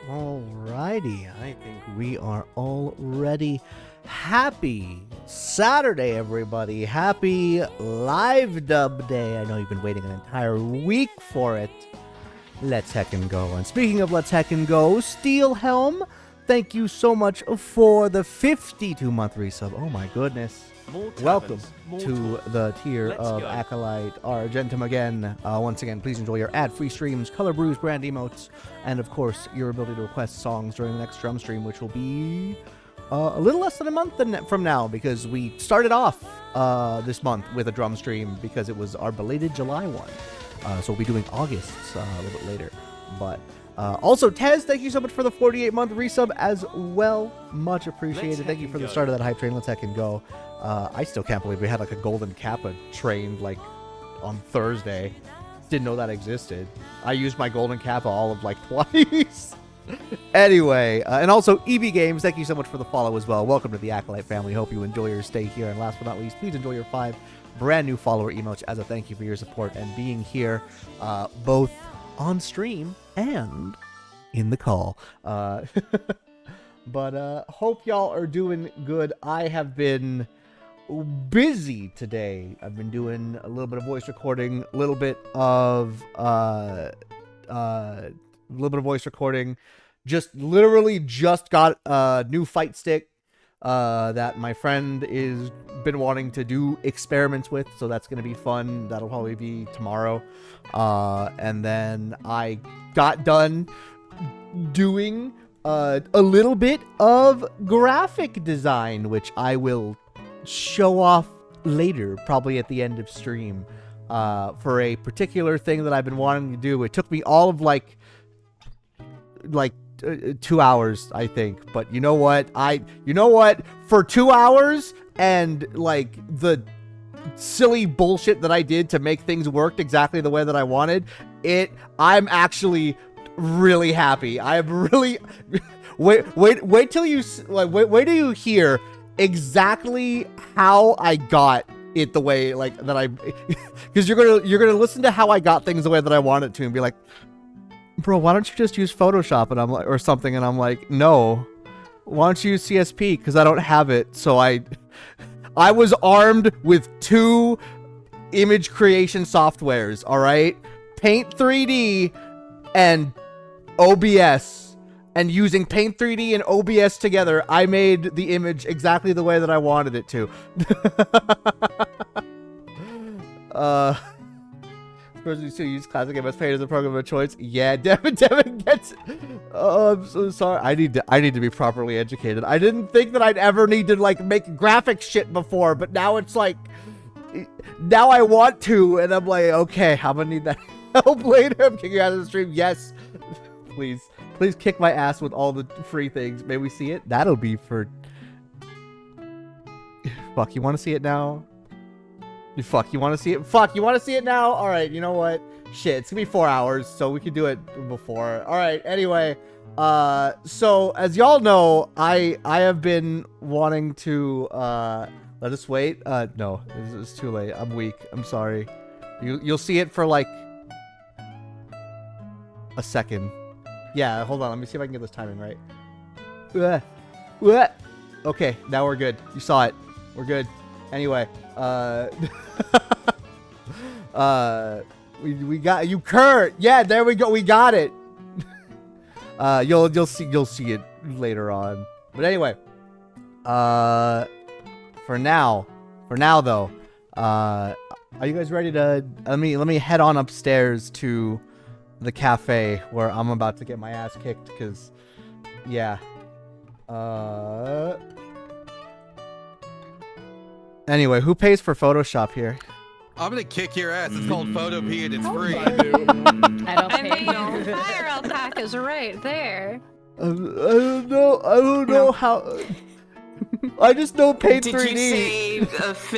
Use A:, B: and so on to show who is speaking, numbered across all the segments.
A: Alrighty, I think we are all ready. Happy Saturday, everybody. Happy Livedub Day. I know you've been waiting an entire week for it. Let's heckin' go. And speaking of let's heckin' go, Steel Helm, thank you so much for the 52-month resub. Oh my goodness. Welcome to the tier of AKLyte Argentum again. Once again, please enjoy your ad-free streams, color brews, brand emotes, and of course, your ability to request songs during the next drum stream, which will be a little less than a month from now, because we started off this month with a drum stream because it was our belated July one. So we'll be doing August a little bit later. But also, Tez, thank you so much for the 48-month resub as well. Much appreciated. Thank you for the start of that hype train. Let's heckin' go. I still can't believe we had like a golden kappa train like on Thursday. Didn't know that existed. I used my golden kappa all of like twice. Anyway, and also EB Games, thank you so much for the follow as well. Welcome to the AKLyte family. Hope you enjoy your stay here. And last but not least, please enjoy your 5 brand new follower emotes as a thank you for your support and being here both on stream and in the call. But hope y'all are doing good. I have been busy today. I've been doing a little bit of voice recording, a little bit of voice recording. Literally just got a new fight stick that my friend is been wanting to do experiments with, so that's gonna be fun. That'll probably be tomorrow. And then I got done doing a little bit of graphic design, which I will show off later, probably at the end of stream, for a particular thing that I've been wanting to do. It took me all of like 2 hours, I think. But you know what? For 2 hours and like the silly bullshit that I did to make things work exactly the way that I wanted, I'm actually really happy. I'm really wait till you wait till you hear exactly how I got it the way like that I because you're gonna listen to how I got things the way that I want it to and be like, bro, why don't you just use Photoshop? And I'm like, or something, and I'm like, no, why don't you use CSP? Because I don't have it. So I was armed with 2 image creation softwares, all right? Paint 3D and OBS. And using Paint 3D and OBS together, I made the image exactly the way that I wanted it to. Person who still use Classic MS Paint as a program of choice. Yeah, Devin gets. Oh, I'm so sorry. I need to be properly educated. I didn't think that I'd ever need to like make graphic shit before, but now it's like, now I want to, and I'm like, okay, I'm gonna need that help later. I'm kicking out of the stream. Yes, please kick my ass with all the free things. May we see it? That'll be for. Fuck, you want to see it now? Fuck, you want to see it? Fuck, you want to see it now? All right, you know what? Shit, it's gonna be 4 hours, so we could do it before. All right, anyway, so as y'all know, I have been wanting to let us wait. No, it's too late. I'm weak. I'm sorry. You'll see it for like a second. Yeah, hold on. Let me see if I can get this timing right. Okay, now we're good. You saw it. We're good. Anyway, we got you, Kurt. Yeah, there we go. We got it. You'll see it later on. But anyway, for now though, are you guys ready to? Let me head on upstairs to the cafe where I'm about to get my ass kicked because, yeah. Anyway, who pays for Photoshop here?
B: I'm gonna kick your ass. It's called Photopea and it's free.
C: I don't
D: I
C: pay.
D: mean, fire alpaca is right there.
A: I don't know how. I just know Paint 3D.
E: Did you say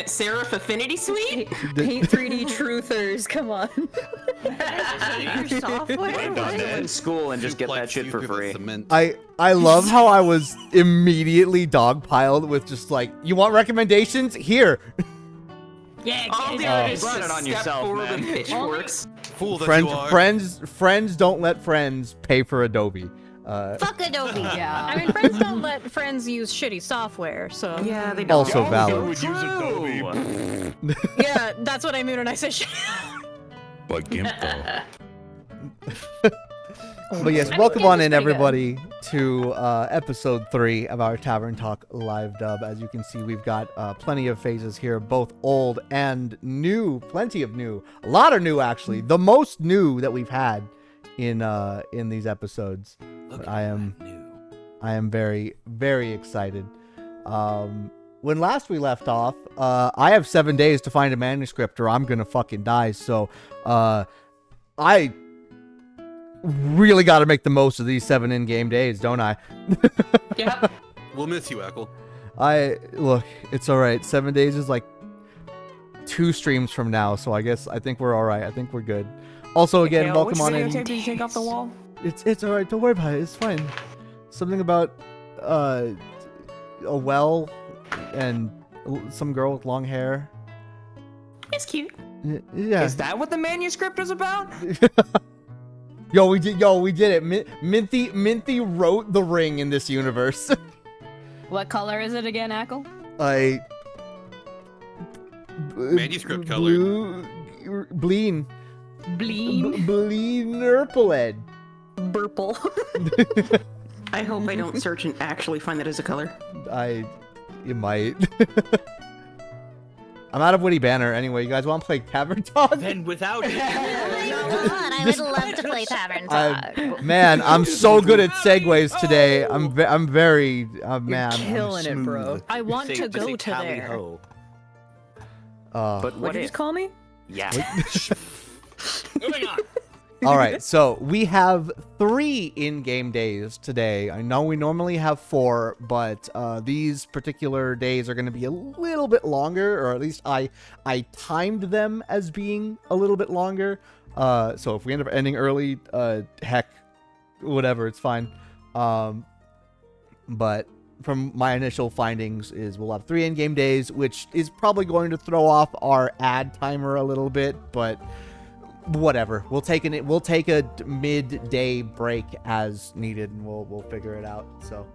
E: Serif Affinity Suite?
C: Paint 3D truthers, come on.
D: Your software?
F: Go in school and just get that shit for free.
A: I love how I was immediately dogpiled with just like, you want recommendations? Here.
D: Yeah,
E: All the
F: Oh,
E: is
F: run it on
E: step
F: yourself,
E: forward
F: man.
E: with pitchforks.
B: Fool that you are.
A: Friends don't let friends pay for Adobe.
D: Fuck Adobe.
C: Yeah.
D: I mean, friends don't let friends use shitty software, so.
E: Yeah, they don't.
A: Also
F: They
A: valid.
F: would use Adobe.
D: Yeah, that's what I mean when I say shit.
G: But GIMP though.
A: But yes,
D: I mean,
A: welcome
D: Gimp
A: on
D: is
A: in,
D: pretty good.
A: everybody, to episode 3 of our Tavern Talk live dub. As you can see, we've got plenty of phases here, both old and new. Plenty of new. A lot of new, actually. The most new that we've had in these episodes. But I am very, very excited. When last we left off, I have 7 days to find a manuscript or I'm gonna fucking die. So, I really got to make the most of these 7 in-game days, don't I?
E: Yep.
B: We'll miss you, Eckle.
A: Look, it's all right. 7 days is like 2 streams from now, so I think we're all right. I think we're good. Also, again, welcome on in.
F: Did you take off the wall?
A: It's all right. Don't worry about it. It's fine. Something about a well and some girl with long hair.
E: It's cute.
A: Yeah.
F: Is that what the manuscript was about?
A: Yo, we did it. Minty wrote the ring in this universe.
C: What color is it again, Ackle?
B: Manuscript colored.
A: Bleen.
C: Bleen.
A: Bleenerpeled.
C: Burple.
E: I hope I don't search and actually find that as a color.
A: You might. I'm out of witty banner. Anyway, you guys want to play Tavern Talk?
G: Then without it.
D: Oh my god, I would love to play Tavern Talk.
A: Man, I'm so good at segues today. I'm very man. I'm
C: Killing it, bro.
A: smooth.
D: I want to
G: Just
D: go
G: say
D: to
G: tally
D: there.
G: ho.
F: But
C: What
F: what
C: did you
F: if?
C: just call me?
F: Yeah.
G: Moving on.
A: All right, so we have 3 in-game days today. I know we normally have 4, but these particular days are going to be a little bit longer, or at least I timed them as being a little bit longer. So if we end up ending early, heck, whatever, it's fine. But from my initial findings is we'll have 3 in-game days, which is probably going to throw off our ad timer a little bit, but whatever. We'll take a midday break as needed, and we'll figure it out. So,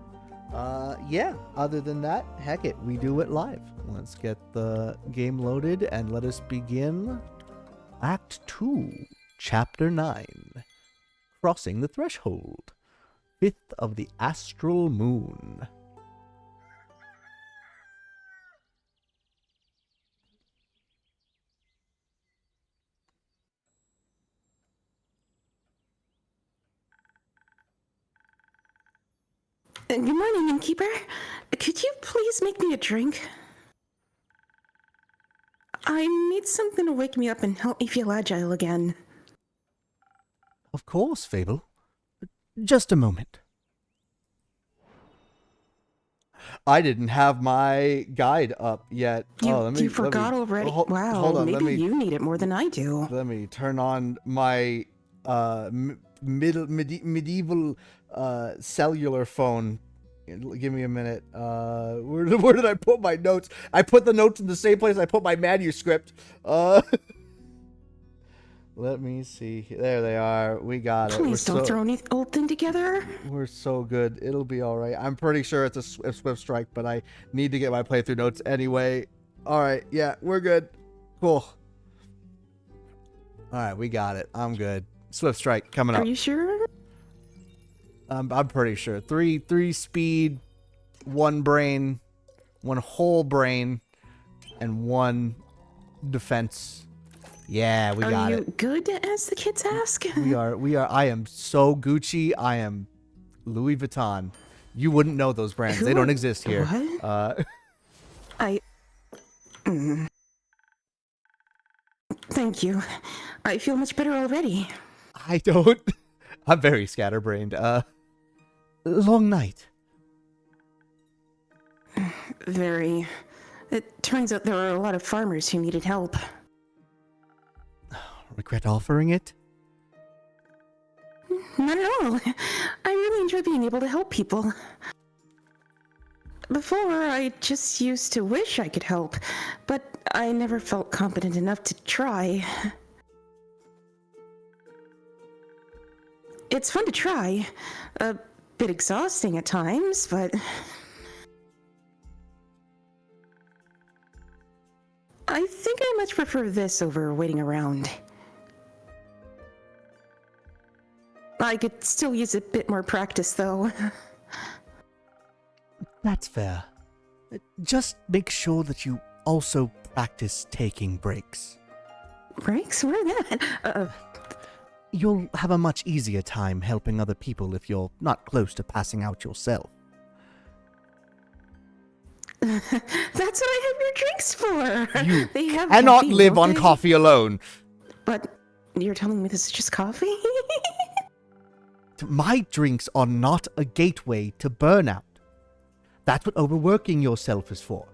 A: yeah. Other than that, heck it, we do it live. Let's get the game loaded and let us begin Act 2, Chapter 9, Crossing the Threshold, 5th of the Astral Moon.
E: Good morning, Innkeeper. Could you please make me a drink? I need something to wake me up and help me feel agile again.
A: Of course, Fable. Just a moment. I didn't have my guide up yet.
E: You forgot already? Wow,
A: hold on,
E: maybe you need it more than I do.
A: Let me turn on my medieval cellular phone. Give me a minute. Where did I put my notes? I put the notes in the same place I put my manuscript. Let me see. There they are. We got it.
E: Please don't throw any old thing together.
A: We're so good. It'll be all right. I'm pretty sure it's a Swift Strike, but I need to get my playthrough notes anyway. All right. Yeah, we're good. Cool. All right, we got it. I'm good. Swift Strike coming up.
E: Are you sure?
A: I'm pretty sure. 3 speed, 1 brain, 1 whole brain, and 1 defense. Yeah, we got it.
E: Are you good, as the kids ask?
A: We are. I am so Gucci. I am Louis Vuitton. You wouldn't know those brands. They don't exist here.
E: What? Thank you. I feel much better already.
A: I don't. I'm very scatterbrained. Long night.
E: Very. It turns out there are a lot of farmers who needed help.
A: Regret offering it?
E: Not at all. I really enjoy being able to help people. Before, I just used to wish I could help, but I never felt competent enough to try. It's fun to try, bit exhausting at times, but I think I much prefer this over waiting around. I could still use a bit more practice, though.
A: That's fair. Just make sure that you also practice taking breaks.
E: Breaks? Where that?
A: You'll have a much easier time helping other people if you're not close to passing out yourself.
E: That's what I have your drinks for.
A: You
E: They have
A: cannot
E: caffeine,
A: live
E: don't
A: on
E: they?
A: coffee alone.
E: But you're telling me this is just coffee?
A: My drinks are not a gateway to burnout. That's what overworking yourself is for.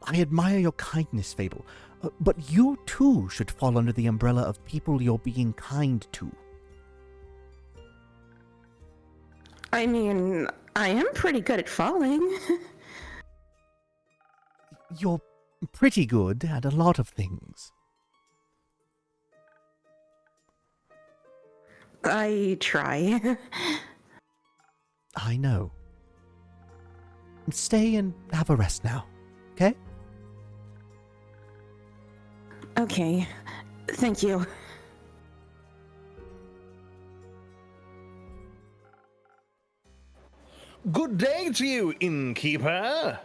A: I admire your kindness, Fable, but you too should fall under the umbrella of people you're being kind to.
E: I mean, I am pretty good at falling.
A: You're pretty good at a lot of things.
E: I try.
A: I know. Stay and have a rest now, okay?
E: Okay, thank you.
H: Good day to you, Innkeeper.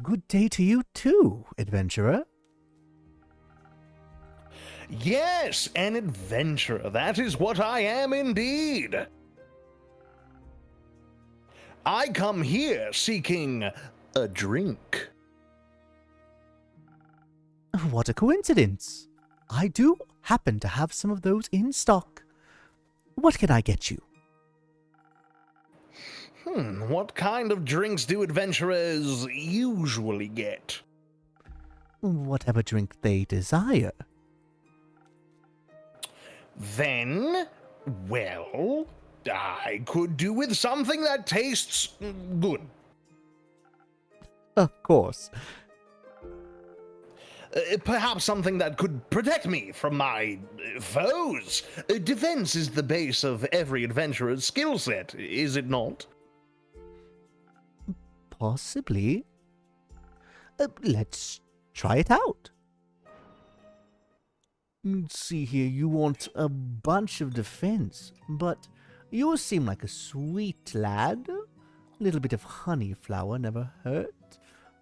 A: Good day to you too, adventurer.
H: Yes, an adventurer. That is what I am indeed. I come here seeking a drink.
A: What a coincidence. I do happen to have some of those in stock. What can I get you?
H: What kind of drinks do adventurers usually get?
A: Whatever drink they desire.
H: Then, well, I could do with something that tastes good.
A: Of course.
H: Perhaps something that could protect me from my foes. Defense is the base of every adventurer's skill set, is it not?
A: Possibly. Let's try it out. Let's see here, you want a bunch of defense, but you seem like a sweet lad. A little bit of honey flower never hurt.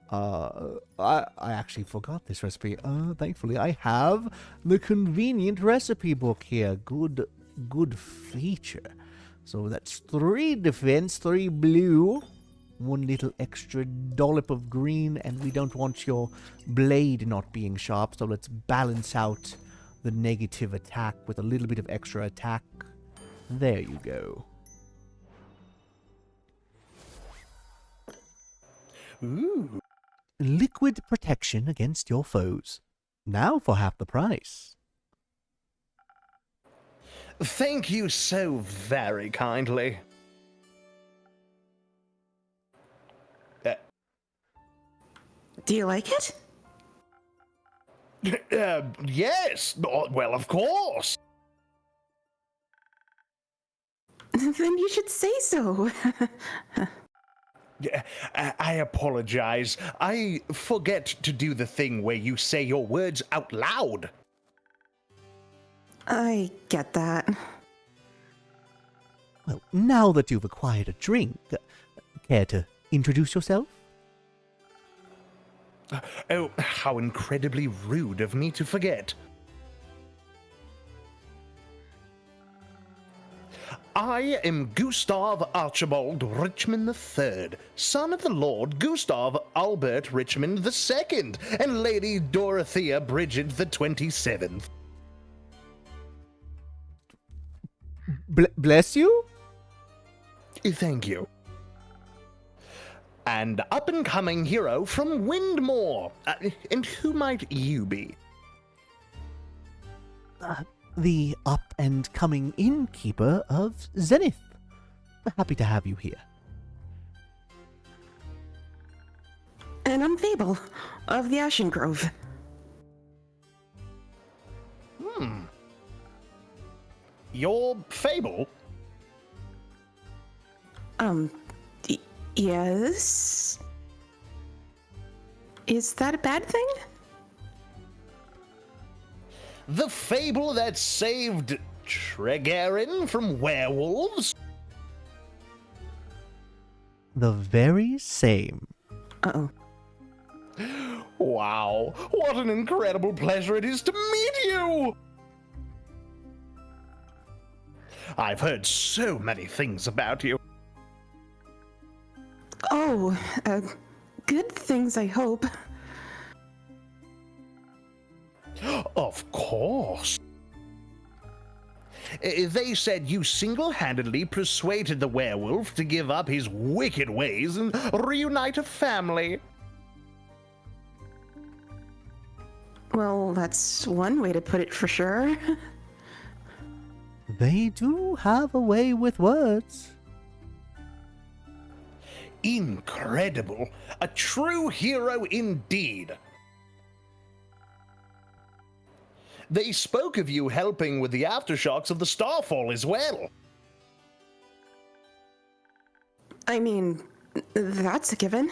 A: I actually forgot this recipe. Thankfully I have the convenient recipe book here. Good feature. So that's 3 defense, 3 blue, 1 little extra dollop of green, and we don't want your blade not being sharp, so let's balance out the negative attack with a little bit of extra attack. There you go.
H: Ooh.
A: Liquid protection against your foes. Now for half the price.
H: Thank you so very kindly.
E: Do you like it?
H: Yes. Well, of course.
E: Then you should say so.
H: I apologize. I forget to do the thing where you say your words out loud.
E: I get that.
A: Well, now that you've acquired a drink, care to introduce yourself?
H: Oh, how incredibly rude of me to forget. I am Gustav Archibald Richmond III, son of the Lord Gustav Albert Richmond II and Lady Dorothea Bridget the 27th.
A: Bless you?
H: Thank you. And up-and-coming hero from Windmore. And who might you be?
A: The up-and-coming innkeeper of Zenith. Happy to have you here.
E: And I'm Fable, of the Ashen Grove.
H: your fable?
E: Yes? Is that a bad thing?
H: The fable that saved Tregarin from werewolves?
A: The very same.
E: Uh-oh.
H: Wow, what an incredible pleasure it is to meet you! I've heard so many things about you.
E: Oh, good things, I hope.
H: Of course. They said you single-handedly persuaded the werewolf to give up his wicked ways and reunite a family.
E: Well, that's one way to put it for sure.
A: They do have a way with words.
H: Incredible. A true hero indeed. They spoke of you helping with the aftershocks of the starfall as well.
E: I mean, that's a given.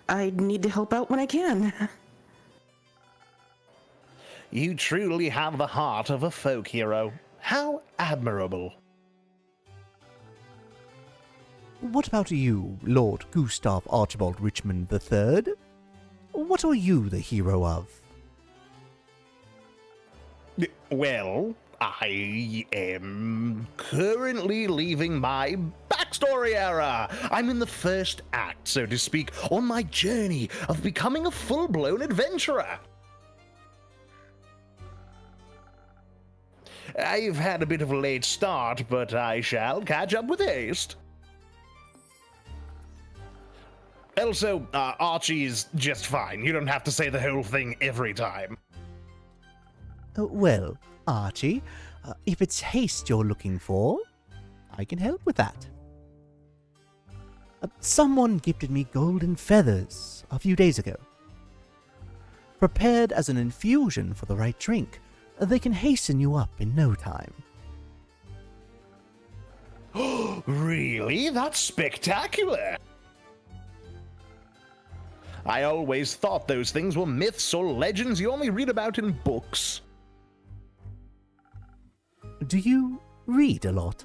E: I need to help out when I can.
H: You truly have the heart of a folk hero. How admirable.
A: What about you, Lord Gustav Archibald Richmond III? What are you the hero of?
H: Well, I am currently leaving my backstory era. I'm in the first act, so to speak, on my journey of becoming a full-blown adventurer. I've had a bit of a late start, but I shall catch up with haste. Also, Archie's just fine. You don't have to say the whole thing every time.
A: Well, Archie, if it's haste you're looking for, I can help with that. Someone gifted me golden feathers a few days ago. Prepared as an infusion for the right drink, they can hasten you up in no time.
H: Really? That's spectacular! I always thought those things were myths or legends you only read about in books.
A: Do you read a lot?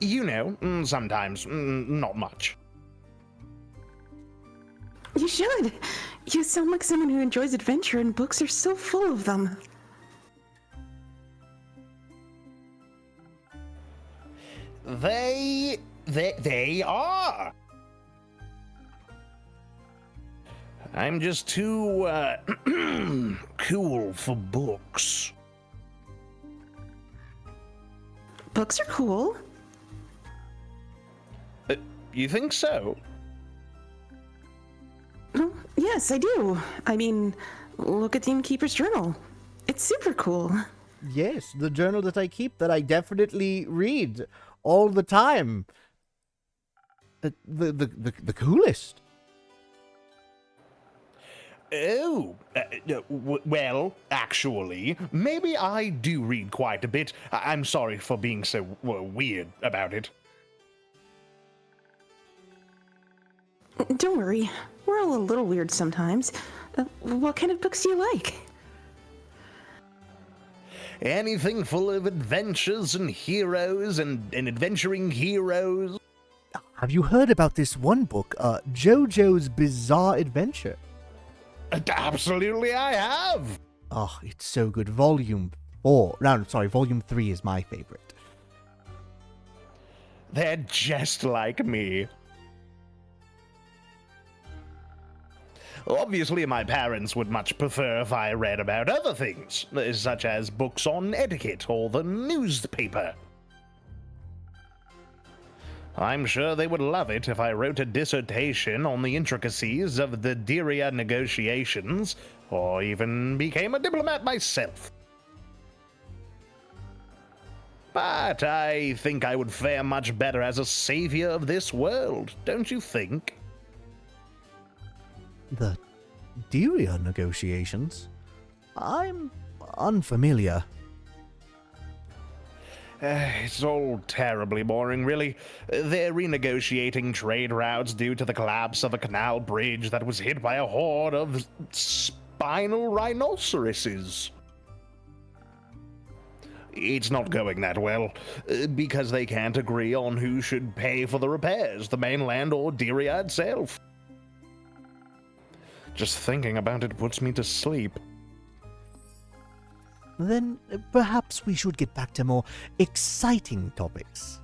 H: You know, sometimes, not much.
E: You should. You sound like someone who enjoys adventure, and books are so full of them.
H: They are. I'm just too, cool for books.
E: Books are cool.
H: You think so?
E: Well, yes, I do. I mean, look at the Innkeeper's journal. It's super cool.
A: Yes, the journal that I keep that I definitely read all the time. The coolest.
H: Oh, well, actually, maybe I do read quite a bit. I'm sorry for being so weird about it.
E: Don't worry. We're all a little weird sometimes. What kind of books do you like?
H: Anything full of adventures and heroes and adventuring heroes.
A: Have you heard about this one book, JoJo's Bizarre Adventure?
H: Absolutely, I have.
A: Oh, it's so good. Volume 4. No, sorry, Volume 3 is my favorite.
H: They're just like me. Obviously, my parents would much prefer if I read about other things, such as books on etiquette or the newspaper. I'm sure they would love it if I wrote a dissertation on the intricacies of the Diria negotiations, or even became a diplomat myself. But I think I would fare much better as a savior of this world, don't you think?
A: The Diria negotiations? I'm unfamiliar.
H: It's all terribly boring, really. They're renegotiating trade routes due to the collapse of a canal bridge that was hit by a horde of spinal rhinoceroses. It's not going that well, because they can't agree on who should pay for the repairs, the mainland or Diria itself. Just thinking about it puts me to sleep.
A: Then perhaps we should get back to more exciting topics.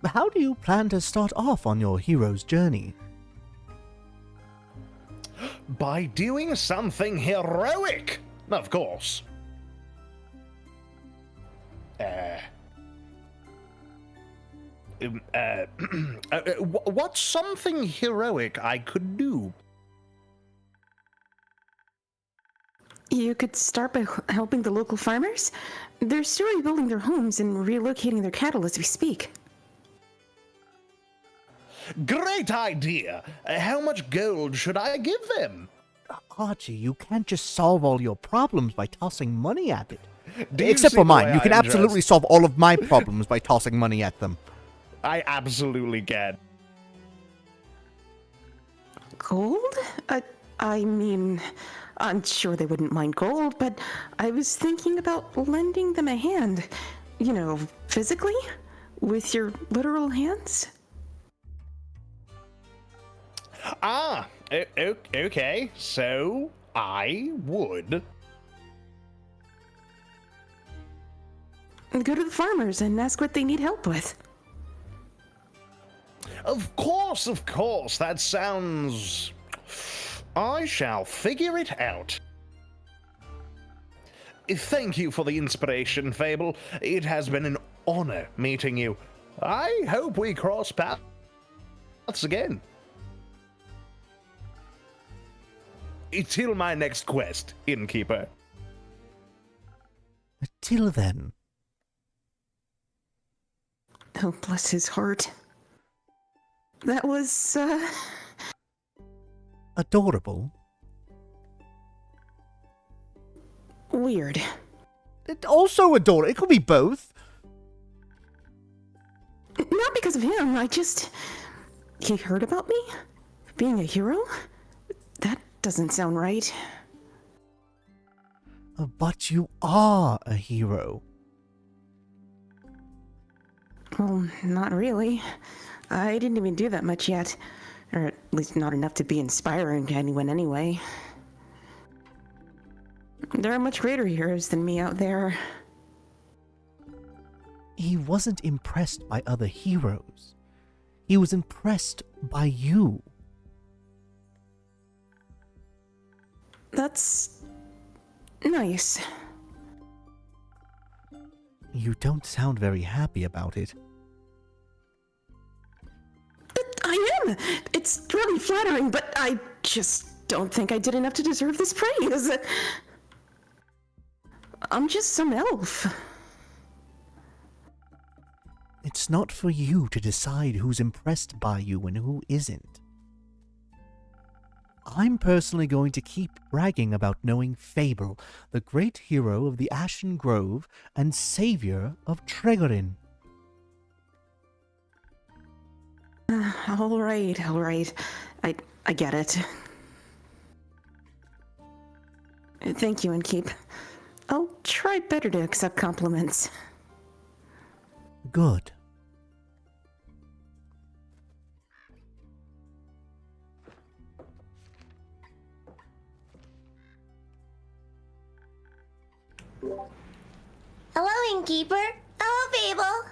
A: How do you plan to start off on your hero's journey?
H: By doing something heroic, of course. What's something heroic I could do?
E: You could start by helping the local farmers. They're still rebuilding their homes and relocating their cattle as we speak.
H: Great idea! How much gold should I give them?
A: Archie, you can't just solve all your problems by tossing money at it.
H: Do you
A: Except
H: see
A: for
H: the
A: mine.
H: way
A: You can
H: I am
A: absolutely
H: dressed?
A: solve all of my problems by tossing money at them.
H: I absolutely can.
E: Gold? I mean, I'm sure they wouldn't mind gold, but I was thinking about lending them a hand. You know, physically? With your literal hands?
H: Okay, so I would.
E: Go to the farmers and ask what they need help with.
H: Of course, that sounds... I shall figure it out. Thank you for the inspiration, Fable. It has been an honor meeting you. I hope we cross paths again. Till my next quest, Innkeeper.
A: Till then.
E: Oh, bless his heart. That was,
A: Adorable.
E: weird.
A: It also adorable. It could be both.
E: Not because of him, he heard about me? Being a hero? That doesn't sound right.
A: But you are a hero.
E: Well, not really. I didn't even do that much yet. Or at least not enough to be inspiring to anyone anyway. There are much greater heroes than me out there.
A: He wasn't impressed by other heroes. He was impressed by you.
E: That's nice.
A: You don't sound very happy about it.
E: But I am! It's really flattering, but I just don't think I did enough to deserve this praise. I'm just some elf.
A: It's not for you to decide who's impressed by you and who isn't. I'm personally going to keep bragging about knowing Fable, the great hero of the Ashen Grove and savior of Tregorin.
E: All right. I get it. Thank you, Innkeep. I'll try better to accept compliments.
A: Good.
D: Hello, Innkeeper. Hello, Fable.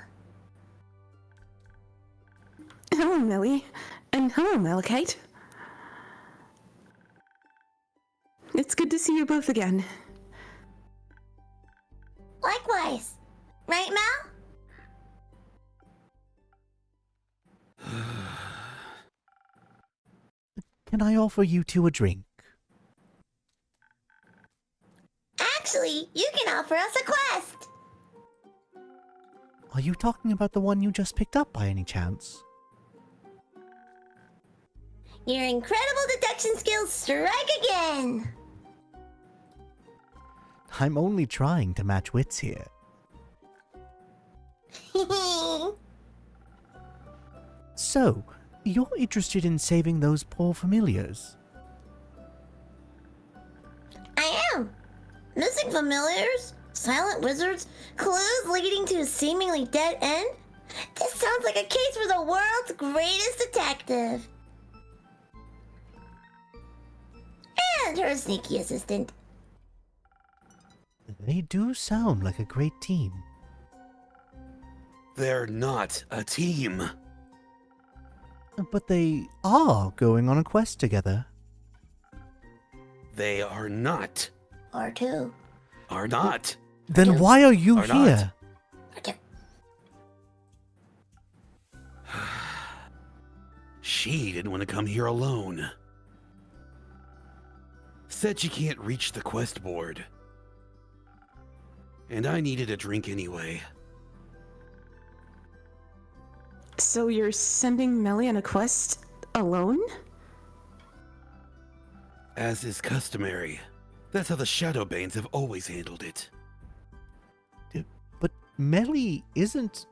E: Hello, Millie. And hello, Malachite. It's good to see you both again.
D: Likewise. Right, Mal?
A: Can I offer you two a drink?
D: Actually, you can offer us a quest.
A: Are you talking about the one you just picked up by any chance?
D: Your incredible deduction skills strike again.
A: I'm only trying to match wits here. So, you're interested in saving those poor familiars?
D: I am. Missing familiars, silent wizards, clues leading to a seemingly dead end. This sounds like a case for the world's greatest detective. And her sneaky assistant.
A: They do sound like a great team.
G: They're not a team.
A: But they are going on a quest together.
G: They are not.
D: Or two.
G: Are not.
A: Then why are you
G: Are not.
A: here?
D: Okay.
G: She didn't want to come here alone. Said she can't reach the quest board. And I needed a drink anyway.
E: So you're sending Melly on a quest alone?
G: As is customary. That's how the Shadowbanes have always handled it.
A: But Melly isn't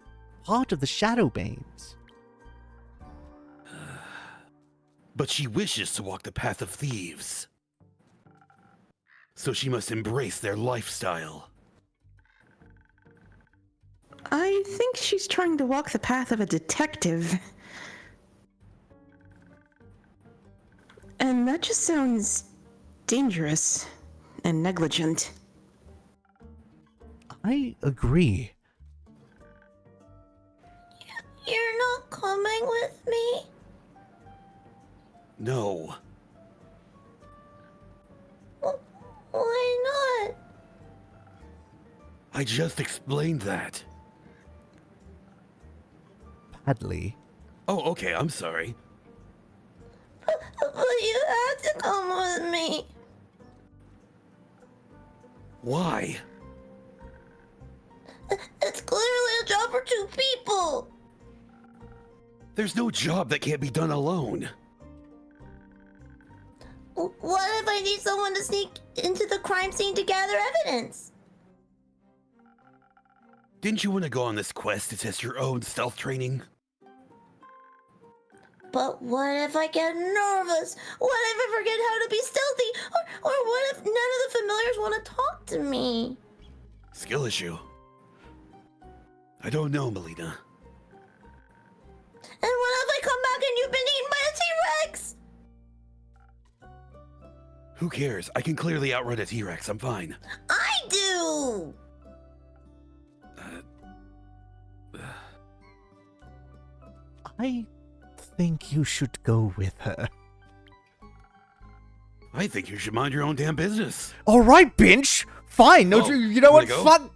A: part of the Shadowbanes.
G: But she wishes to walk the path of thieves. So she must embrace their lifestyle.
E: I think she's trying to walk the path of a detective. And that just sounds dangerous and negligent.
A: I agree.
D: You're not coming with me?
G: No.
D: Why not?
G: I just explained that.
A: Badly.
G: Oh, okay, I'm sorry.
D: But you have to come with me.
G: Why?
D: It's clearly a job for two people.
G: There's no job that can't be done alone.
D: What if I need someone to sneak into the crime scene to gather evidence?
G: Didn't you want to go on this quest to test your own stealth training?
D: But what if I get nervous? What if I forget how to be stealthy? Or what if none of the familiars want to talk to me?
G: Skill issue. I don't know, Melina.
D: And what if I come back and you've been eaten by a T-Rex?
G: Who cares? I can clearly outrun a T-Rex. I'm fine.
D: I do!
A: I think you should go with her.
G: I think you should mind your own damn business.
A: All right, Binch. Fine. No,
G: Oh,
A: you know what?
G: wanna go?
A: Fun.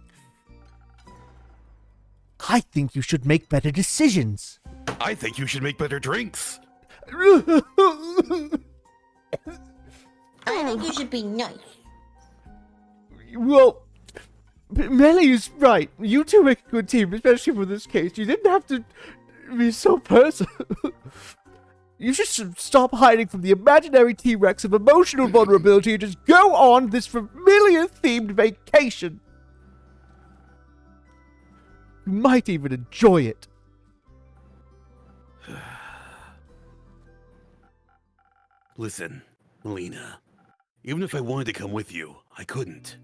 A: I think you should make better decisions.
G: I think you should make better drinks.
D: I think you should be nice.
A: Well, Melly is right. You two make a good team, especially for this case. You didn't have to be so personal. You should stop hiding from the imaginary T-Rex of emotional vulnerability and just go on this familiar-themed vacation. You might even enjoy it.
G: Listen, Melina. Even if I wanted to come with you, I couldn't.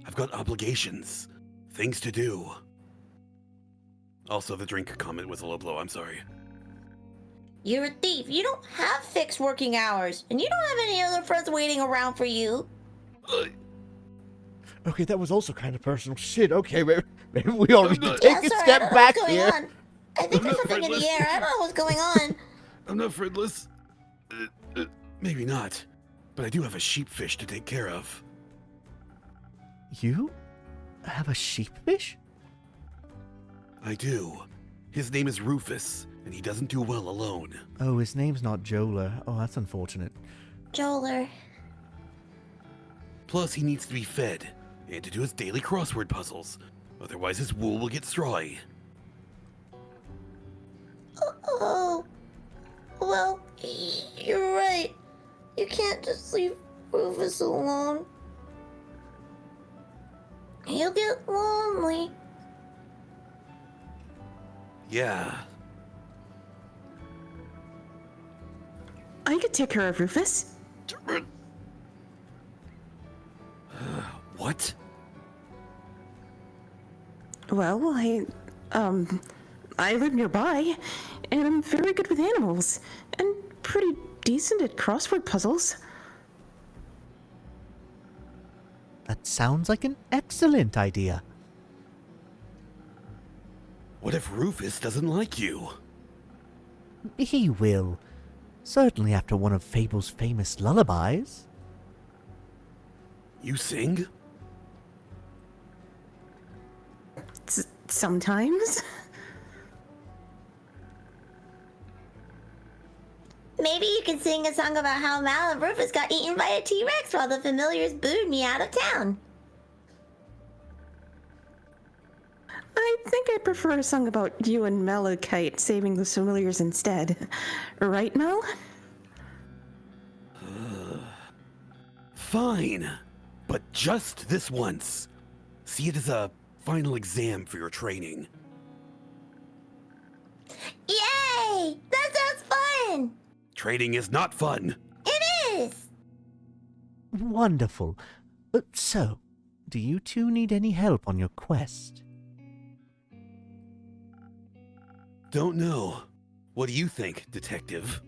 G: I've got obligations. Things to do. Also, the drink comment was a low blow. I'm sorry.
D: You're a thief. You don't have fixed working hours. And you don't have any other friends waiting around for you.
A: Okay, that was also kind of personal. Shit, okay, maybe we all need to
G: not-
A: take
D: Yeah,
A: a
D: sorry, I
A: step
D: don't know
A: back
D: what's going
A: here.
D: on. I think there's something in the air. I don't know what's going on.
G: I'm not friendless. Maybe not. But I do have a sheepfish to take care of.
A: You have a sheepfish?
G: I do. His name is Rufus, and he doesn't do well alone.
A: Oh, his name's not Jola. Oh, that's unfortunate.
D: Joler.
G: Plus, he needs to be fed, and to do his daily crossword puzzles. Otherwise, his wool will get strawy.
D: Oh. Well, you're right. You can't just leave Rufus alone. You'll get lonely.
G: Yeah.
E: I could take care of Rufus.
G: What?
E: Well, I live nearby, and I'm very good with animals, and pretty decent at crossword puzzles.
A: That sounds like an excellent idea.
G: What if Rufus doesn't like you?
A: He will. Certainly after one of Fable's famous lullabies.
G: You sing?
E: Sometimes.
D: Maybe you can sing a song about how Mal and Rufus got eaten by a T-Rex while the familiars booed me out of town.
E: I think I prefer a song about you and Malachite saving the familiars instead. Right, Mel?
G: Fine. But just this once. See it as a final exam for your training.
D: Yay! That sounds fun!
G: Training is not fun.
D: It is!
A: Wonderful. So, do you two need any help on your quest?
G: Don't know. What do you think, detective?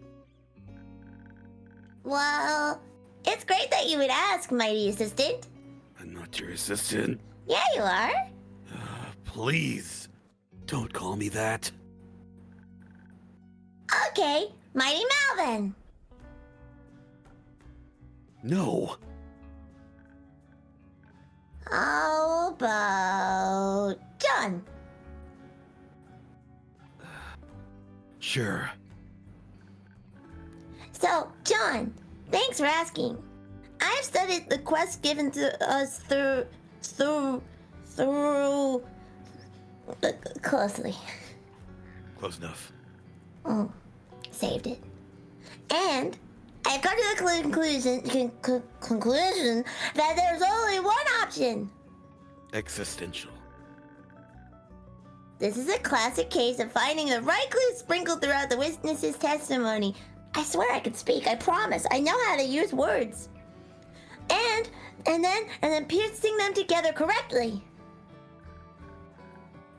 D: Well, it's great that you would ask, mighty assistant.
G: I'm not your assistant.
D: Yeah, you are.
G: Please, don't call me that.
D: Okay, mighty Mal then.
G: No.
D: How about John?
G: Sure.
D: So, John, thanks for asking. I've studied the quest given to us closely.
G: Close enough.
D: Oh, saved it. And I've come to the conclusion that there's only one option.
G: Existential.
D: This is a classic case of finding the right clues sprinkled throughout the witness's testimony. I swear I can speak, I promise. I know how to use words. And then piecing them together correctly.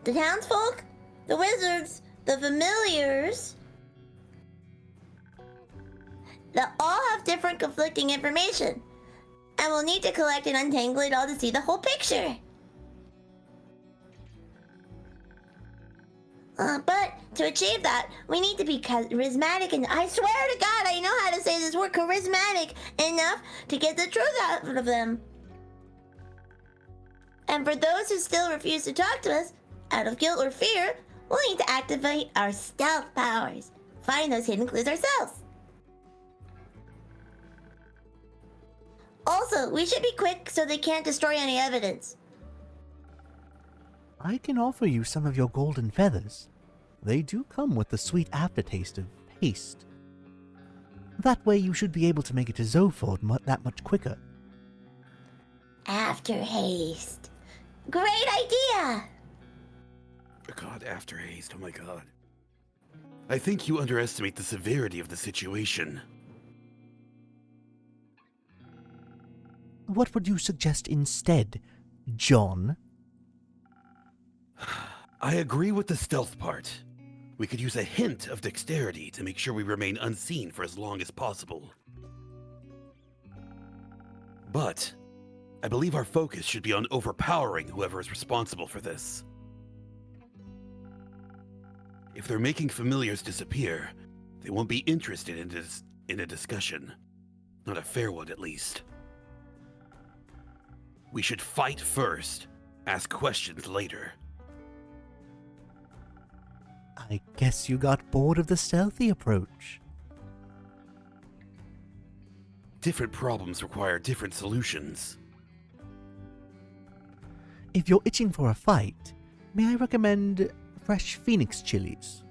D: The townsfolk, the wizards, the familiars, they all have different conflicting information. And we'll need to collect and untangle it all to see the whole picture. But to achieve that, we need to be charismatic, and I swear to God, I know how to say this word, charismatic, enough to get the truth out of them. And for those who still refuse to talk to us, out of guilt or fear, we'll need to activate our stealth powers. Find those hidden clues ourselves. Also, we should be quick so they can't destroy any evidence.
A: I can offer you some of your golden feathers. They do come with the sweet aftertaste of haste. That way you should be able to make it to Zophod that much quicker.
D: After haste. Great idea!
G: God, after haste, oh my god. I think you underestimate the severity of the situation.
A: What would you suggest instead, John?
G: I agree with the stealth part. We could use a hint of dexterity to make sure we remain unseen for as long as possible. But I believe our focus should be on overpowering whoever is responsible for this. If they're making familiars disappear, they won't be interested in a discussion. Not a fair one, at least. We should fight first, ask questions later.
A: I guess you got bored of the stealthy approach.
G: Different problems require different solutions.
A: If you're itching for a fight, may I recommend fresh phoenix chilies?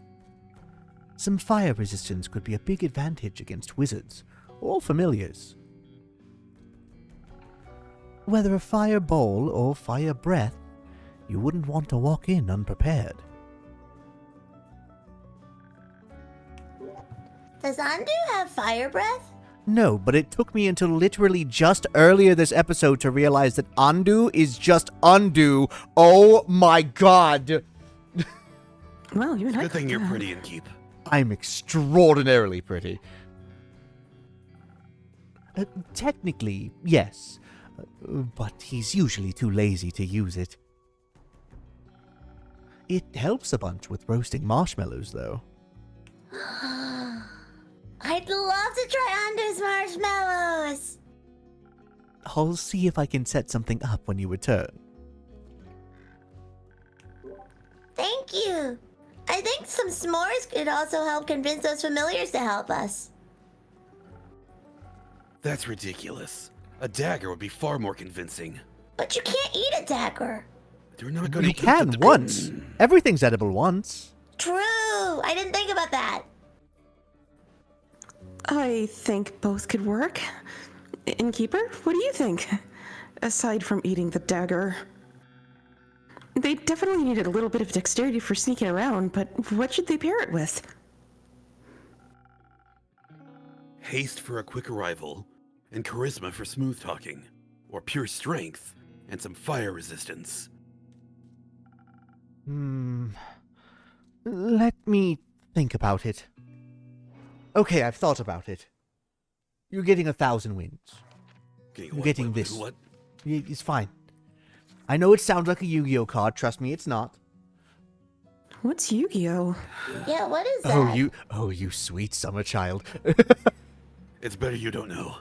A: Some fire resistance could be a big advantage against wizards or familiars. Whether a fireball or fire breath, you wouldn't want to walk in unprepared.
D: Does Andu have fire breath?
A: No, but it took me until literally just earlier this episode to realize that undo is just undo. Oh my god.
E: Well, you and I
G: Good thing
E: could,
G: you're pretty and keep.
A: I'm extraordinarily pretty. Technically, yes. But he's usually too lazy to use it. It helps a bunch with roasting marshmallows, though.
D: I'd love to try Andu's marshmallows.
A: I'll see if I can set something up when you return.
D: Thank you. I think some s'mores could also help convince those familiars to help us.
G: That's ridiculous. A dagger would be far more convincing.
D: But you can't eat a dagger.
G: They're not going to
A: You can once. Everything's edible once.
D: True. I didn't think about that.
E: I think both could work. Innkeeper, what do you think? Aside from eating the dagger. They definitely needed a little bit of dexterity for sneaking around, but what should they pair it with?
G: Haste for a quick arrival, and charisma for smooth talking, or pure strength and some fire resistance.
A: Let me think about it. Okay, I've thought about it. You're getting 1,000 wins. You're getting this.
G: What?
A: It's fine. I know it sounds like a Yu-Gi-Oh card. Trust me, it's not.
E: What's Yu-Gi-Oh?
D: Yeah, what is that?
A: Oh, you sweet summer child.
G: It's better you don't know.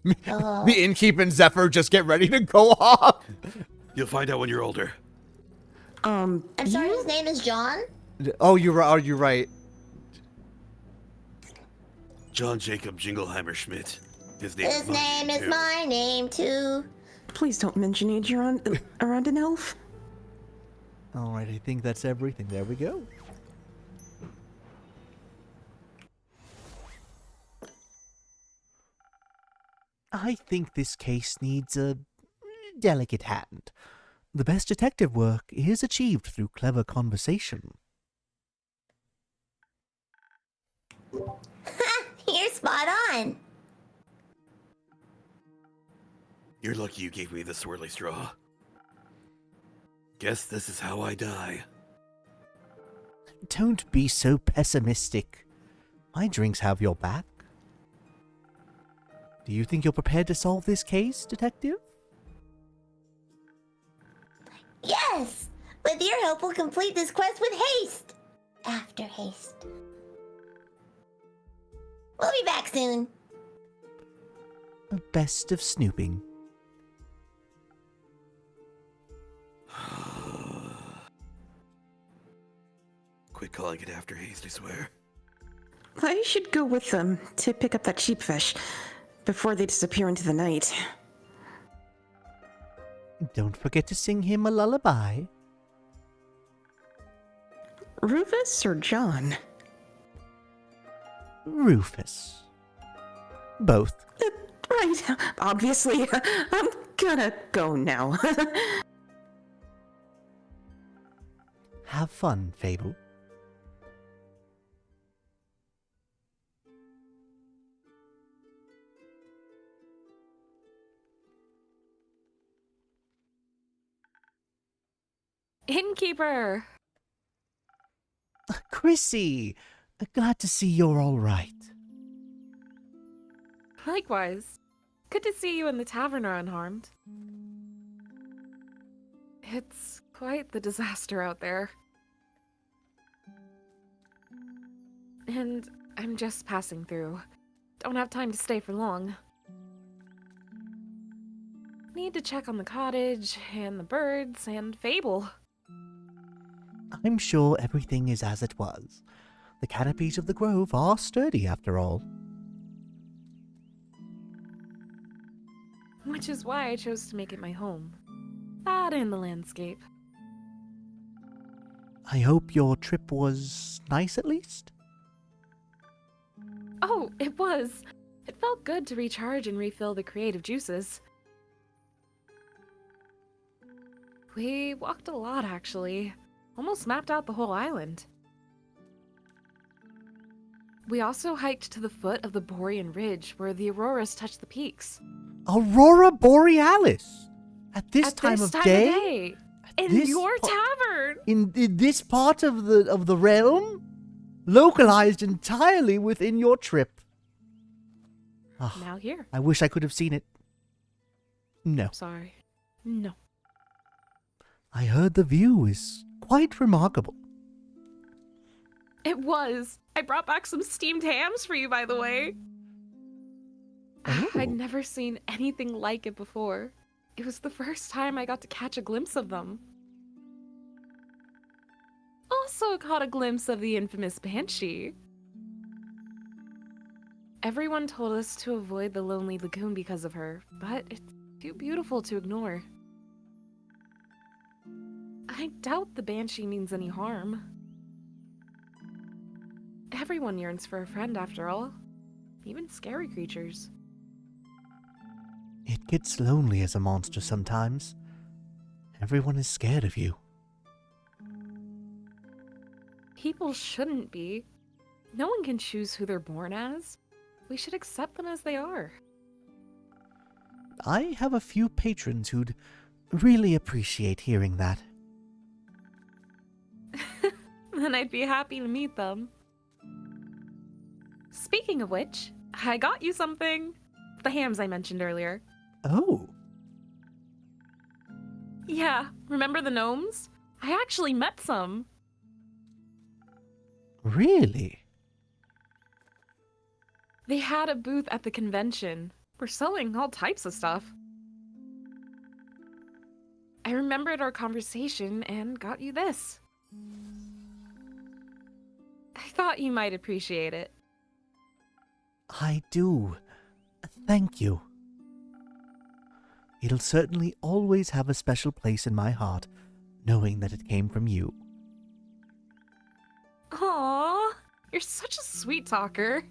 A: The Innkeeper and Zephyr just get ready to go off.
G: You'll find out when you're older.
D: I'm sorry, his name is John?
A: Oh, you're right.
G: John Jacob Jingleheimer Schmidt. His name
D: His name is my name, too.
E: Please don't mention age around an elf.
A: Alright, I think that's everything. There we go. I think this case needs a delicate hand. The best detective work is achieved through clever conversation.
D: You're spot on.
G: You're lucky you gave me the swirly straw. Guess this is how I die.
A: Don't be so pessimistic. My drinks have your back. Do you think you're prepared to solve this case, detective?
D: Yes! With your help, we'll complete this quest with haste. After haste. We'll be back soon.
A: Best of snooping.
G: Quit calling it after haste, I swear.
E: I should go with them to pick up that sheepfish before they disappear into the night.
A: Don't forget to sing him a lullaby.
E: Rufus or John?
A: Rufus. Both.
E: Right, obviously. I'm gonna go now.
A: Have fun, Fable.
C: Innkeeper!
A: Chrissy! Glad to see you're all right.
I: Likewise. Good to see you and the tavern are unharmed. It's quite the disaster out there. And I'm just passing through. Don't have time to stay for long. Need to check on the cottage, and the birds, and Fable.
A: I'm sure everything is as it was. The canopies of the grove are sturdy after all.
I: Which is why I chose to make it my home. That and the landscape.
A: I hope your trip was nice at least?
I: Oh, it was. It felt good to recharge and refill the creative juices. We walked a lot, actually. Almost mapped out the whole island. We also hiked to the foot of the Borean Ridge, where the auroras touch the peaks.
A: Aurora Borealis? At this time of day?
I: In
A: This
I: your
A: po-
I: tavern!
A: In this part of the realm? Localized entirely within your trip. Ah,
I: Now here.
A: I wish I could have seen it. No.
I: Sorry. No.
A: I heard the view is quite remarkable.
I: It was. I brought back some steamed hams for you, by the way.
A: Oh.
I: I'd never seen anything like it before. It was the first time I got to catch a glimpse of them. Also caught a glimpse of the infamous Banshee. Everyone told us to avoid the lonely lagoon because of her, but it's too beautiful to ignore. I doubt the Banshee means any harm. Everyone yearns for a friend, after all. Even scary creatures.
A: It gets lonely as a monster sometimes. Everyone is scared of you.
I: People shouldn't be. No one can choose who they're born as. We should accept them as they are.
A: I have a few patrons who'd really appreciate hearing that.
I: Then I'd be happy to meet them. Speaking of which, I got you something. The hams I mentioned earlier.
A: Oh.
I: Yeah, remember the gnomes? I actually met some.
A: Really?
I: They had a booth at the convention. We're selling all types of stuff. I remembered our conversation and got you this. I thought you might appreciate it.
A: I do. Thank you. It'll certainly always have a special place in my heart, knowing that it came from you.
I: Aww, you're such a sweet talker.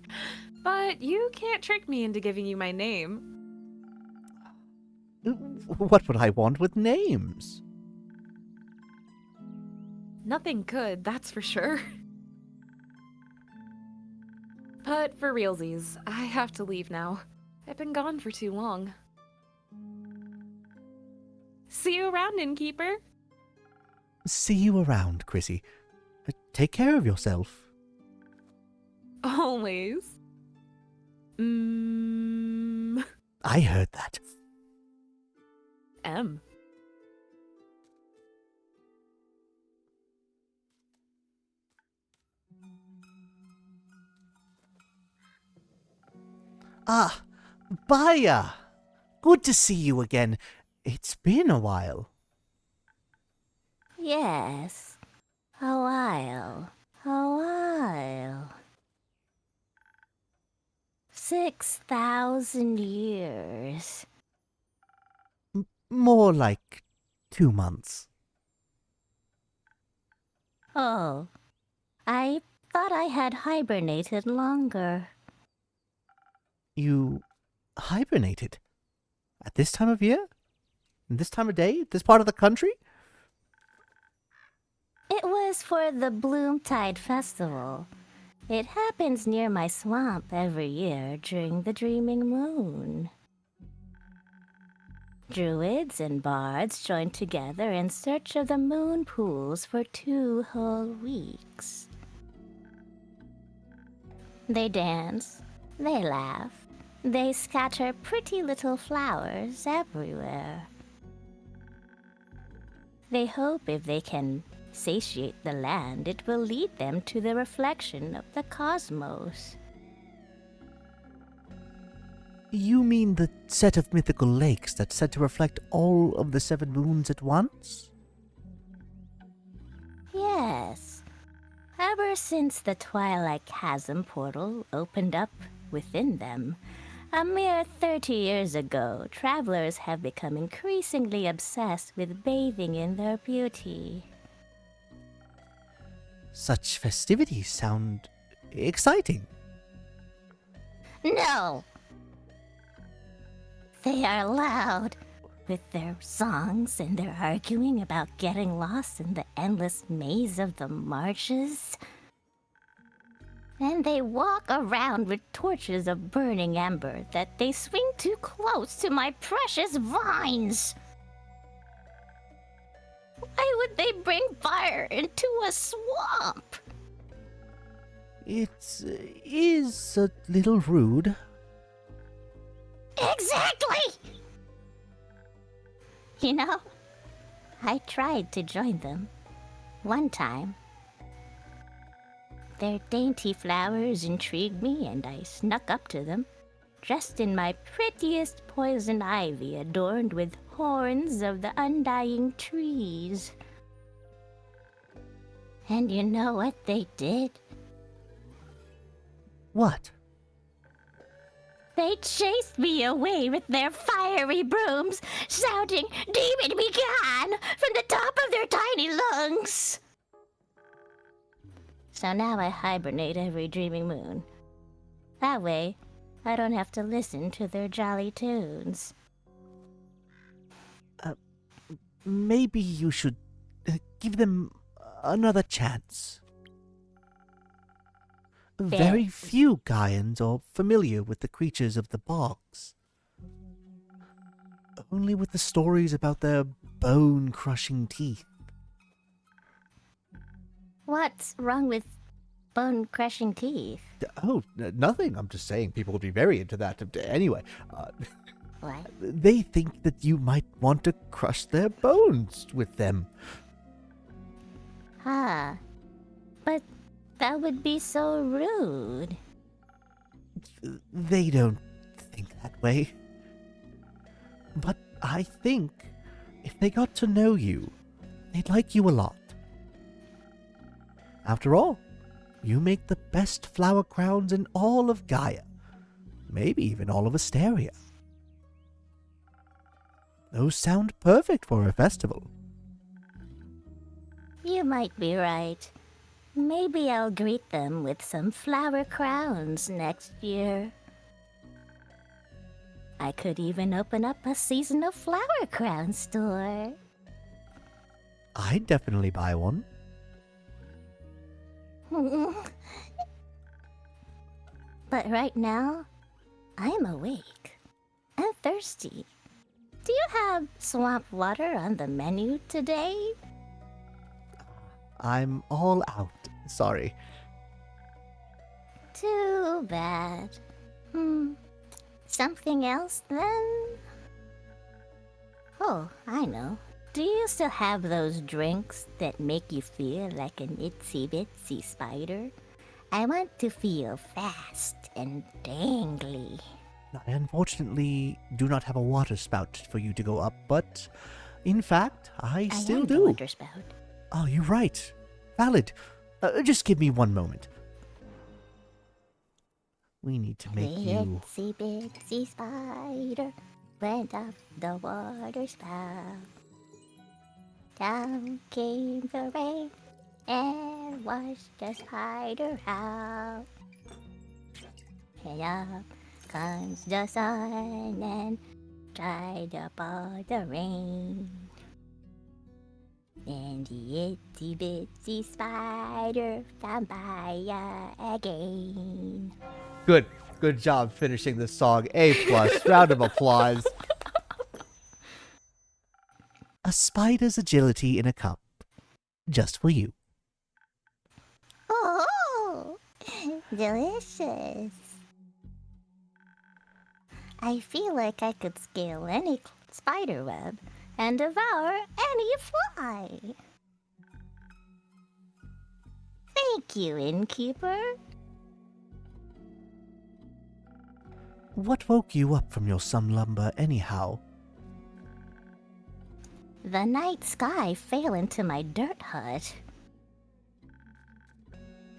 I: But you can't trick me into giving you my name.
A: What would I want with names?
I: Nothing good, that's for sure. But for realsies, I have to leave now. I've been gone for too long. See you around, Innkeeper.
A: See you around, Chrissy. Take care of yourself.
I: Always.
A: I heard that.
I: M.
A: Ah, Baya! Good to see you again. It's been a while.
D: Yes. A while. 6,000 years.
A: More like 2 months.
D: Oh, I thought I had hibernated longer.
A: You hibernated? At this time of year? This time of day? This part of the country?
D: It was for the Bloomtide Festival. It happens near my swamp every year during the Dreaming Moon. Druids and bards join together in search of the moon pools for 2 whole weeks. They dance, they laugh, they scatter pretty little flowers everywhere. They hope if they can satiate the land, it will lead them to the reflection of the cosmos.
A: You mean the set of mythical lakes that's said to reflect all of the 7 moons at once?
D: Yes. Ever since the Twilight Chasm portal opened up within them, a mere 30 years ago, travelers have become increasingly obsessed with bathing in their beauty.
A: Such festivities sound exciting.
D: No! They are loud,
J: with their songs and their arguing about getting lost in the endless maze of the marshes. And they walk around with torches of burning ember that they swing too close to my precious vines. Why would they bring fire into a swamp?
A: It is a little rude.
J: Exactly! You know, I tried to join them one time. Their dainty flowers intrigued me, and I snuck up to them, dressed in my prettiest poison ivy adorned with horns of the undying trees. And you know what they did?
A: What?
J: They chased me away with their fiery brooms, shouting, "Demon be gone!" from the top of their tiny lungs. So now I hibernate every dreaming moon. That way, I don't have to listen to their jolly tunes.
A: Maybe you should give them another chance. Very few Gaians are familiar with the creatures of the bogs. Only with the stories about their bone-crushing teeth.
J: What's wrong with bone-crushing teeth?
A: Nothing. I'm just saying people would be very into that. Anyway,
J: What?
A: they think that you might want to crush their bones with them.
J: But that would be so rude.
A: They don't think that way. But I think if they got to know you, they'd like you a lot. After all, you make the best flower crowns in all of Gaia. Maybe even all of Asteria. Those sound perfect for a festival.
J: You might be right. Maybe I'll greet them with some flower crowns next year. I could even open up a seasonal flower crown store.
A: I'd definitely buy one.
J: But right now, I'm awake and thirsty. Do you have swamp water on the menu today?
A: I'm all out. Sorry.
J: Too bad. Something else then? Oh, I know. Do you still have those drinks that make you feel like an itsy bitsy spider? I want to feel fast and dangly.
A: I unfortunately do not have a water spout for you to go up, but in fact, I still
J: am
A: do.
J: the water spout.
A: Oh, you're right. Valid. Just give me one moment. We need to make
J: The
A: you...
J: itsy bitsy spider went up the water spout. Down came the rain and washed the spider out. And up comes the sun and dried up all the rain. And the itsy bitsy spider found Maya again.
A: Good job finishing the song. A+. Round of applause. A spider's agility in a cup. Just for you.
J: Oh, delicious. I feel like I could scale any spider web and devour any fly. Thank you, Innkeeper.
A: What woke you up from your slumber anyhow?
J: The night sky fell into my dirt hut.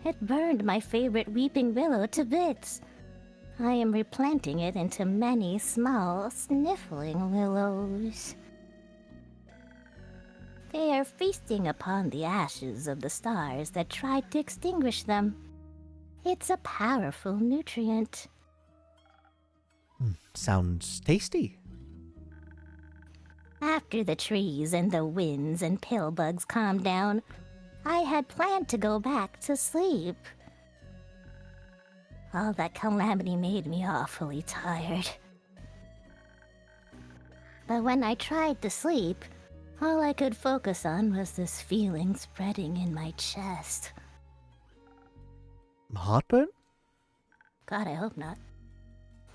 J: It burned my favorite weeping willow to bits. I am replanting it into many small, sniffling willows. They are feasting upon the ashes of the stars that tried to extinguish them. It's a powerful nutrient.
A: Sounds tasty.
J: After the trees and the winds and pill bugs calmed down, I had planned to go back to sleep. All that calamity made me awfully tired. But when I tried to sleep, all I could focus on was this feeling spreading in my chest.
A: Heartburn?
J: God, I hope not.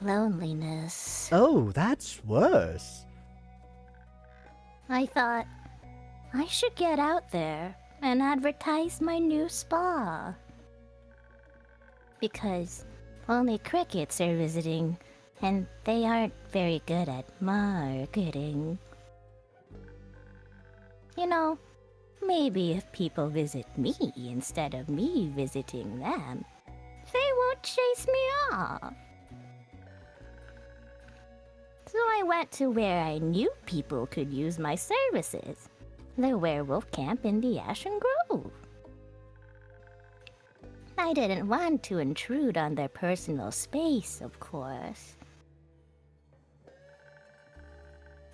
J: Loneliness.
A: Oh, that's worse.
J: I thought, I should get out there and advertise my new spa. Because only crickets are visiting, and they aren't very good at marketing. You know, maybe if people visit me instead of me visiting them, they won't chase me off. So I went to where I knew people could use my services, the werewolf camp in the Ashen Grove. I didn't want to intrude on their personal space, of course.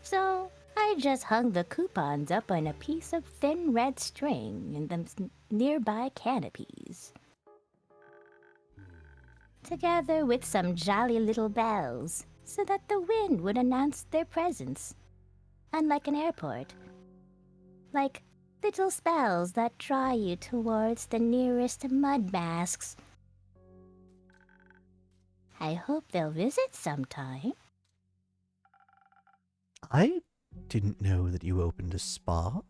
J: So I just hung the coupons up on a piece of thin red string in the nearby canopies, together with some jolly little bells, so that the wind would announce their presence, unlike an airport. Like little spells that draw you towards the nearest mud masks. I hope they'll visit sometime.
A: I didn't know that you opened a spa.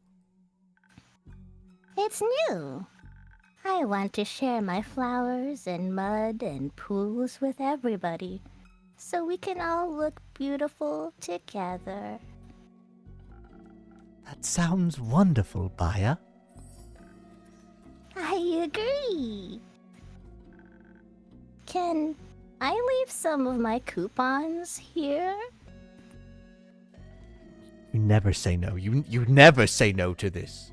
J: It's new. I want to share my flowers and mud and pools with everybody, so we can all look beautiful together.
A: That sounds wonderful, Baya.
J: I agree. Can I leave some of my coupons here?
A: You never say no. You never say no to this.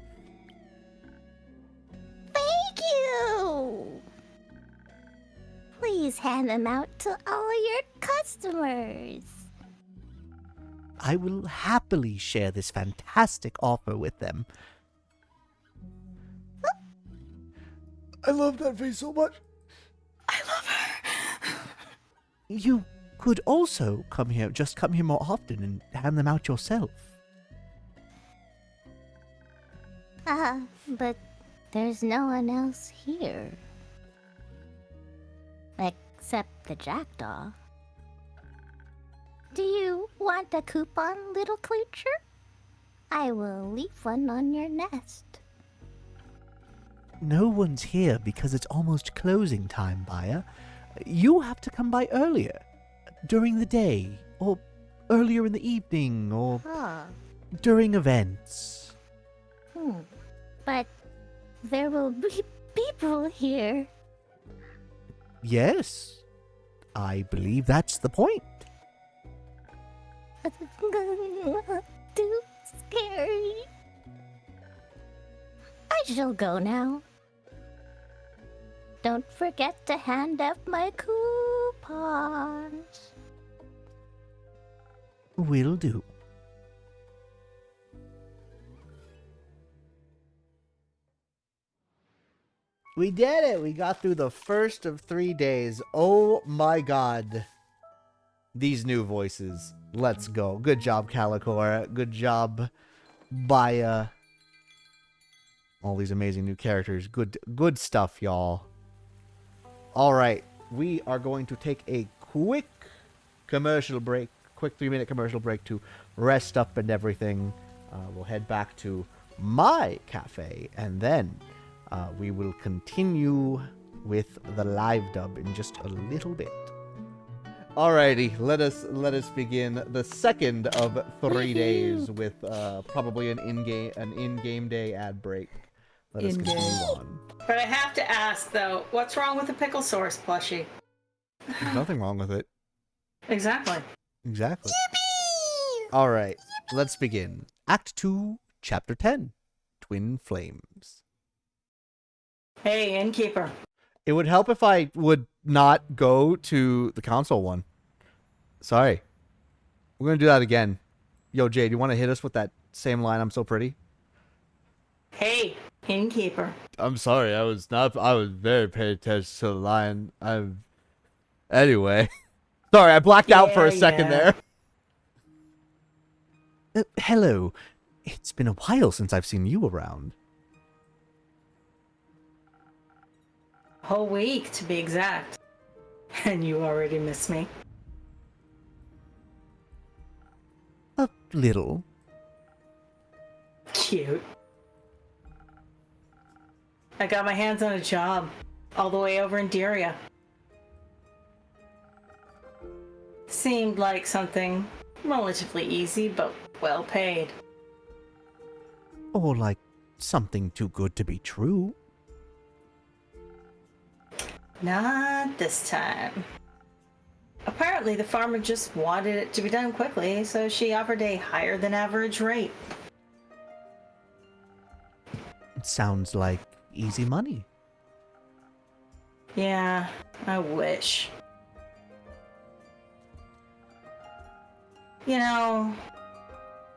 J: Thank you! Please hand them out to all your customers.
A: I will happily share this fantastic offer with them. I love that face so much.
E: I love her.
A: You could also come here more often and hand them out yourself.
J: But there's no one else here. Except the jackdaw. Do you want a coupon, little creature? I will leave one on your nest.
A: No one's here because it's almost closing time, Baya. You have to come by earlier. During the day, or earlier in the evening, or during events.
J: But there will be people here.
A: Yes, I believe that's the point.
J: Too scary. I shall go now. Don't forget to hand out my coupons.
A: Will do. We did it! We got through the first of 3 days. Oh my god. These new voices. Let's go. Good job, Calicora. Good job, Baya. All these amazing new characters. Good stuff, y'all. Alright. We are going to take a quick commercial break. Quick 3-minute commercial break to rest up and everything. We'll head back to my cafe. And then we will continue with the live dub in just a little bit. Alrighty, let us begin the second of 3 days with probably an in-game day ad break. Let us continue on.
K: But I have to ask though, what's wrong with the pickle source plushie?
A: There's nothing wrong with it.
K: Exactly.
A: Exactly. Alright, let's begin. Act 2, Chapter 10, Twin Flames.
K: Hey, Innkeeper.
A: It would help if I would not go to the console one. Sorry. We're going to do that again. Yo, Jade, you want to hit us with that same line, I'm so pretty?
K: Hey, Innkeeper.
A: I'm sorry, I was very paying attention to the line. Anyway. Sorry, I blacked out for a second there. Hello. It's been a while since I've seen you around.
K: A whole week, to be exact. And you already miss me.
A: A little.
K: Cute. I got my hands on a job, all the way over in Diria. Seemed like something relatively easy, but well paid.
A: Or like something too good to be true.
K: Not this time. Apparently, the farmer just wanted it to be done quickly, so she offered a higher than average rate.
A: It sounds like easy money.
K: Yeah, I wish. You know,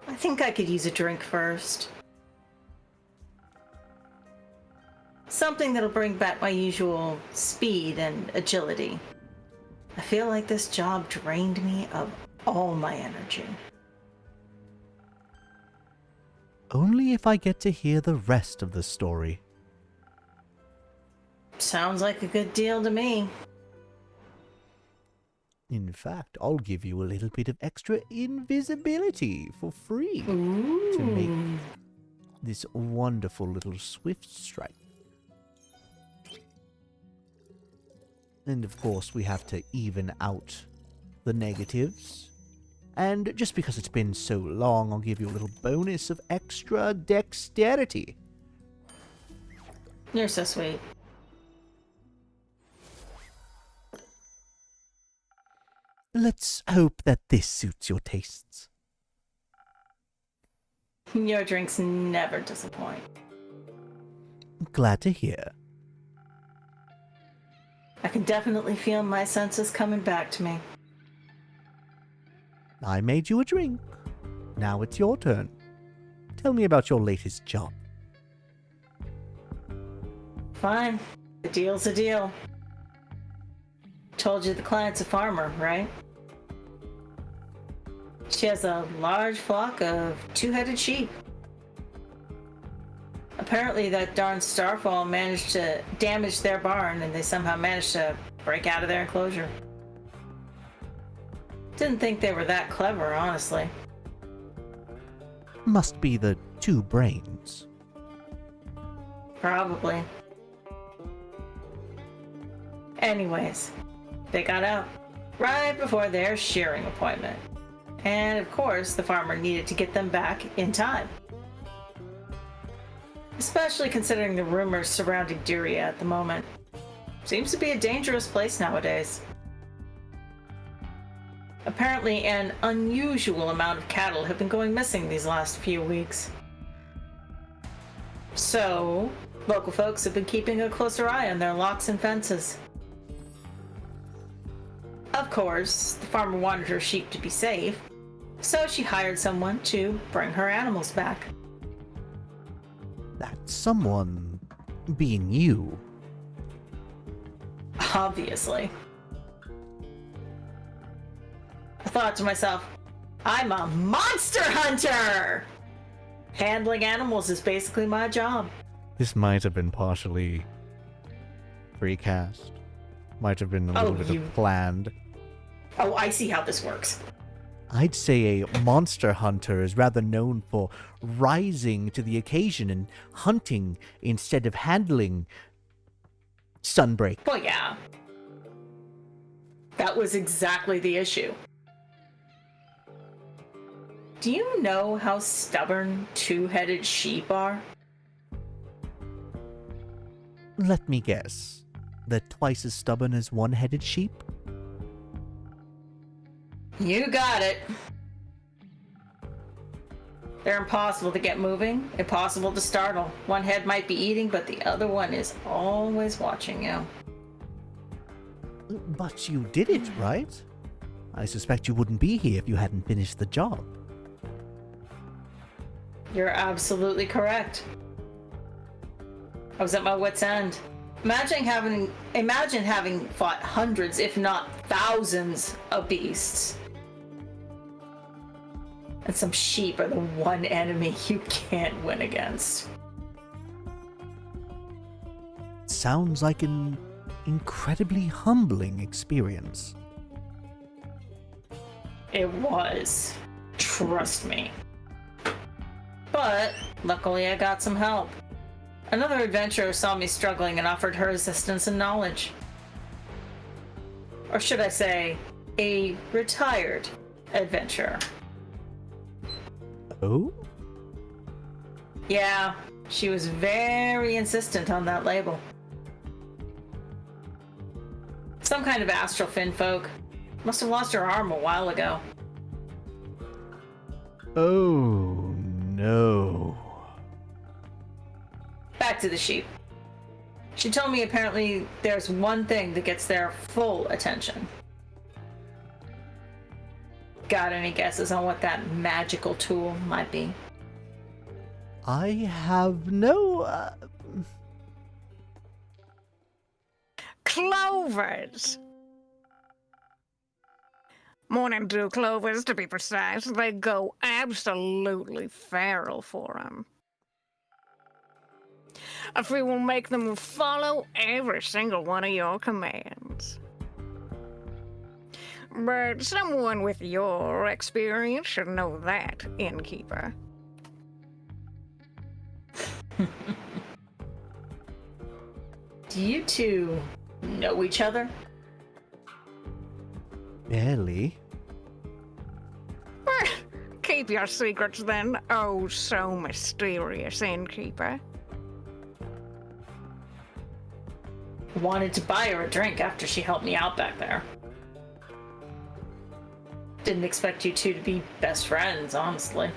K: I think I could use a drink first. Something that'll bring back my usual speed and agility. I feel like this job drained me of all my energy.
A: Only if I get to hear the rest of the story.
K: Sounds like a good deal to me.
A: In fact, I'll give you a little bit of extra invisibility for free to make this wonderful little swift strike. And of course, we have to even out the negatives. And just because it's been so long, I'll give you a little bonus of extra dexterity.
K: You're so sweet.
A: Let's hope that this suits your tastes.
K: Your drinks never disappoint.
A: Glad to hear.
K: I can definitely feel my senses coming back to me.
A: I made you a drink. Now it's your turn. Tell me about your latest job.
K: Fine. The deal's a deal. Told you the client's a farmer, right? She has a large flock of two-headed sheep. Apparently that darn Starfall managed to damage their barn and they somehow managed to break out of their enclosure. Didn't think they were that clever, honestly.
A: Must be the two brains.
K: Probably. Anyways, they got out right before their shearing appointment. And of course, the farmer needed to get them back in time. Especially considering the rumors surrounding Diria at the moment. Seems to be a dangerous place nowadays. Apparently, an unusual amount of cattle have been going missing these last few weeks. So, local folks have been keeping a closer eye on their locks and fences. Of course, the farmer wanted her sheep to be safe, so she hired someone to bring her animals back.
A: That someone being you.
K: Obviously. I thought to myself, I'm a monster hunter! Handling animals is basically my job.
A: This might have been partially recast. Might have been a little bit of planned.
K: Oh, I see how this works.
A: I'd say a monster hunter is rather known for rising to the occasion and hunting instead of handling Sunbreak.
K: Well, yeah. That was exactly the issue. Do you know how stubborn two-headed sheep are?
A: Let me guess. They're twice as stubborn as one-headed sheep?
K: You got it. They're impossible to get moving, impossible to startle. One head might be eating, but the other one is always watching you.
A: But you did it, right? I suspect you wouldn't be here if you hadn't finished the job.
K: You're absolutely correct. I was at my wit's end. Imagine having fought hundreds, if not thousands, of beasts. And some sheep are the one enemy you can't win against.
A: Sounds like an incredibly humbling experience.
K: It was. Trust me. But luckily I got some help. Another adventurer saw me struggling and offered her assistance and knowledge. Or should I say, a retired adventurer.
A: Oh?
K: Yeah, she was very insistent on that label. Some kind of astral fin folk. Must have lost her arm a while ago.
A: Oh, no.
K: Back to the sheep. She told me apparently there's one thing that gets their full attention. Got any guesses on what that magical tool might be?
A: I have no,
L: Clovers! Morning dew clovers, to be precise. They go absolutely feral for 'em. If we will make them follow every single one of your commands. But someone with your experience should know that, Innkeeper.
K: Do you two know each other?
A: barely.
L: Keep your secrets then, oh so mysterious Innkeeper.
K: Wanted to buy her a drink after she helped me out back there. Didn't expect you two to be best friends, honestly.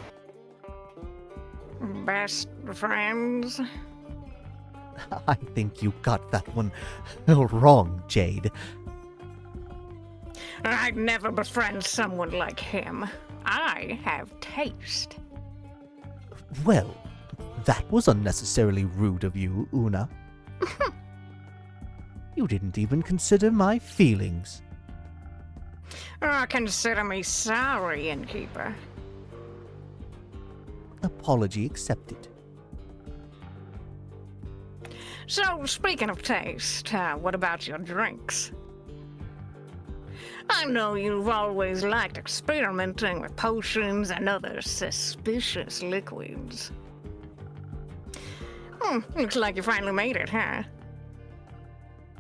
L: Best friends?
A: I think you got that one wrong, Jade.
L: I'd never befriend someone like him. I have taste.
A: Well, that was unnecessarily rude of you, Una. You didn't even consider my feelings.
L: Consider me sorry, Innkeeper.
A: Apology accepted.
L: So, speaking of taste, what about your drinks? I know you've always liked experimenting with potions and other suspicious liquids. Looks like you finally made it, huh?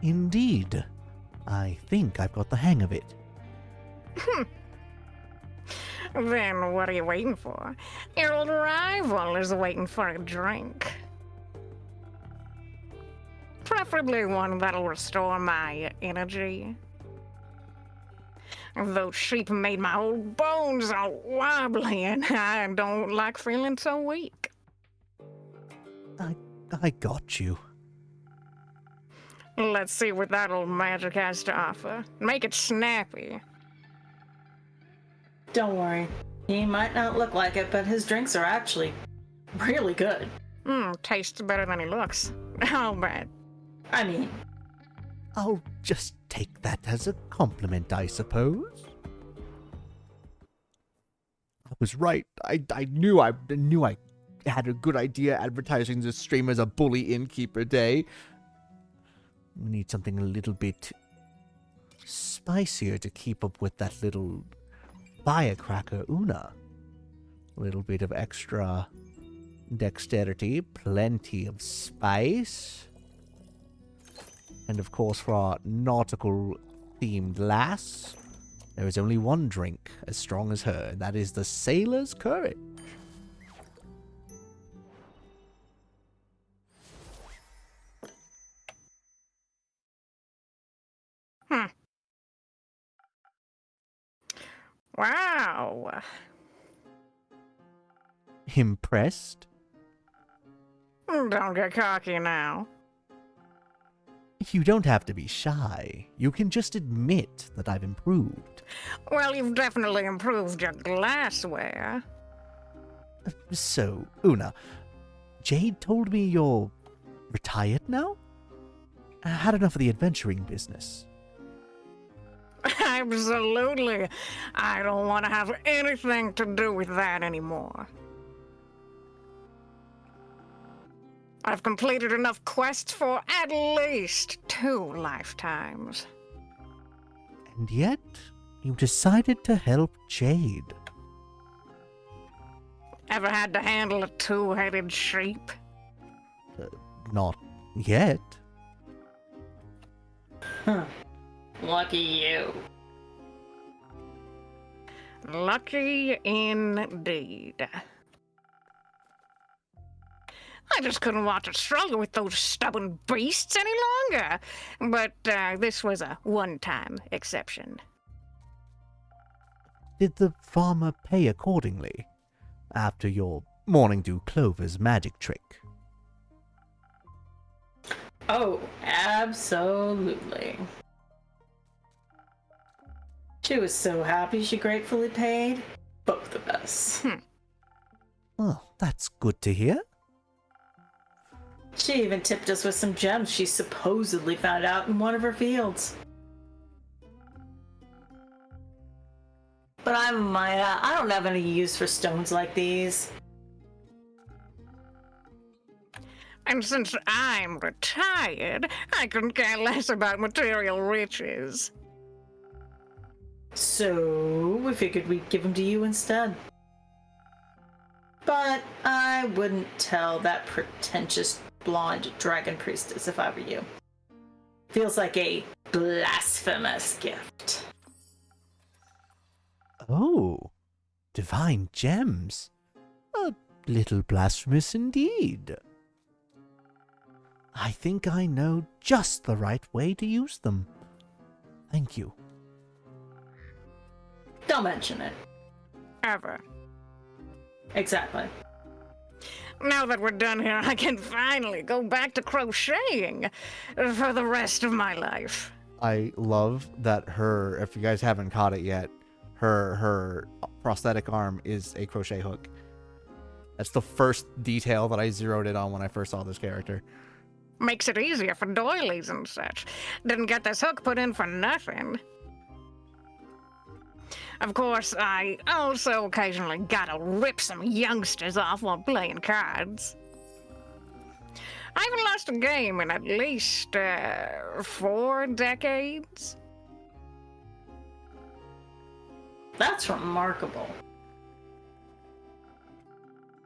A: Indeed. I think I've got the hang of it.
L: Then what are you waiting for? Your old rival is waiting for a drink. Preferably one that'll restore my energy. Those sheep made my old bones all wobbly, and I don't like feeling so weak.
A: I got you.
L: Let's see what that old magic has to offer. Make it snappy.
K: Don't worry. He might not look like it, but his drinks are actually really good.
L: Tastes better than he looks. I'll bet.
K: I mean...
A: I'll just take that as a compliment, I suppose. I was right. I knew I had a good idea advertising this stream as a bully Innkeeper day. We need something a little bit spicier to keep up with that little firecracker Una. A little bit of extra dexterity, plenty of spice. And of course, for our nautical-themed lass, there is only one drink as strong as her, and that is the Sailor's Courage.
L: Wow.
A: Impressed?
L: Don't get cocky now.
A: You don't have to be shy. You can just admit that I've improved.
L: Well, you've definitely improved your glassware.
A: So, Una, Jade told me you're retired now? I had enough of the adventuring business.
L: Absolutely. I don't want to have anything to do with that anymore. I've completed enough quests for at least 2 lifetimes.
A: And yet, you decided to help Jade.
L: Ever had to handle a 2-headed sheep?
A: Not yet.
K: Huh. Lucky you.
L: Lucky indeed. I just couldn't watch her struggle with those stubborn beasts any longer. But this was a one-time exception.
A: Did the farmer pay accordingly after your morning dew clover's magic trick?
K: Oh, absolutely. She was so happy she gratefully paid both of us.
A: Well, that's good to hear.
K: She even tipped us with some gems she supposedly found out in one of her fields. But I don't have any use for stones like these.
L: And since I'm retired, I couldn't care less about material riches.
K: So, we figured we'd give them to you instead. But I wouldn't tell that pretentious blonde dragon priestess if I were you. Feels like a blasphemous gift.
A: Oh, divine gems. A little blasphemous indeed. I think I know just the right way to use them. Thank you.
K: Don't mention it.
L: Ever.
K: Exactly.
L: Now that we're done here, I can finally go back to crocheting for the rest of my life.
A: I love that her, if you guys haven't caught it yet, her prosthetic arm is a crochet hook. That's the first detail that I zeroed in on when I first saw this character.
L: Makes it easier for doilies and such. Didn't get this hook put in for nothing. Of course, I also occasionally gotta rip some youngsters off while playing cards. I haven't lost a game in at least 4 decades.
K: That's remarkable.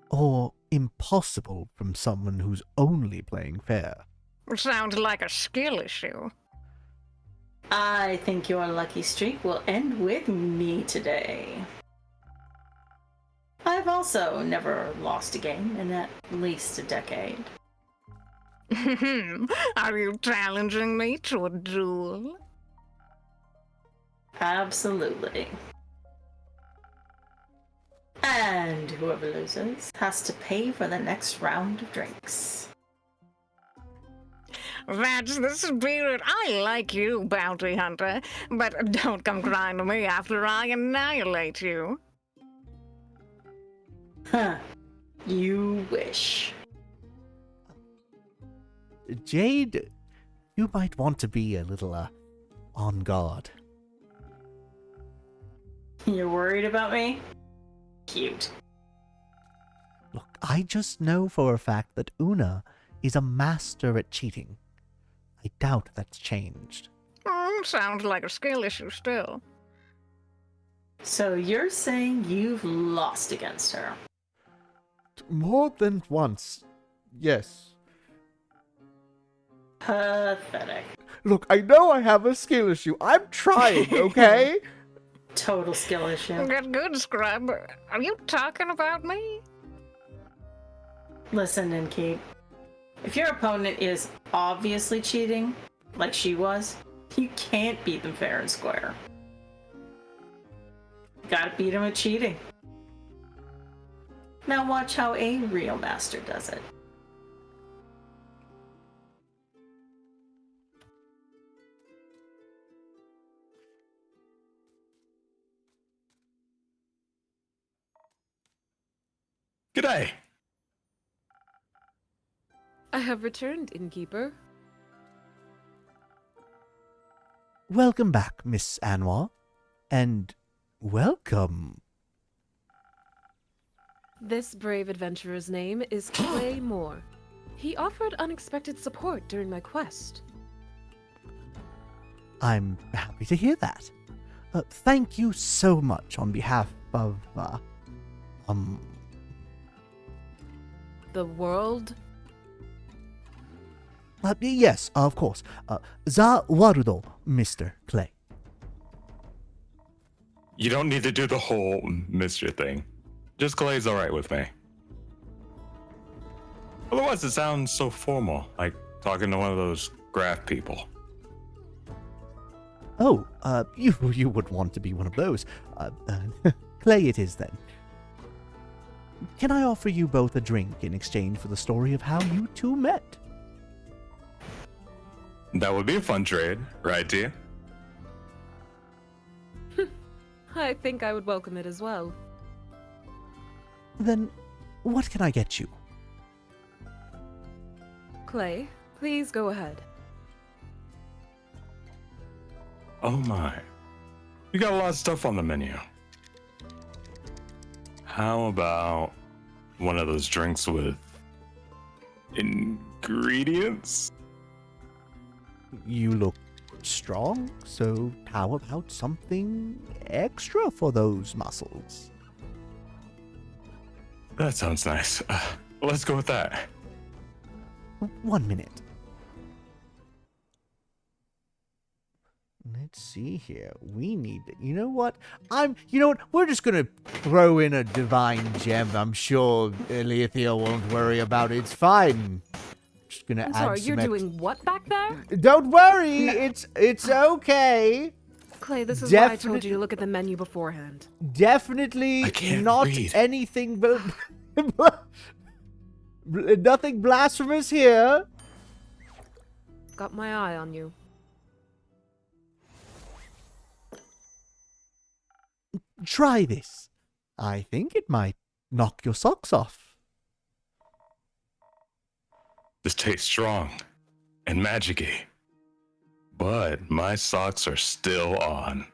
A: Or impossible from someone who's only playing fair.
L: Sounds like a skill issue.
K: I think your lucky streak will end with me today. I've also never lost a game in at least a decade.
L: Are you challenging me to a duel?
K: Absolutely. And whoever loses has to pay for the next round of drinks.
L: That's the spirit. I like you, bounty hunter, but don't come crying to me after I annihilate you.
K: Huh. You wish.
A: Jade, you might want to be a little, on guard.
K: You're worried about me? Cute.
A: Look, I just know for a fact that Una is a master at cheating. I doubt that's changed.
L: Sounds like a skill issue still.
K: So you're saying you've lost against her?
A: More than once, yes.
K: Pathetic.
A: Look, I know I have a skill issue. I'm trying, okay?
K: Total skill issue.
L: Good, Scrub. Are you talking about me?
K: Listen, Innkeep. If your opponent is obviously cheating, like she was, you can't beat them fair and square. You gotta beat them at cheating. Now watch how a real master does it.
M: G'day.
I: I have returned, Innkeeper.
A: Welcome back, Miss Anwar. And welcome.
I: This brave adventurer's name is Clay Moore. He offered unexpected support during my quest.
A: I'm happy to hear that. Thank you so much on behalf of,
I: The world?
A: Yes, of course. Za Warudo, Mr. Clay.
M: You don't need to do the whole Mr. thing. Just Clay's alright with me. Otherwise, it sounds so formal, like talking to one of those graph people.
A: Oh, you would want to be one of those. Clay it is then. Can I offer you both a drink in exchange for the story of how you two met?
M: That would be a fun trade, right, dear?
I: I think I would welcome it as well.
A: Then, what can I get you?
I: Clay, please go ahead.
M: Oh my. You got a lot of stuff on the menu. How about one of those drinks with ingredients?
A: You look strong, so how about something extra for those muscles?
M: That sounds nice. Let's go with that.
A: 1 minute. Let's see here. We need... You know what? We're just gonna throw in a divine gem. I'm sure Alethea won't worry about it. It's fine. Just gonna
I: I'm
A: add
I: sorry,
A: some
I: you're doing what back there?
A: Don't worry. It's okay.
I: Clay, this is why I told you to look at the menu beforehand.
A: Definitely not
M: read.
A: anything but... Nothing blasphemous here.
I: Got my eye on you.
A: Try this. I think it might knock your socks off.
M: This tastes strong and magic-y. But my socks are still on.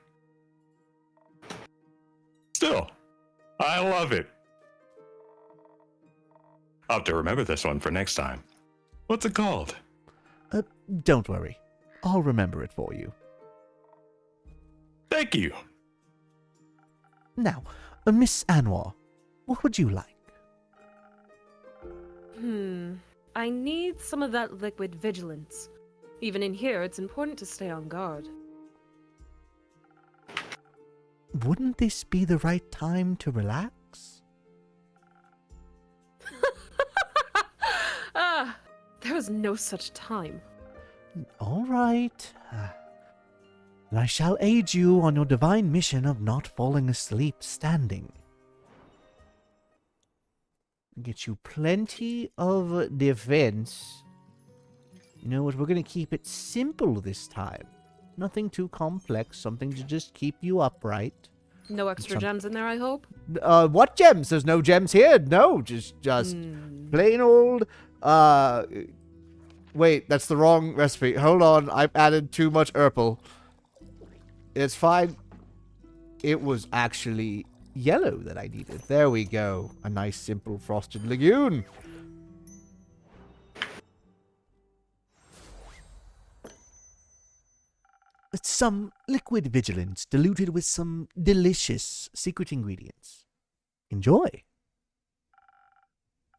M: Still, I love it. I'll have to remember this one for next time. What's it called?
A: Don't worry. I'll remember it for you.
M: Thank you.
A: Now, Miss Anwar, what would you like?
I: I need some of that liquid vigilance. Even in here, it's important to stay on guard.
A: Wouldn't this be the right time to relax?
I: There was no such time.
A: All right. And I shall aid you on your divine mission of not falling asleep standing. Get you plenty of defense. You know what? We're going to keep it simple this time. Nothing too complex. Something to just keep you upright.
I: No extra gems in there, I hope?
A: What gems? There's no gems here. No, just plain old... Wait, that's the wrong recipe. Hold on, I've added too much purple. It's fine. It was actually yellow that I needed. There we go. A nice, simple frosted lagoon. It's some liquid vigilance diluted with some delicious secret ingredients. Enjoy.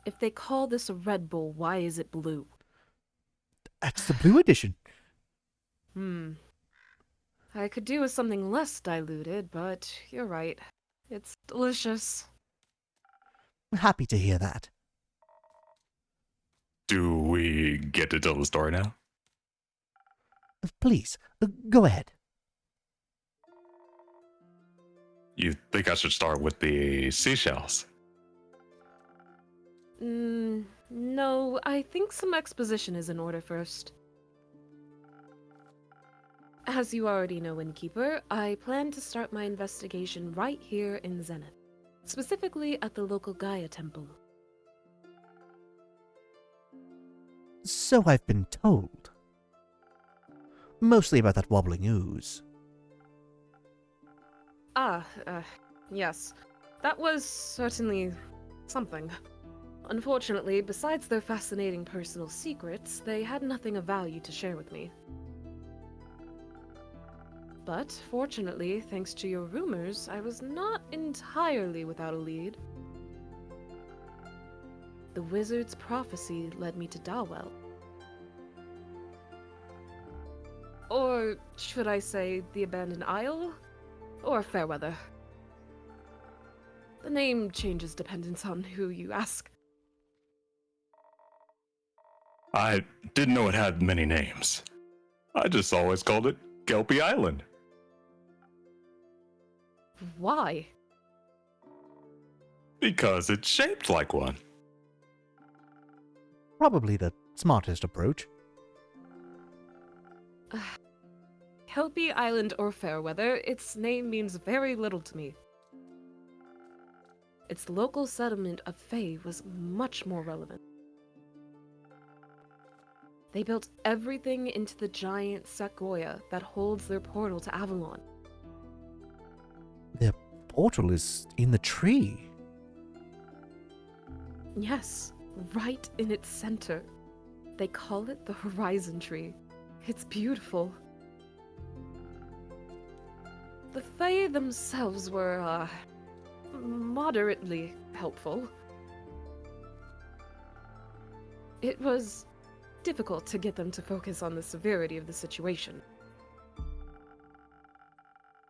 I: If they call this a Red Bull, why is it blue?
A: That's the blue edition.
I: I could do with something less diluted, but you're right. It's delicious.
A: I'm happy to hear that.
M: Do we get to tell the story now?
A: Please, go ahead.
M: You think I should start with the seashells?
I: No, I think some exposition is in order first. As you already know, Innkeeper, I plan to start my investigation right here in Zenith, specifically at the local Gaia temple.
A: So I've been told. Mostly about that wobbling ooze.
I: Yes. That was certainly something. Unfortunately, besides their fascinating personal secrets, they had nothing of value to share with me. But, fortunately, thanks to your rumors, I was not entirely without a lead. The wizard's prophecy led me to Dawell. Or should I say the Abandoned Isle? Or Fairweather. The name changes dependent on who you ask.
M: I didn't know it had many names. I just always called it Kelpie Island.
I: Why?
M: Because it's shaped like one.
A: Probably the smartest approach.
I: Kelpie Island or Fairweather, its name means very little to me. Its local settlement of Fae was much more relevant. They built everything into the giant sequoia that holds their portal to Avalon.
A: Their portal is in the tree.
I: Yes, right in its center. They call it the Horizon Tree. It's beautiful. The Fae themselves were, moderately helpful. It was difficult to get them to focus on the severity of the situation.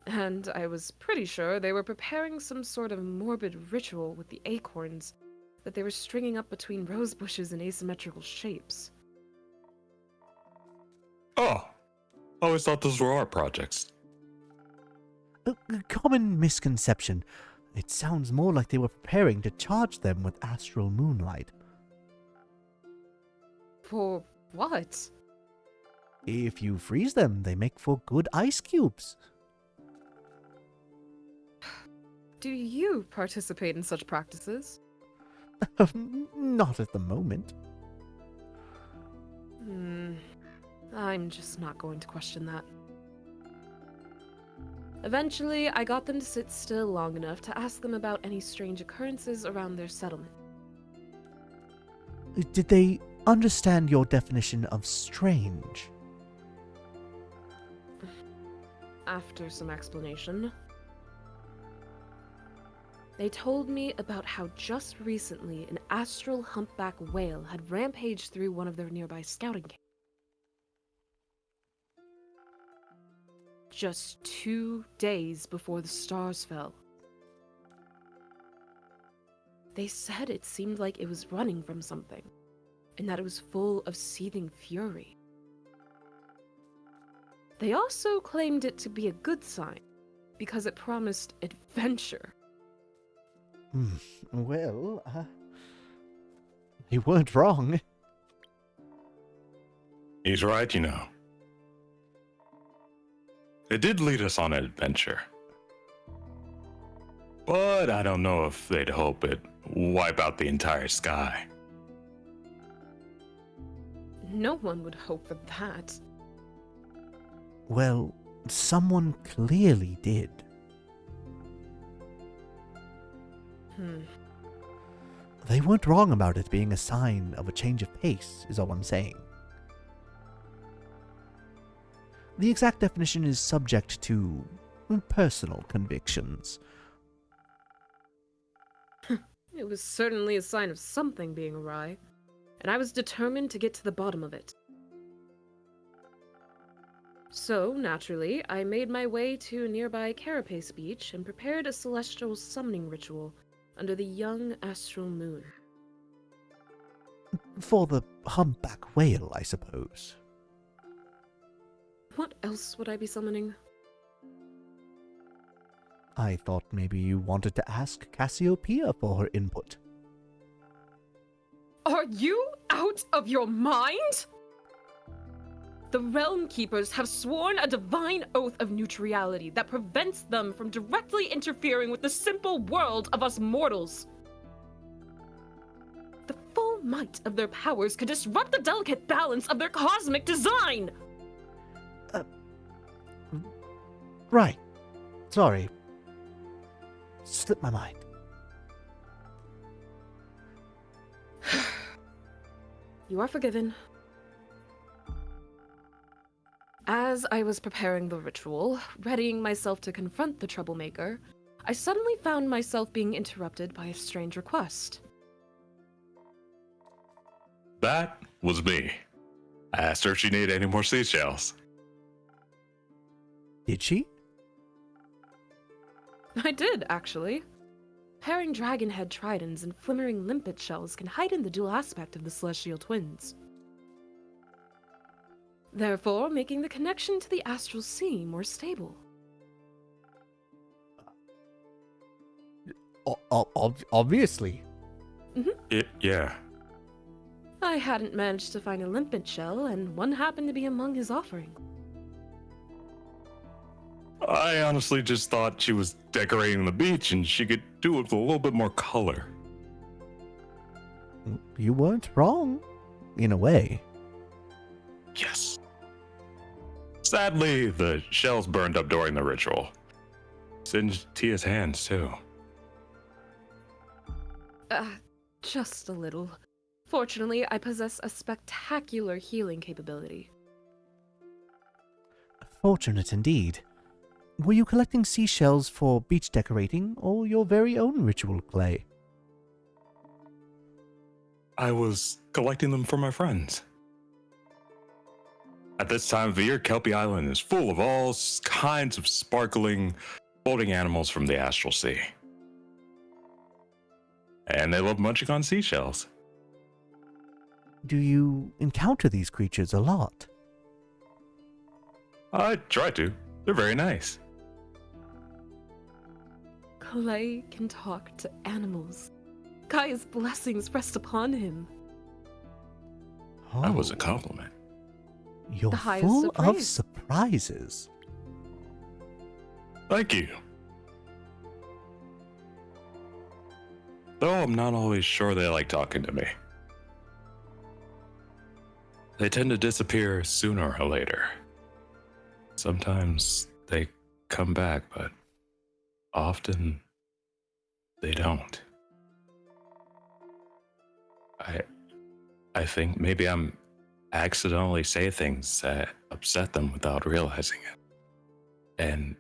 I: And I was pretty sure they were preparing some sort of morbid ritual with the acorns that they were stringing up between rose bushes in asymmetrical shapes.
M: Oh, I always thought those were art projects.
A: A common misconception. It sounds more like they were preparing to charge them with astral moonlight.
I: For what?
A: If you freeze them, they make for good ice cubes.
I: Do you participate in such practices?
A: Not at the moment.
I: I'm just not going to question that. Eventually, I got them to sit still long enough to ask them about any strange occurrences around their settlement.
A: Did they understand your definition of strange?
I: After some explanation, they told me about how just recently an astral humpback whale had rampaged through one of their nearby scouting camps. Just 2 days before the stars fell. They said it seemed like it was running from something, and that it was full of seething fury. They also claimed it to be a good sign, because it promised adventure.
A: Well, they weren't wrong.
M: He's right, you know. It did lead us on an adventure. But I don't know if they'd hope it'd wipe out the entire sky.
I: No one would hope for that.
A: Well, someone clearly did. They weren't wrong about it being a sign of a change of pace, is all I'm saying. The exact definition is subject to personal convictions.
I: It was certainly a sign of something being awry, and I was determined to get to the bottom of it. So, naturally, I made my way to a nearby carapace beach and prepared a celestial summoning ritual under the young astral moon.
A: For the humpback whale, I suppose.
I: What else would I be summoning?
A: I thought maybe you wanted to ask Cassiopeia for her input.
I: Are you out of your mind? The Realm Keepers have sworn a divine oath of neutrality that prevents them from directly interfering with the simple world of us mortals. The full might of their powers could disrupt the delicate balance of their cosmic design.
A: Right. Sorry. Slipped my mind.
I: You are forgiven. As I was preparing the ritual, readying myself to confront the troublemaker, I suddenly found myself being interrupted by a strange request.
M: That was me. I asked her if she needed any more seashells.
A: Did she?
I: I did, actually. Pairing dragonhead tridents and flimmering limpet shells can heighten the dual aspect of the celestial twins, therefore making the connection to the astral sea more stable.
A: Obviously.
M: Yeah.
I: I hadn't managed to find a limpet shell, and one happened to be among his offering.
M: I honestly just thought she was decorating the beach and she could do it with a little bit more color.
A: You weren't wrong, in a way.
M: Yes. Sadly, the shells burned up during the ritual. Singed Tia's hands, too.
I: Just a little. Fortunately, I possess a spectacular healing capability.
A: Fortunate indeed. Were you collecting seashells for beach decorating or your very own ritual clay?
M: I was collecting them for my friends. At this time of the year, Kelpie Island is full of all kinds of sparkling, floating animals from the astral sea. And they love munching on seashells.
A: Do you encounter these creatures a lot?
M: I try to. They're very nice.
I: Clay can talk to animals. Gaia's blessings rest upon him.
M: That was a compliment.
A: You're
I: The highest
A: full
I: of
A: of
I: praise.
A: surprises.
M: Thank you. Though I'm not always sure they like talking to me. They tend to disappear sooner or later. Sometimes they come back, but often they don't. I think maybe I'm accidentally say things that upset them without realizing it. And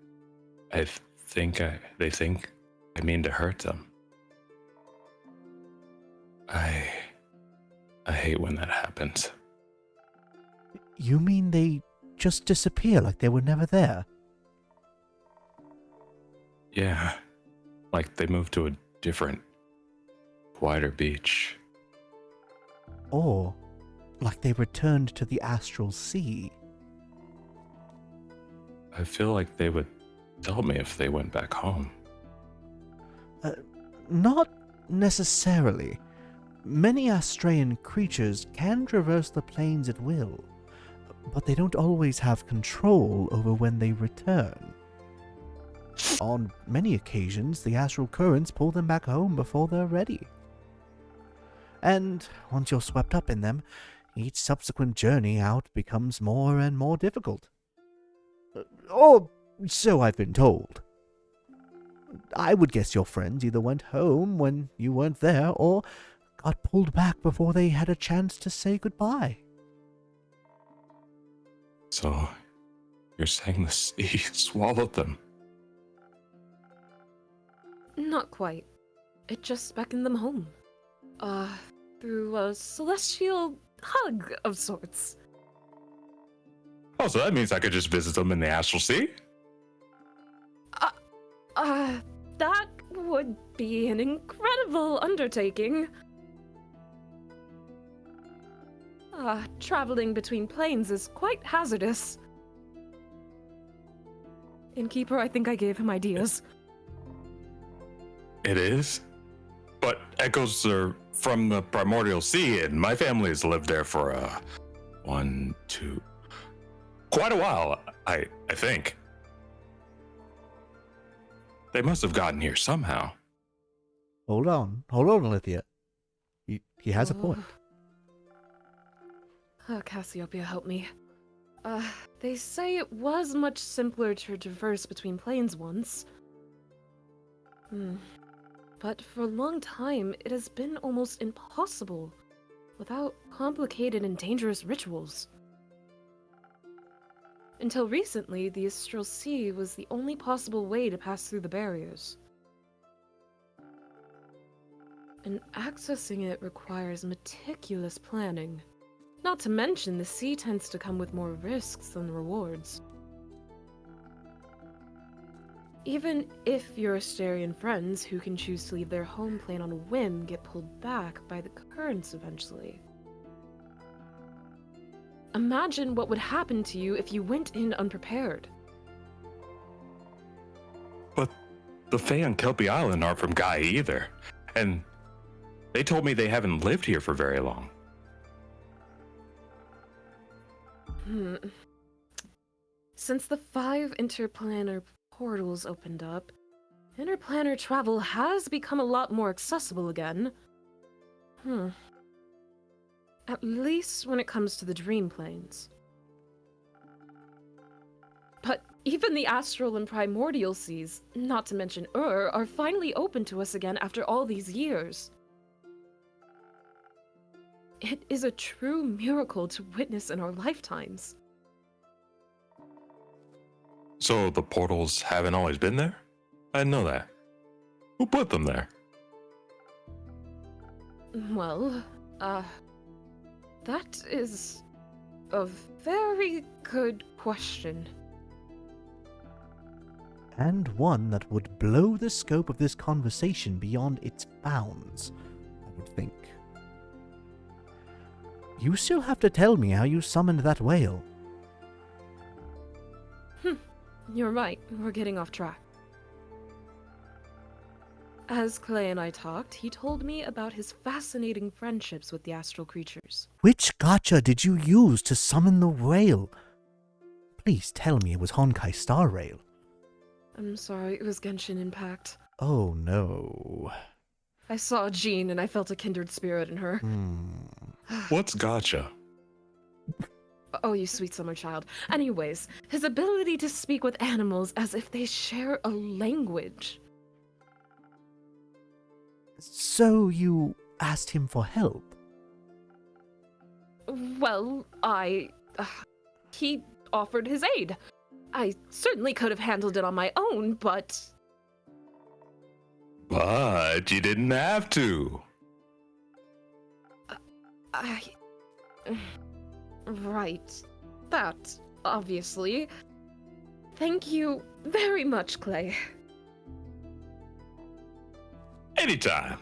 M: they think I mean to hurt them. I hate when that happens.
A: You mean they just disappear like they were never there?
M: Yeah, like they moved to a different, quieter beach.
A: Or like they returned to the astral sea?
M: I feel like they would tell me if they went back home.
A: Not necessarily. Many Astraean creatures can traverse the plains at will, but they don't always have control over when they return. On many occasions, the astral currents pull them back home before they're ready. And once you're swept up in them, each subsequent journey out becomes more and more difficult. Or so I've been told. I would guess your friends either went home when you weren't there, or got pulled back before they had a chance to say goodbye.
M: So, you're saying the sea swallowed them?
I: Not quite. It just beckoned them home. Through a celestial hug of sorts.
M: Oh, so that means I could just visit them in the astral sea?
I: That would be an incredible undertaking. Traveling between planes is quite hazardous. Innkeeper, I think I gave him ideas.
M: It is? But echoes are from the primordial sea, and my family has lived there for, quite a while, I think. They must have gotten here somehow.
A: Hold on, Alithia. He has a point.
I: Cassiopeia, help me. They say it was much simpler to traverse between planes once. But for a long time, it has been almost impossible without complicated and dangerous rituals. Until recently, the Astral Sea was the only possible way to pass through the barriers. And accessing it requires meticulous planning. Not to mention, the sea tends to come with more risks than rewards. Even if your Asterian friends who can choose to leave their home plane on a whim get pulled back by the currents eventually. Imagine what would happen to you if you went in unprepared.
M: But the Fae on Kelpie Island aren't from Gaia either. And they told me they haven't lived here for very long.
I: Since the 5 interplanar portals opened up, interplanar travel has become a lot more accessible again. At least when it comes to the dream planes. But even the astral and primordial seas, not to mention are finally open to us again after all these years. It is a true miracle to witness in our lifetimes.
M: So the portals haven't always been there? I didn't know that. Who put them there?
I: Well, that is a very good question.
A: And one that would blow the scope of this conversation beyond its bounds, I would think. You still have to tell me how you summoned that whale.
I: You're right, we're getting off track. As Clay and I talked, he told me about his fascinating friendships with the astral creatures.
A: Which gacha did you use to summon the whale? Please tell me it was Honkai Star Rail.
I: I'm sorry, it was Genshin Impact.
A: Oh no.
I: I saw Jean and I felt a kindred spirit in her.
M: What's gacha?
I: Oh, you sweet summer child. Anyways, his ability to speak with animals as if they share a language.
A: So you asked him for help?
I: Well, he offered his aid. I certainly could have handled it on my own, but...
M: But you didn't have to.
I: Right. That, obviously. Thank you very much, Clay.
M: Anytime.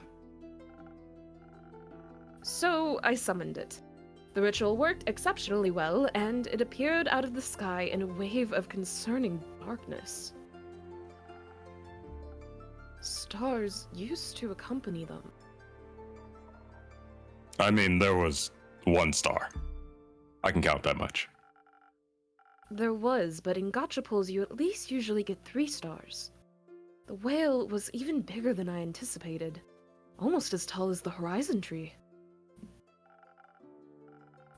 I: So I summoned it. The ritual worked exceptionally well, and it appeared out of the sky in a wave of concerning darkness. Stars used to accompany them.
M: I mean, there was one star. I can count that much.
I: There was, but in gacha pulls you at least usually get 3 stars. The whale was even bigger than I anticipated. Almost as tall as the horizon tree.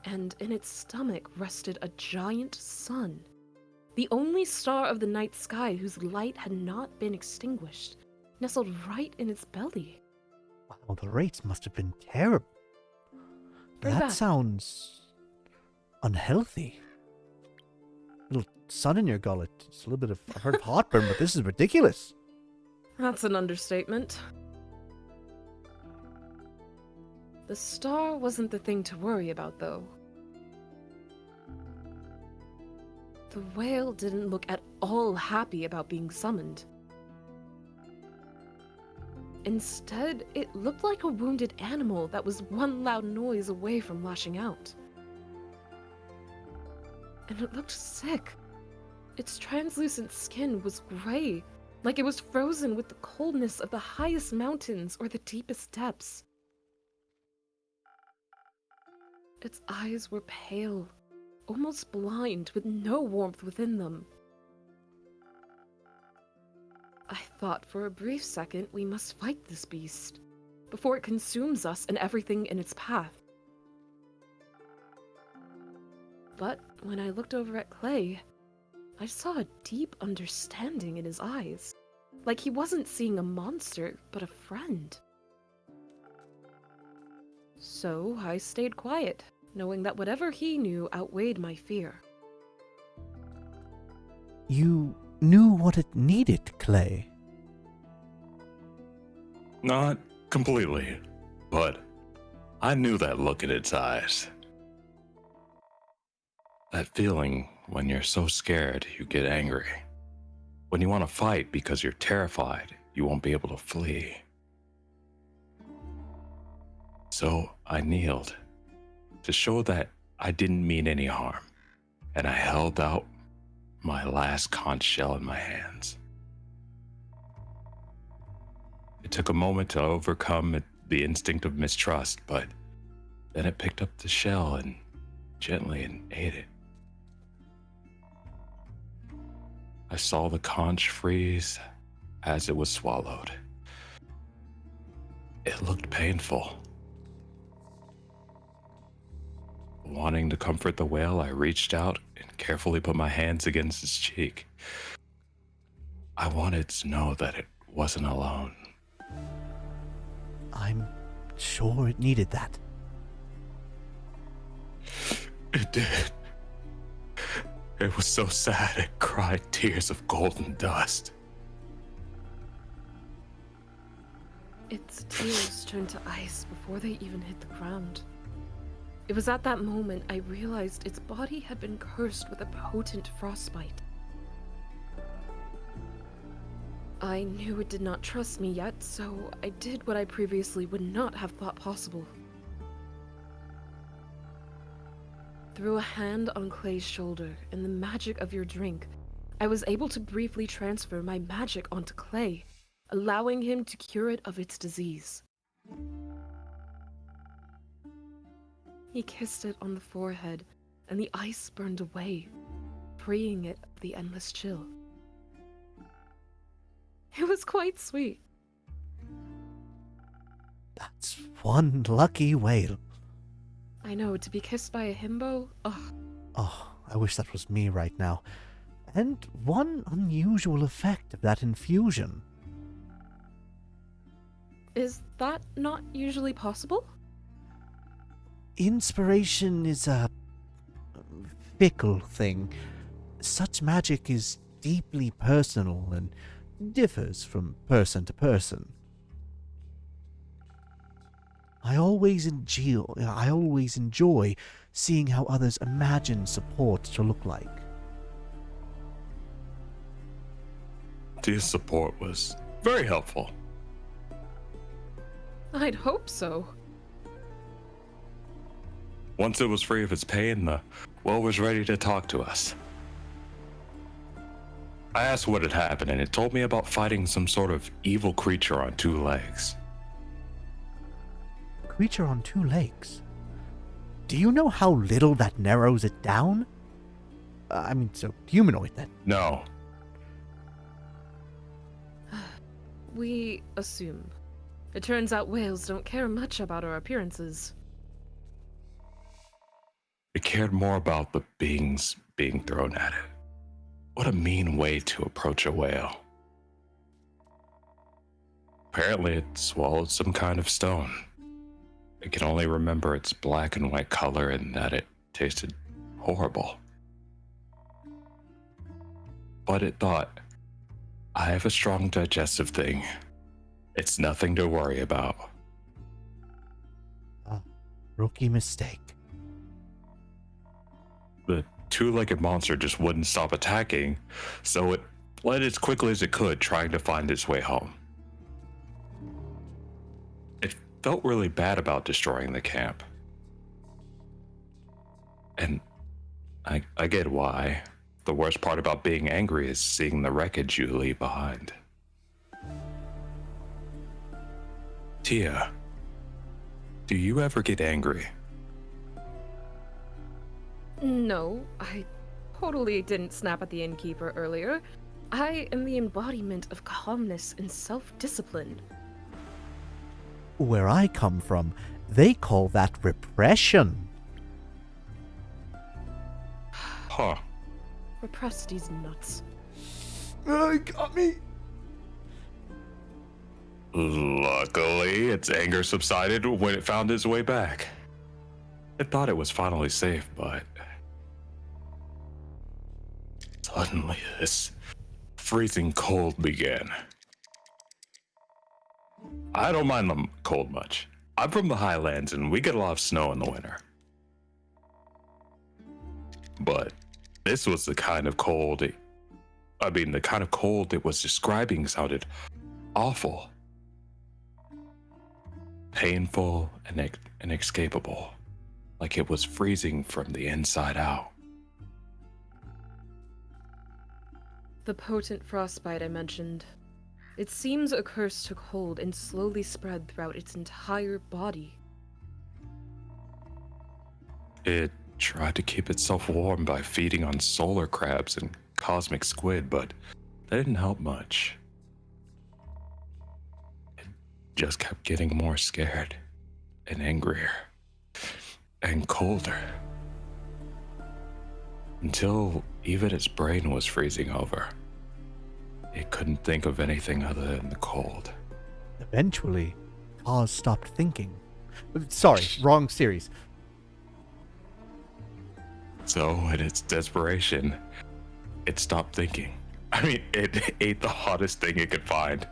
I: And in its stomach rested a giant sun. The only star of the night sky whose light had not been extinguished, nestled right in its belly.
A: Wow, the rates must have been terrible.
I: Pretty
A: That
I: bad.
A: sounds unhealthy. Little sun in your gullet. It's a little bit of, I've heard of heartburn, but this is ridiculous.
I: That's an understatement. The star wasn't the thing to worry about, though. The whale didn't look at all happy about being summoned. Instead, it looked like a wounded animal that was one loud noise away from lashing out. And it looked sick. Its translucent skin was gray, like it was frozen with the coldness of the highest mountains or the deepest depths. Its eyes were pale, almost blind, with no warmth within them. I thought for a brief second we must fight this beast, before it consumes us and everything in its path. But when I looked over at Clay, I saw a deep understanding in his eyes. Like he wasn't seeing a monster, but a friend. So I stayed quiet, knowing that whatever he knew outweighed my fear.
A: You knew what it needed, Clay.
M: Not completely, but I knew that look in its eyes. That feeling when you're so scared you get angry. When you want to fight because you're terrified you won't be able to flee. So I kneeled to show that I didn't mean any harm, and I held out my last conch shell in my hands. It took a moment to overcome the instinct of mistrust, but then it picked up the shell and gently ate it. I saw the conch freeze as it was swallowed. It looked painful. Wanting to comfort the whale, I reached out and carefully put my hands against its cheek. I wanted to know that it wasn't alone.
A: I'm sure it needed that.
M: It did. It was so sad it cried tears of golden dust.
I: Its tears turned to ice before they even hit the ground. It was at that moment I realized its body had been cursed with a potent frostbite. I knew it did not trust me yet, so I did what I previously would not have thought possible. Threw a hand on Clay's shoulder and the magic of your drink, I was able to briefly transfer my magic onto Clay, allowing him to cure it of its disease. He kissed it on the forehead, and the ice burned away, freeing it of the endless chill. It was quite sweet.
A: That's one lucky whale.
I: I know, to be kissed by a himbo, ugh.
A: Oh, I wish that was me right now. And one unusual effect of that infusion.
I: Is that not usually possible?
A: Inspiration is a fickle thing. Such magic is deeply personal and differs from person to person. I always enjoy seeing how others imagine support to look like.
M: Tia's support was very helpful.
I: I'd hope so.
M: Once it was free of its pain, the well was ready to talk to us. I asked what had happened, and it told me about fighting some sort of evil creature on 2 legs.
A: Creature on 2 legs? Do you know how little that narrows it down? So humanoid then.
M: No.
I: We assume. It turns out whales don't care much about our appearances.
M: It cared more about the beings being thrown at it. What a mean way to approach a whale. Apparently it swallowed some kind of stone. It can only remember its black and white color and that it tasted horrible. But it thought, I have a strong digestive thing. It's nothing to worry about.
A: Rookie mistake.
M: The 2-legged monster just wouldn't stop attacking, so it fled as quickly as it could, trying to find its way home. It felt really bad about destroying the camp. And I get why. The worst part about being angry is seeing the wreckage you leave behind. Tia, do you ever get angry?
I: No, I totally didn't snap at the Innkeeper earlier. I am the embodiment of calmness and self-discipline.
A: Where I come from, they call that repression.
M: Huh.
I: Repress these nuts.
A: Got me.
M: Luckily, its anger subsided when it found its way back. It thought it was finally safe, but suddenly this freezing cold began. I don't mind the cold much. I'm from the highlands and we get a lot of snow in the winter. But this was the kind of cold it was describing sounded awful. Painful and inescapable. Like it was freezing from the inside out.
I: The potent frostbite I mentioned. It seems a curse took hold and slowly spread throughout its entire body.
M: It tried to keep itself warm by feeding on solar crabs and cosmic squid, but that didn't help much. It just kept getting more scared and angrier and colder. Until even its brain was freezing over. It couldn't think of anything other than the cold.
A: Eventually, Oz stopped thinking. Sorry, wrong series.
M: So, in its desperation, it stopped thinking. I mean, it ate the hottest thing it could find.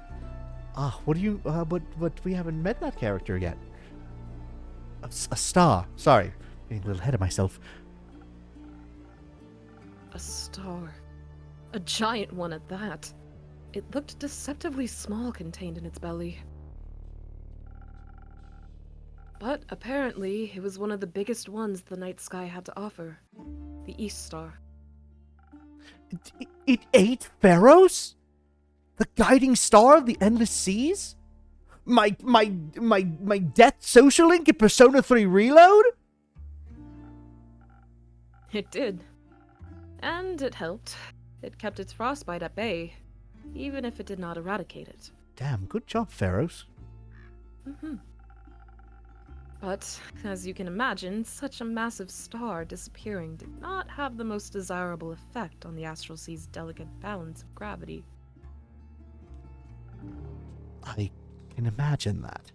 A: What do you, but we haven't met that character yet. A star. Sorry, getting a little ahead of myself.
I: A star. A giant one at that. It looked deceptively small contained in its belly. But apparently, it was one of the biggest ones the night sky had to offer. The East Star.
A: It ate Pharaohs? The guiding star of the endless seas? My death social link in Persona 3 Reload?
I: It did. And it helped. It kept its frostbite at bay, even if it did not eradicate it.
A: Damn, good job, Pharaohs.
I: But, as you can imagine, such a massive star disappearing did not have the most desirable effect on the astral sea's delicate balance of gravity.
A: I can imagine that.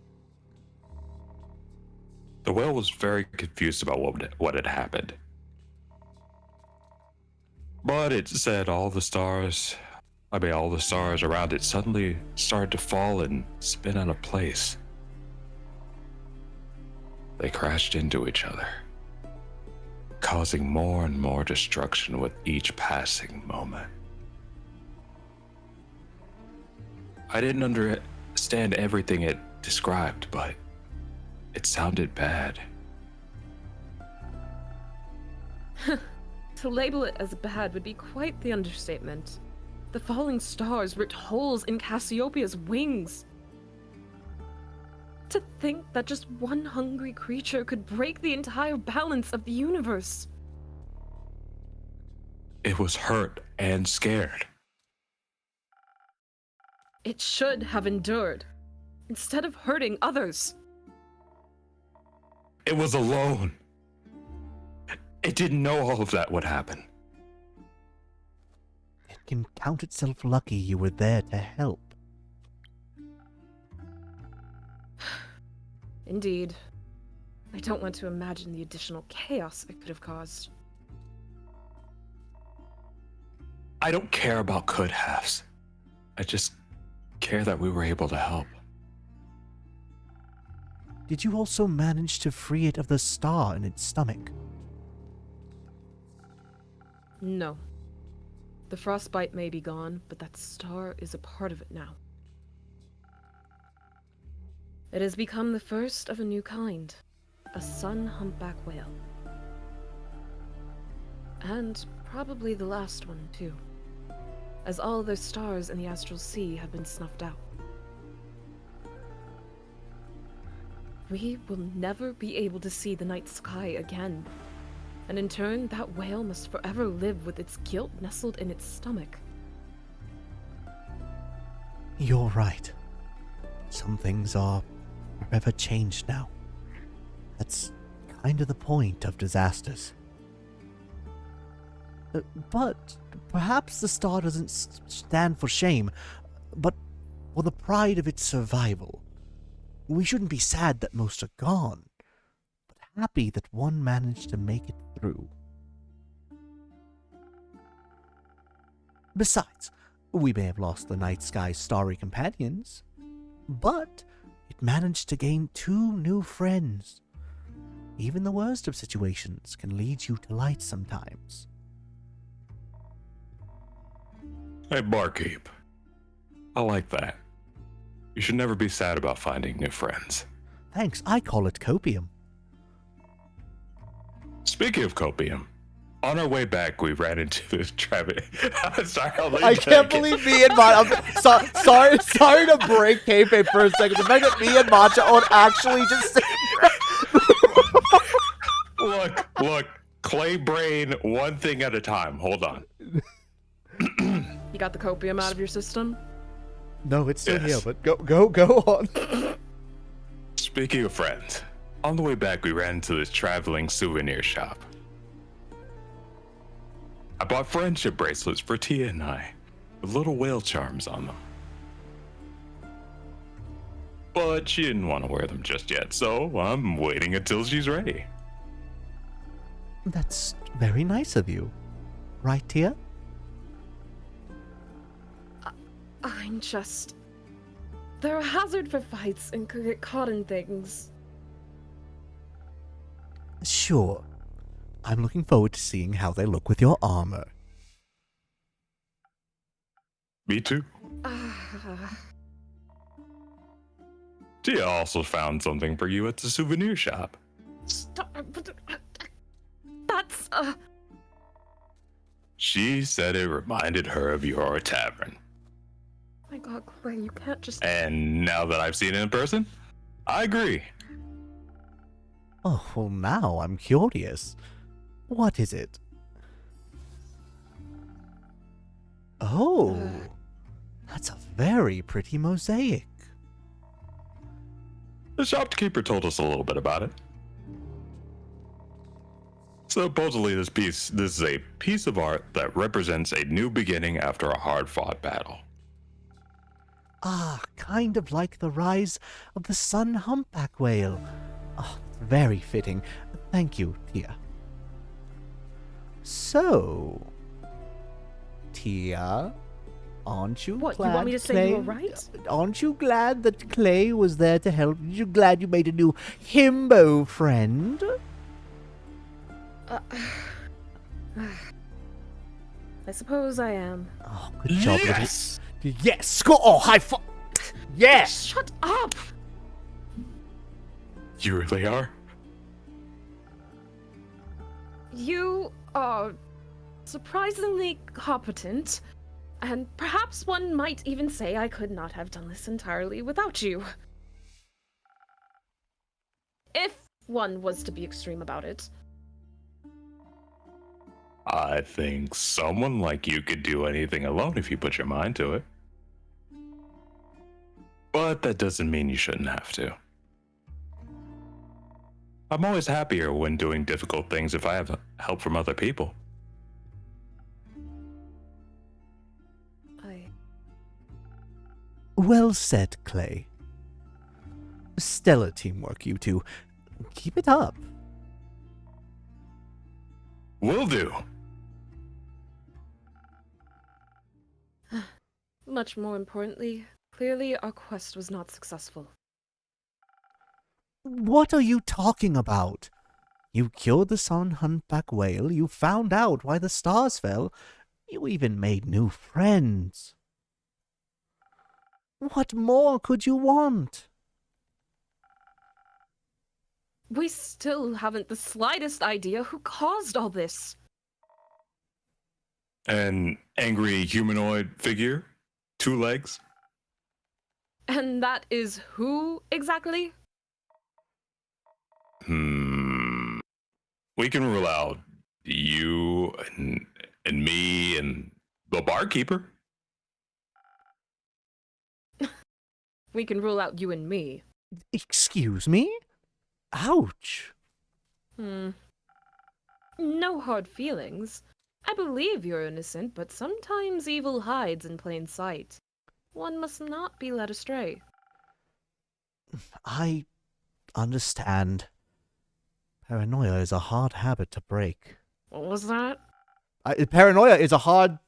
M: The whale was very confused about what had happened. But it said all the stars around it suddenly started to fall and spin out of place. They crashed into each other, causing more and more destruction with each passing moment. I didn't understand everything it described, but it sounded bad.
I: To label it as bad would be quite the understatement. The falling stars ripped holes in Cassiopeia's wings. To think that just one hungry creature could break the entire balance of the universe.
M: It was hurt and scared.
I: It should have endured, instead of hurting others.
M: It was alone. It didn't know all of that would happen.
A: It can count itself lucky you were there to help.
I: Indeed. I don't want to imagine the additional chaos it could have caused.
M: I don't care about could-haves. I just care that we were able to help.
A: Did you also manage to free it of the star in its stomach?
I: No. The frostbite may be gone, but that star is a part of it now. It has become the first of a new kind, a sun humpback whale. And probably the last one, too, as all those stars in the astral sea have been snuffed out. We will never be able to see the night sky again, and in turn, that whale must forever live with its guilt nestled in its stomach.
A: You're right. Some things are forever changed now. That's kind of the point of disasters. But perhaps the star doesn't stand for shame, but for the pride of its survival. We shouldn't be sad that most are gone, but happy that one managed to make it through. Besides, we may have lost the night sky's starry companions, but it managed to gain 2 new friends. Even the worst of situations can lead you to light sometimes.
M: Hey, barkeep. I like that. You should never be sad about finding new friends.
A: Thanks, I call it copium.
M: Speaking of copium, on our way back, we ran into this Travis. Sorry,
A: I can't believe me and Matcha. Sorry to break kayfabe for a second. The fact that me and Matcha are actually just
M: Look, Clay brain, one thing at a time. Hold on.
I: You got the copium out of your system?
A: No, it's still here, but go on.
M: Speaking of friends, on the way back, we ran into this traveling souvenir shop. I bought friendship bracelets for Tia and I, with little whale charms on them. But she didn't want to wear them just yet, so I'm waiting until she's ready.
A: That's very nice of you. Right, Tia?
I: I'm just... They're a hazard for fights and could get caught in things.
A: Sure. I'm looking forward to seeing how they look with your armor.
M: Me too. Tia also found something for you at the souvenir shop.
I: Stop. That's...
M: She said it reminded her of your tavern.
I: My God, Clay, you can't just...
M: And now that I've seen it in person, I agree.
A: Oh, well now I'm curious. What is it? Oh, that's a very pretty mosaic.
M: The shopkeeper told us a little bit about it. Supposedly this is a piece of art that represents a new beginning after a hard-fought battle.
A: Ah, kind of like the rise of the sun humpback whale. Oh, very fitting. Thank you, Tia. So, Tia, aren't you
I: What,
A: glad
I: you want me to
A: Clay,
I: say you were right?
A: Aren't you glad that Clay was there to help? You glad you made a new himbo friend?
I: I suppose I am.
A: Oh, good job.
M: Yes!
A: Yes! Score! Oh, high five! Yes!
I: Shut up!
M: You really are?
I: You are surprisingly competent, and perhaps one might even say I could not have done this entirely without you. If one was to be extreme about it.
M: I think someone like you could do anything alone if you put your mind to it. But that doesn't mean you shouldn't have to. I'm always happier when doing difficult things if I have help from other people.
A: Well said, Clay. Stellar teamwork, you two. Keep it up.
M: Will do.
I: Much more importantly, clearly our quest was not successful.
A: What are you talking about? You cured the sun humpback whale, you found out why the stars fell, you even made new friends. What more could you want?
I: We still haven't the slightest idea who caused all this.
M: An angry humanoid figure? 2 legs?
I: And that is who exactly?
M: We can rule out you and me and the barkeeper.
I: We can rule out you and me.
A: Excuse me? Ouch.
I: No hard feelings. I believe you're innocent, but sometimes evil hides in plain sight. One must not be led astray.
A: I understand. Paranoia is a hard habit to break.
I: What was that?
A: Paranoia is a hard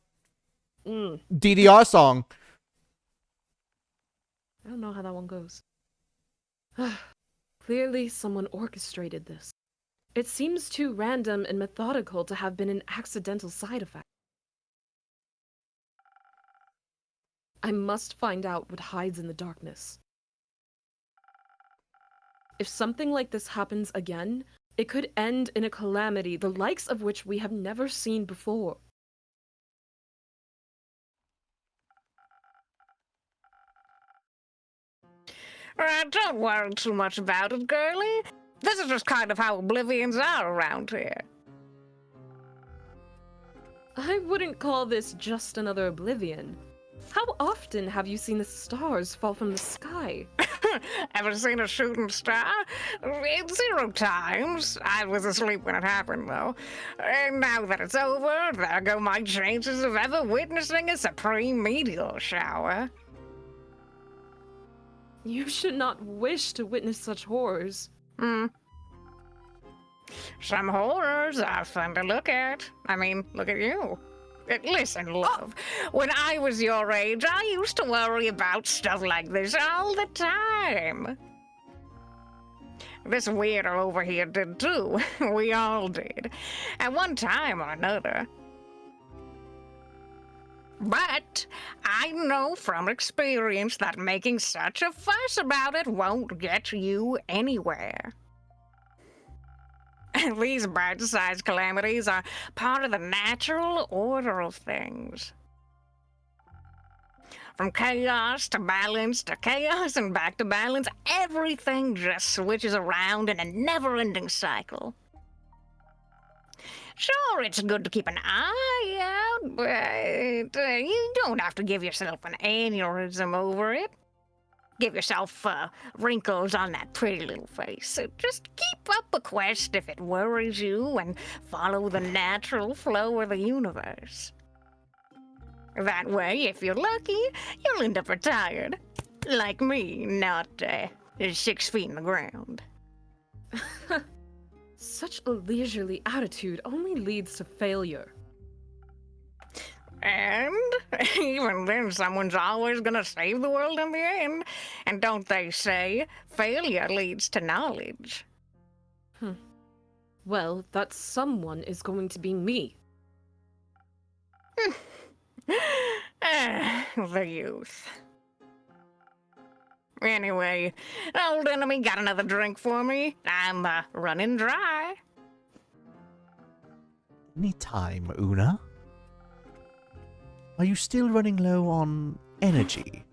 A: DDR song.
I: I don't know how that one goes. Clearly, someone orchestrated this. It seems too random and methodical to have been an accidental side effect. I must find out what hides in the darkness. If something like this happens again, it could end in a calamity the likes of which we have never seen before.
L: Don't worry too much about it, girlie. This is just kind of how oblivions are around here.
I: I wouldn't call this just another oblivion. How often have you seen the stars fall from the sky?
L: Ever seen a shooting star? 0 times. I was asleep when it happened, though. And now that it's over, there go my chances of ever witnessing a supreme meteor shower.
I: You should not wish to witness such horrors.
L: Some horrors are fun to look at. I mean, look at you. Listen, love. When I was your age, I used to worry about stuff like this all the time. This weirdo over here did too. We all did. At one time or another. But I know from experience that making such a fuss about it won't get you anywhere. These bite-sized calamities are part of the natural order of things. From chaos to balance to chaos and back to balance, everything just switches around in a never-ending cycle. Sure, it's good to keep an eye out, but you don't have to give yourself an aneurysm over it. Give yourself wrinkles on that pretty little face. So just keep up a quest if it worries you and follow the natural flow of the universe. That way, if you're lucky, you'll end up retired. Like me, not 6 feet in the ground.
I: Such a leisurely attitude only leads to failure.
L: And even then, someone's always gonna save the world in the end. And don't they say, failure leads to knowledge?
I: Well, that someone is going to be me.
L: The youth. Anyway, old enemy got another drink for me. I'm running dry.
A: Anytime, Una. Are you still running low on energy?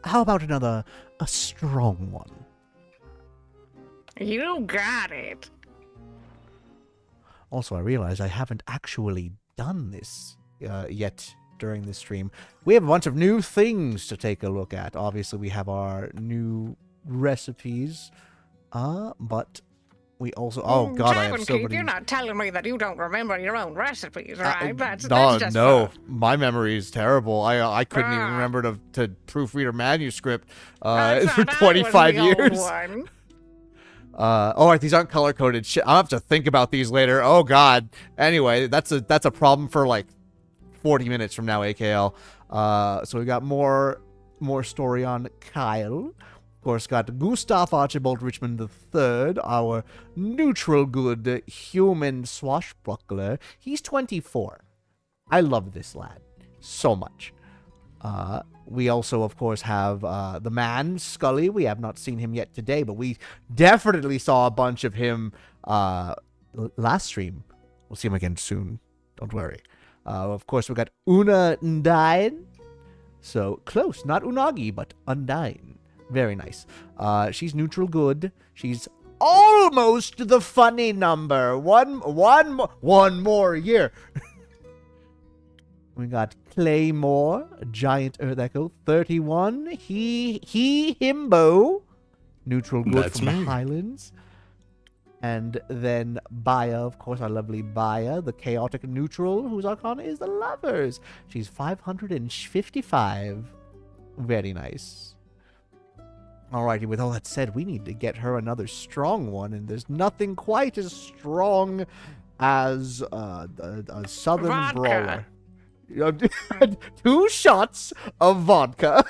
A: How about a strong one?
L: You got it.
A: Also, I realize I haven't actually done this yet during this stream. We have a bunch of new things to take a look at. Obviously, we have our new recipes, but we also... Oh, God, I have so many...
L: You're not telling me that you don't remember your own recipes, right? That's
A: no,
L: just
A: no. My memory is terrible. I couldn't even remember to proofread a manuscript for 25 years. Alright, these aren't color-coded. Shit, I'll have to think about these later. Oh, God. Anyway, that's a problem for, like, 40 minutes from now, AKL. So we got more story on Kyle. Of course, got Gustav Archibald Richmond III, our neutral good human swashbuckler. He's 24. I love this lad so much. We also, of course, have the man, Scully. We have not seen him yet today, but we definitely saw a bunch of him last stream. We'll see him again soon. Don't worry. Of course, we got Una Undyne. So, close. Not Unagi, but Undyne. Very nice. She's neutral good. She's almost the funny number. One more year. We got Claymore, a giant Earth Echo, 31. Himbo. neutral good
M: That's
A: from the
M: me.
A: Highlands. And then Baya, of course, our lovely Baya, the chaotic neutral, whose arcana is the Lovers. She's 555. Very nice. Alrighty, with all that said, we need to get her another strong one, and there's nothing quite as strong as a Southern
L: Vodka.
A: Brawler. 2 shots of vodka.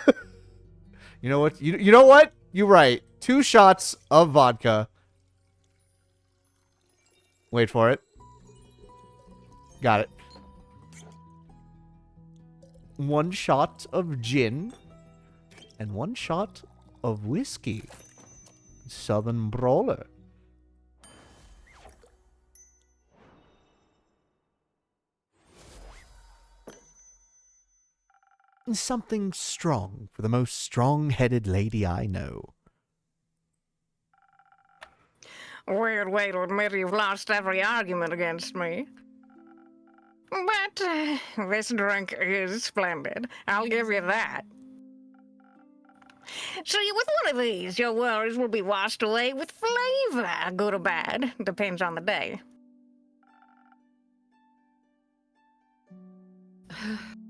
A: You know what? You know what? You're right. 2 shots of vodka. Wait for it. Got it. 1 shot of gin and 1 shot of whiskey. Southern Brawler. Something strong for the most strong-headed lady I know.
L: Weird way to admit you've lost every argument against me. But this drink is splendid. I'll give you that. See, with one of these, your worries will be washed away with flavor, good or bad. Depends on the day.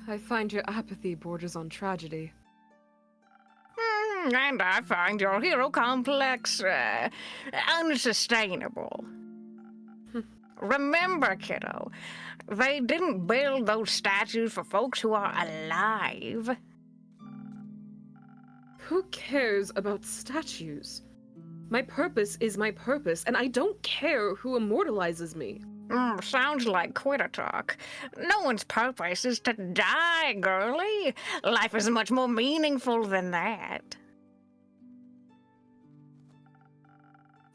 I: I find your apathy borders on tragedy.
L: And I find your hero complex unsustainable. Remember, kiddo, they didn't build those statues for folks who are alive.
I: Who cares about statues? My purpose is my purpose, and I don't care who immortalizes me.
L: Sounds like quitter talk. No one's purpose is to die, girlie. Life is much more meaningful than that.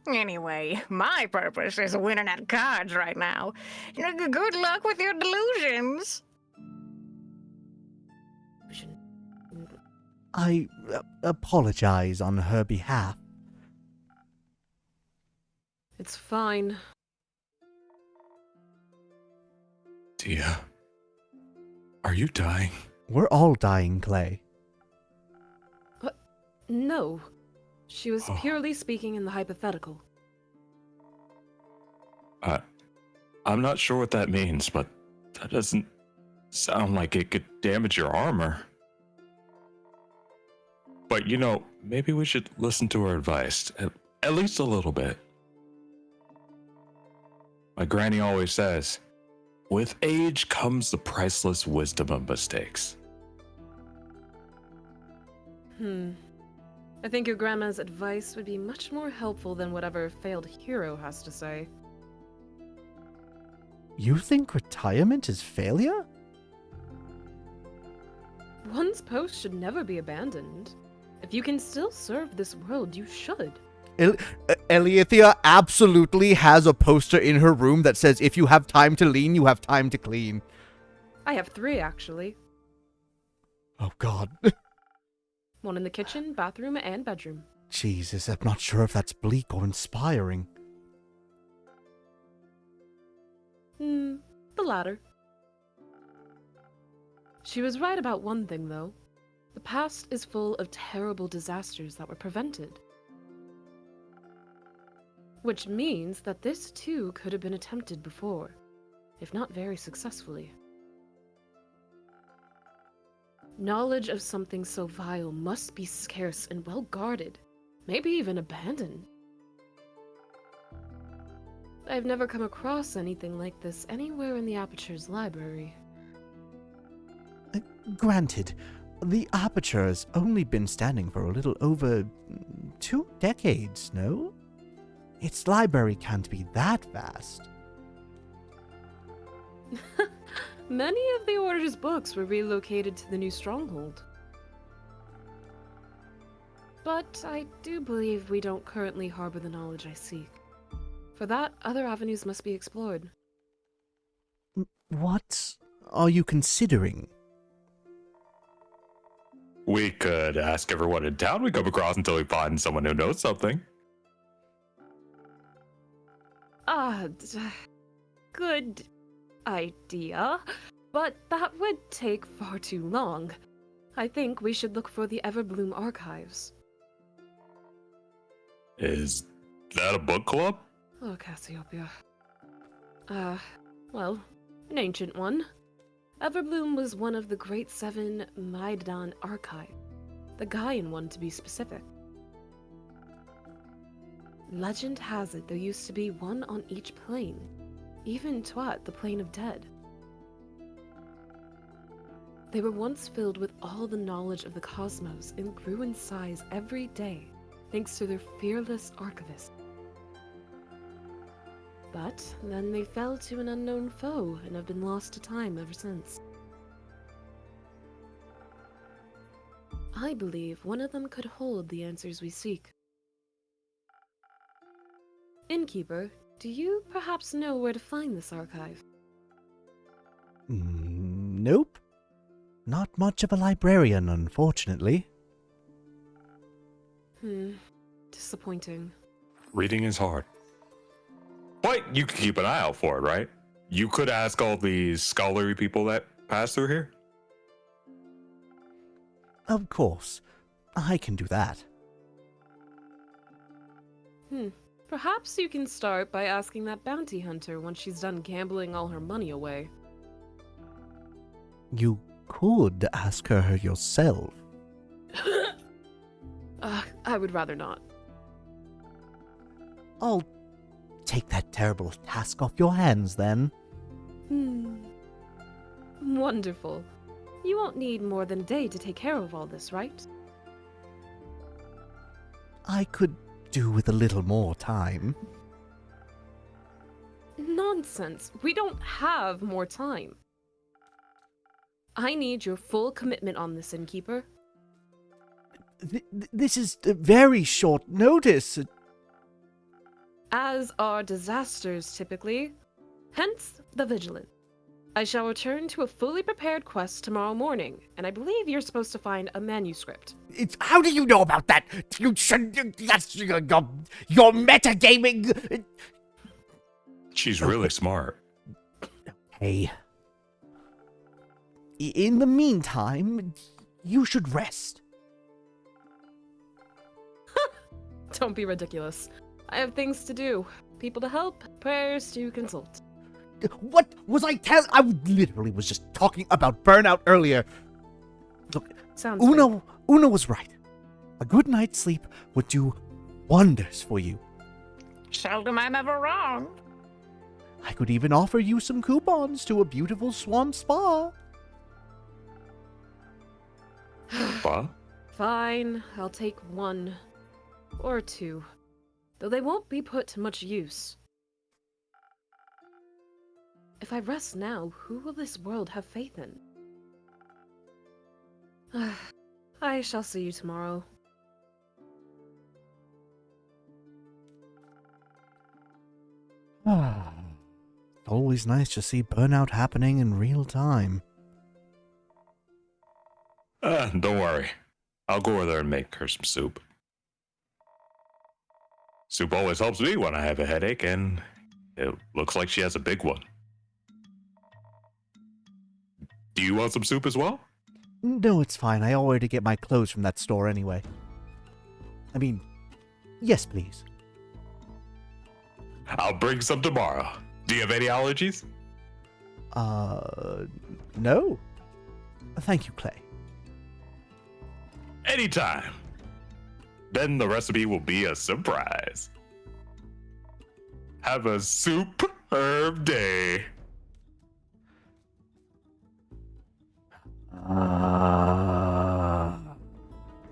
L: Anyway, my purpose is winning at cards right now. Good luck with your delusions.
A: I apologize on her behalf.
I: It's fine.
M: Tia, are you dying?
A: We're all dying, Clay.
I: No. She was purely speaking in the hypothetical.
M: I'm not sure what that means, but that doesn't sound like it could damage your armor. But, maybe we should listen to her advice, at least a little bit. My granny always says, with age comes the priceless wisdom of mistakes.
I: I think your grandma's advice would be much more helpful than whatever failed hero has to say.
A: You think retirement is failure?
I: One's post should never be abandoned. If you can still serve this world, you should.
A: Eliathea absolutely has a poster in her room that says, if you have time to lean, you have time to clean.
I: I have 3, actually.
A: Oh, God.
I: 1 in the kitchen, bathroom, and bedroom.
A: Jesus, I'm not sure if that's bleak or inspiring.
I: The latter. She was right about one thing, though. The past is full of terrible disasters that were prevented. Which means that this too could have been attempted before, if not very successfully. Knowledge of something so vile must be scarce and well guarded, maybe even abandoned. I've never come across anything like this anywhere in the Aperture's library.
A: Granted, the Aperture has only been standing for a little over 2 decades, no? Its library can't be that vast.
I: Many of the Order's books were relocated to the new stronghold. But I do believe we don't currently harbor the knowledge I seek. For that, other avenues must be explored.
A: What are you considering?
M: We could ask everyone in town we come across until we find someone who knows something.
I: Good idea, but that would take far too long. I think we should look for the Everbloom archives.
M: Is that a book club?
I: Oh, Cassiopeia. Well, an ancient one. Everbloom was one of the Great Seven Maidan Archive. The Gaian one, to be specific. Legend has it there used to be one on each plane, even Twat, the plane of dead. They were once filled with all the knowledge of the cosmos and grew in size every day, thanks to their fearless archivist. But then they fell to an unknown foe and have been lost to time ever since. I believe one of them could hold the answers we seek. Innkeeper, do you perhaps know where to find this archive?
A: Nope. Not much of a librarian, unfortunately.
I: Disappointing.
M: Reading is hard. But you can keep an eye out for it, right? You could ask all these scholarly people that pass through here.
A: Of course. I can do that.
I: Perhaps you can start by asking that bounty hunter once she's done gambling all her money away.
A: You could ask her yourself.
I: I would rather not.
A: I'll take that terrible task off your hands, then.
I: Wonderful. You won't need more than a day to take care of all this, right?
A: I could do with a little more time.
I: Nonsense. We don't have more time. I need your full commitment on this, Innkeeper.
A: This is very short notice.
I: As are disasters, typically. Hence, the vigilance. I shall return to a fully prepared quest tomorrow morning, and I believe you're supposed to find a manuscript.
A: How do you know about that? You should. That's your metagaming.
M: She's really smart.
A: Hey. In the meantime, you should rest.
I: Don't be ridiculous. I have things to do. People to help, prayers to consult.
A: What was I telling? I literally was just talking about burnout earlier. Look,
I: Sounds
A: Una was right. A good night's sleep would do wonders for you.
L: Seldom I'm ever wrong.
A: I could even offer you some coupons to a beautiful swamp spa.
M: Spa?
I: Fine, I'll take 1 or 2, though they won't be put to much use. If I rest now, who will this world have faith in? I shall see you tomorrow.
A: Always nice to see burnout happening in real time.
M: Don't worry. I'll go over there and make her some soup. Soup always helps me when I have a headache, and it looks like she has a big one. Do you want some soup as well?
A: No, it's fine. I already get my clothes from that store anyway. I mean, yes, please.
M: I'll bring some tomorrow. Do you have any allergies?
A: No. Thank you, Clay.
M: Anytime. Then the recipe will be a surprise. Have a superb day.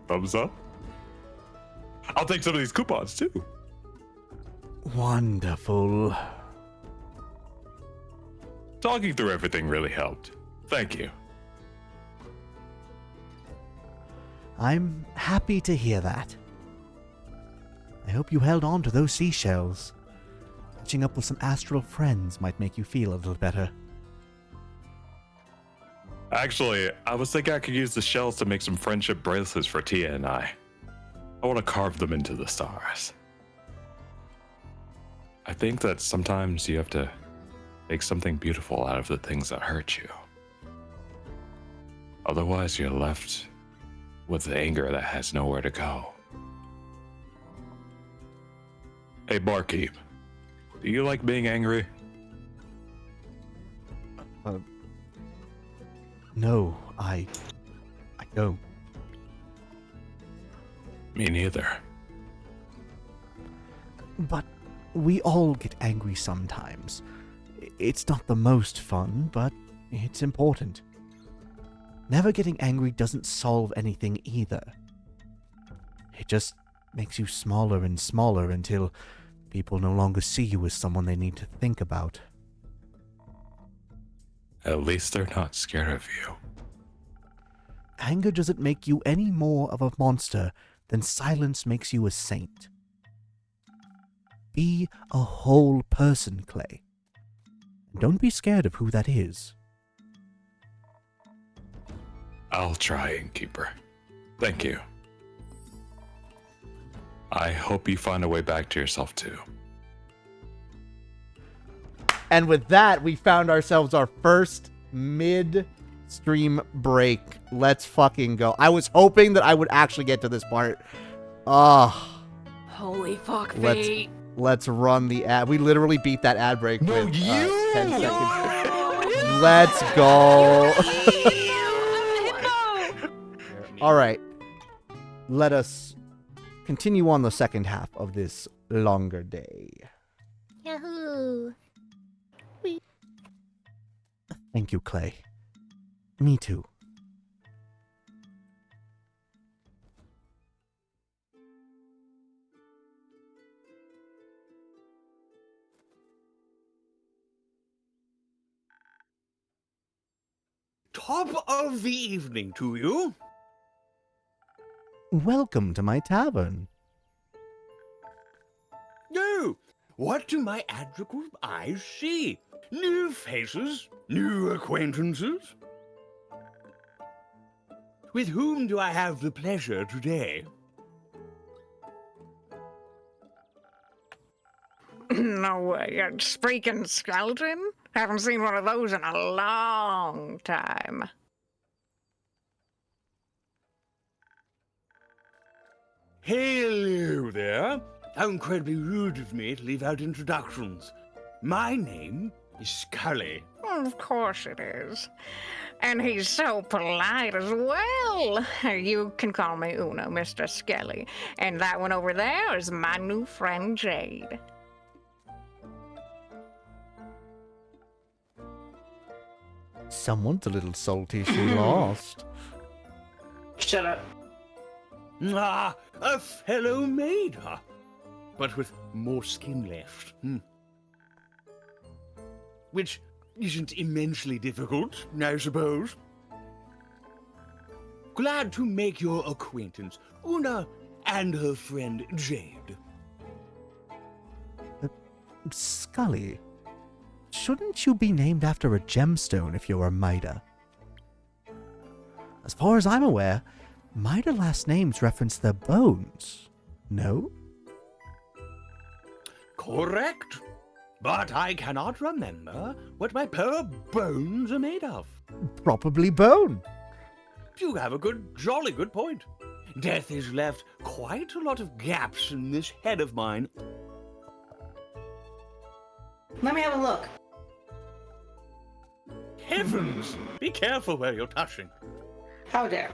M: Thumbs up. I'll take some of these coupons too.
A: Wonderful.
M: Talking through everything really helped. Thank you.
A: I'm happy to hear that. I hope you held on to those seashells. Catching up with some astral friends might make you feel a little better.
M: Actually, I was thinking I could use the shells to make some friendship bracelets for Tia and I. I want to carve them into the stars. I think that sometimes you have to make something beautiful out of the things that hurt you. Otherwise, you're left with the anger that has nowhere to go. Hey, barkeep. Do you like being angry?
A: No, I don't.
M: Me neither.
A: But we all get angry sometimes. It's not the most fun, but it's important. Never getting angry doesn't solve anything either. It just makes you smaller and smaller until people no longer see you as someone they need to think about.
M: At least they're not scared of you.
A: Anger doesn't make you any more of a monster than silence makes you a saint. Be a whole person, Clay. And don't be scared of who that is.
M: I'll try, Innkeeper. Thank you. I hope you find a way back to yourself, too.
A: And with that, we found ourselves our first mid-stream break. Let's fucking go. I was hoping that I would actually get to this part.
I: Holy fuck, fate.
A: Let's run the ad. We literally beat that ad break with 10 seconds. Let's go. All right. Let us continue on the second half of this longer day.
J: Yahoo!
A: Thank you, Clay. Me too.
G: Top of the evening to you.
A: Welcome to my tavern.
G: No, what do my admirable eyes see? New faces, new acquaintances. With whom do I have the pleasure today?
L: No way, a speaking skeleton? Haven't seen one of those in a long time.
G: Hello there. How incredibly rude of me to leave out introductions. My name is Scully.
L: Of course it is. And he's so polite as well. You can call me Uno, Mr. Skelly. And that one over there is my new friend Jade.
A: Someone's a little salty she lost.
K: Shut up.
G: Ah, a fellow maid, huh? But with more skin left. Which isn't immensely difficult, I suppose. Glad to make your acquaintance, Una and her friend Jade.
A: Scully, shouldn't you be named after a gemstone if you're a Mida? As far as I'm aware, Mida last names reference their bones. No?
G: Correct. But I cannot remember what my poor bones are made of.
A: Probably bone.
G: You have a jolly good point. Death has left quite a lot of gaps in this head of mine.
K: Let me have a look.
G: Heavens! Be careful where you're touching.
K: How dare.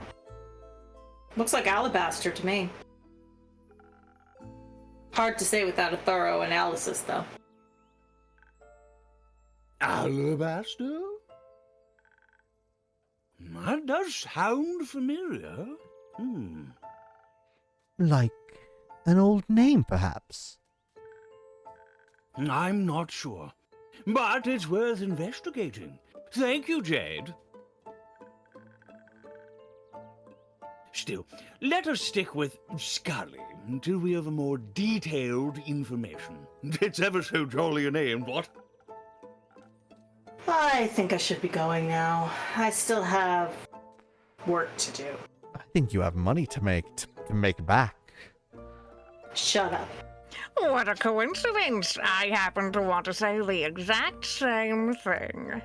K: Looks like alabaster to me. Hard to say without a thorough analysis, though.
G: Alabaster? That does sound familiar.
A: Like an old name, perhaps?
G: I'm not sure, but it's worth investigating. Thank you, Jade. Still, let us stick with Scully until we have a more detailed information. It's ever so jolly a name, what?
K: I think I should be going now. I still have work to do.
A: I think you have money to make back.
K: Shut up.
L: What a coincidence! I happen to want to say the exact same thing.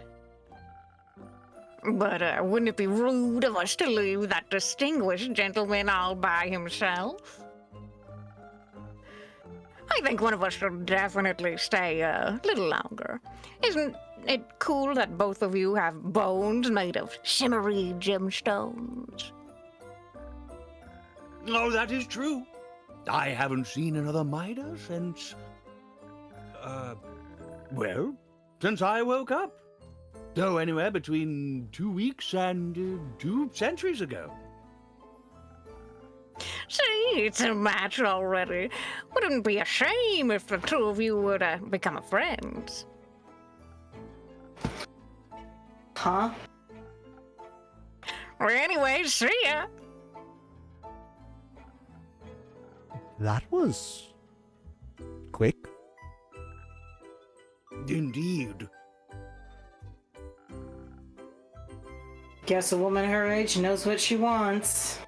L: But wouldn't it be rude of us to leave that distinguished gentleman all by himself? I think one of us should definitely stay a little longer. Isn't it cool that both of you have bones made of shimmery gemstones?
G: Oh, that is true. I haven't seen another miner since... well, since I woke up. Though anywhere between 2 weeks and 2 centuries ago.
L: See, it's a match already. Wouldn't it be a shame if the two of you were to become friends?
K: Huh?
L: Well, anyway, see ya.
A: That was quick.
G: Indeed.
K: Guess a woman her age knows what she wants.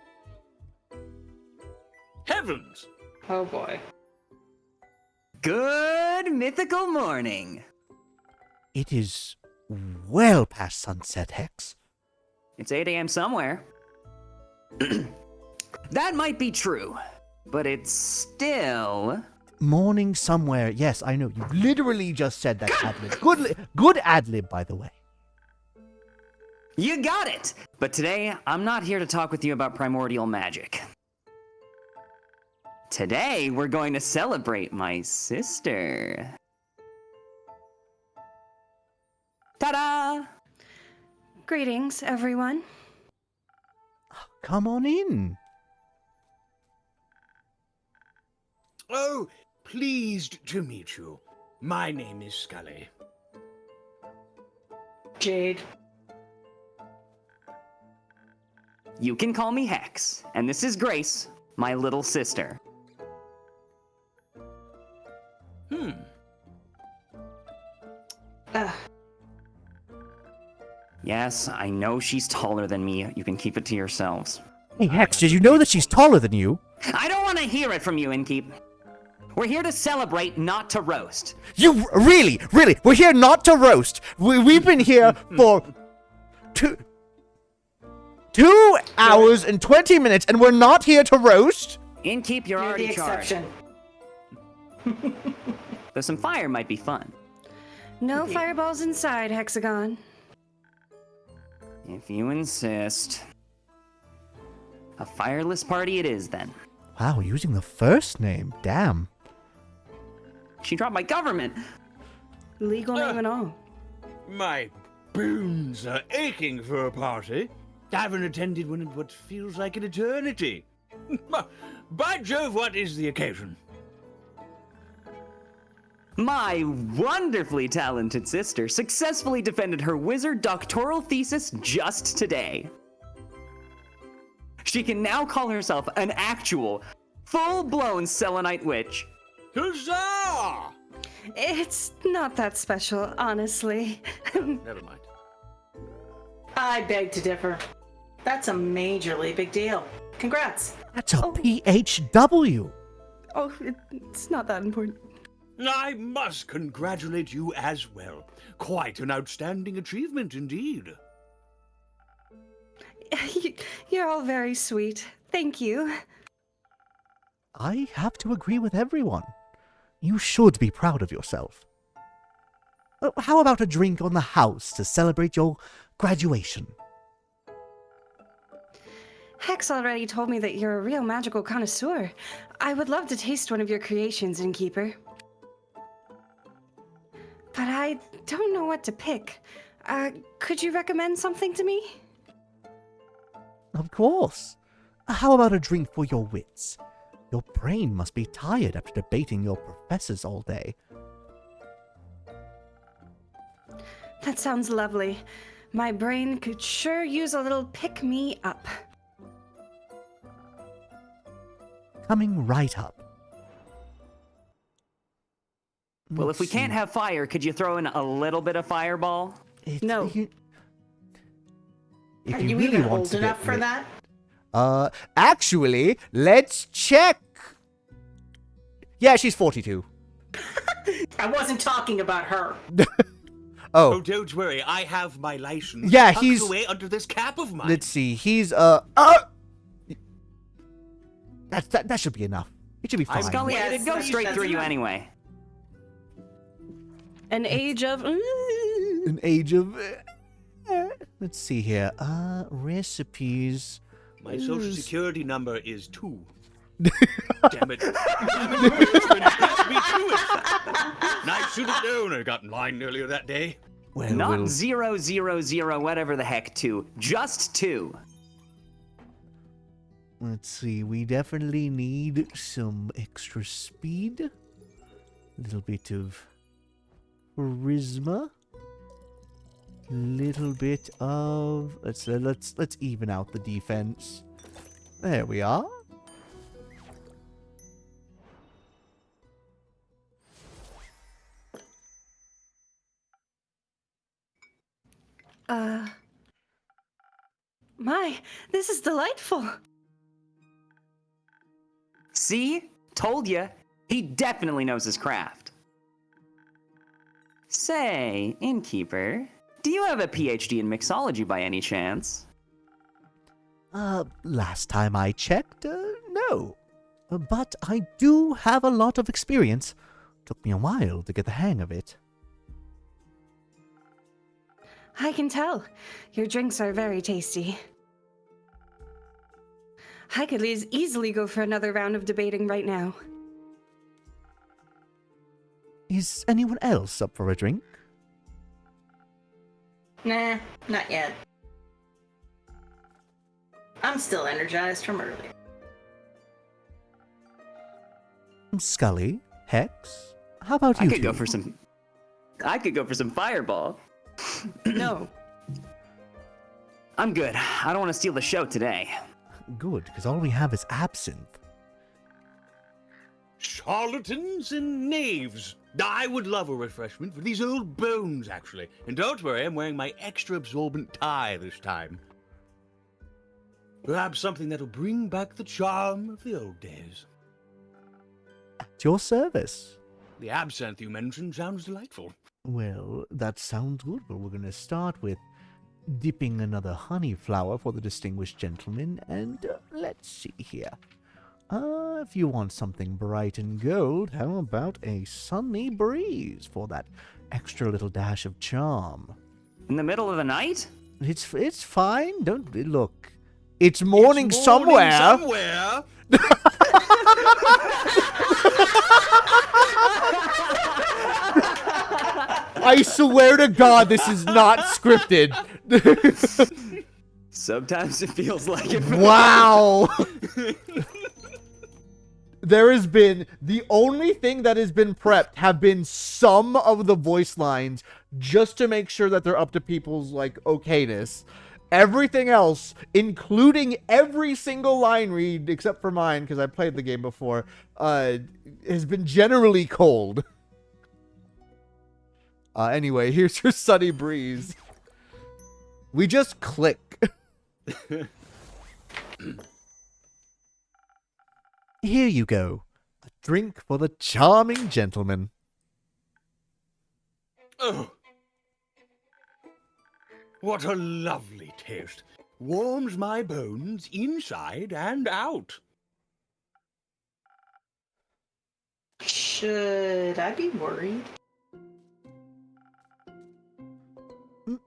G: Heavens!
K: Oh boy.
N: Good mythical morning.
A: It is well past sunset, Hex.
N: It's 8 a.m. somewhere. That might be true, but it's still...
A: Morning somewhere. Yes, I know. You literally just said that ad-lib. Good ad-lib, by the way.
N: You got it! But today, I'm not here to talk with you about primordial magic. Today, we're going to celebrate my sister. Ta-da!
O: Greetings, everyone.
A: Come on in.
G: Oh, pleased to meet you. My name is Scully.
K: Jade.
N: You can call me Hex, and this is Grace, my little sister. Yes, I know she's taller than me. You can keep it to yourselves.
A: Hey, Hex, did you know that she's taller than you?
N: I don't want to hear it from you, Innkeep. We're here to celebrate, not to roast.
A: You really? We're here not to roast. We've been here for 2 hours and 20 minutes, and we're not here to roast?
N: Innkeep, you're already
K: the
N: charged.
K: exception.
N: Though some fire might be fun.
O: No fireballs inside, Hexagon.
N: If you insist. A fireless party it is, then.
A: Wow, using the first name. Damn.
N: She dropped my government.
O: Legal name and all.
G: My bones are aching for a party. I haven't attended one in what feels like an eternity. By Jove, what is the occasion?
N: My wonderfully talented sister successfully defended her wizard doctoral thesis just today. She can now call herself an actual, full-blown Selenite witch.
G: Huzzah!
O: It's not that special, honestly.
G: Never mind.
K: I beg to differ. That's a majorly big deal. Congrats.
A: That's a PHW.
O: Oh, it's not that important.
G: I must congratulate you as well. Quite an outstanding achievement indeed.
O: You're all very sweet. Thank you.
A: I have to agree with everyone. You should be proud of yourself. How about a drink on the house to celebrate your graduation?
O: Hex already told me that you're a real magical connoisseur. I would love to taste one of your creations, Innkeeper. But I don't know what to pick. Could you recommend something to me?
A: Of course. How about a drink for your wits? Your brain must be tired after debating your professors all day.
O: That sounds lovely. My brain could sure use a little pick-me-up.
A: Coming right up.
N: Well, if we can't have fire, could you throw in a little bit of fireball?
O: No.
A: If
K: Are
A: you
K: you
A: really
K: even
A: want
K: old
A: to
K: enough
A: get
K: for
A: lit-
K: that?
A: Actually, let's check. Yeah, she's 42.
K: I wasn't talking about her.
G: Oh, don't worry. I have my license.
A: Yeah,
G: tucked
A: he's-
G: away under this cap of mine.
A: Let's see. He's that should be enough. It should be fine.
N: Scully, it'd go straight through you anyway.
O: An age of.
A: An age of. Let's see here. Recipes.
G: My social security number is 2. Damn it. Richmond beat me to it. And I should have known. I got in line earlier that day.
A: Well,
N: Not 000, whatever the heck, 2. Just 2.
A: Let's see. We definitely need some extra speed. A little bit of charisma. Little bit of let's even out the defense. There we are.
O: My, this is delightful.
N: See? Told ya. He definitely knows his craft. Say, Innkeeper, do you have a PhD in mixology by any chance?
A: Last time I checked, no. But I do have a lot of experience. Took me a while to get the hang of it.
O: I can tell. Your drinks are very tasty. I could easily go for another round of debating right now.
A: Is anyone else up for a drink?
K: Nah, not yet. I'm still energized from earlier.
A: Scully, Hex, how about you
N: I could
A: two?
N: go for some fireball.
O: No.
N: I'm good. I don't want to steal the show today.
A: Good, because all we have is absinthe.
G: Charlatans and knaves. I would love a refreshment for these old bones, actually. And don't worry, I'm wearing my extra absorbent tie this time. Perhaps something that'll bring back the charm of the old days.
A: At your service.
G: The absinthe you mentioned sounds delightful.
A: Well, that sounds good, but we're going to start with dipping another honey flower for the distinguished gentleman, and let's see here. If you want something bright and gold, how about a sunny breeze for that extra little dash of charm?
N: In the middle of the night?
A: It's fine. Don't look. It's morning somewhere. I swear to God, this is not scripted.
N: Sometimes it feels like it.
A: Wow. There has been, the only thing that has been prepped have been some of the voice lines just to make sure that they're up to people's, like, okayness. Everything else, including every single line read, except for mine, because I played the game before, has been generally cold. Anyway, here's your sunny breeze. We just click. Here you go. A drink for the charming gentleman.
G: Oh, what a lovely taste. Warms my bones inside and out.
K: Should I be worried?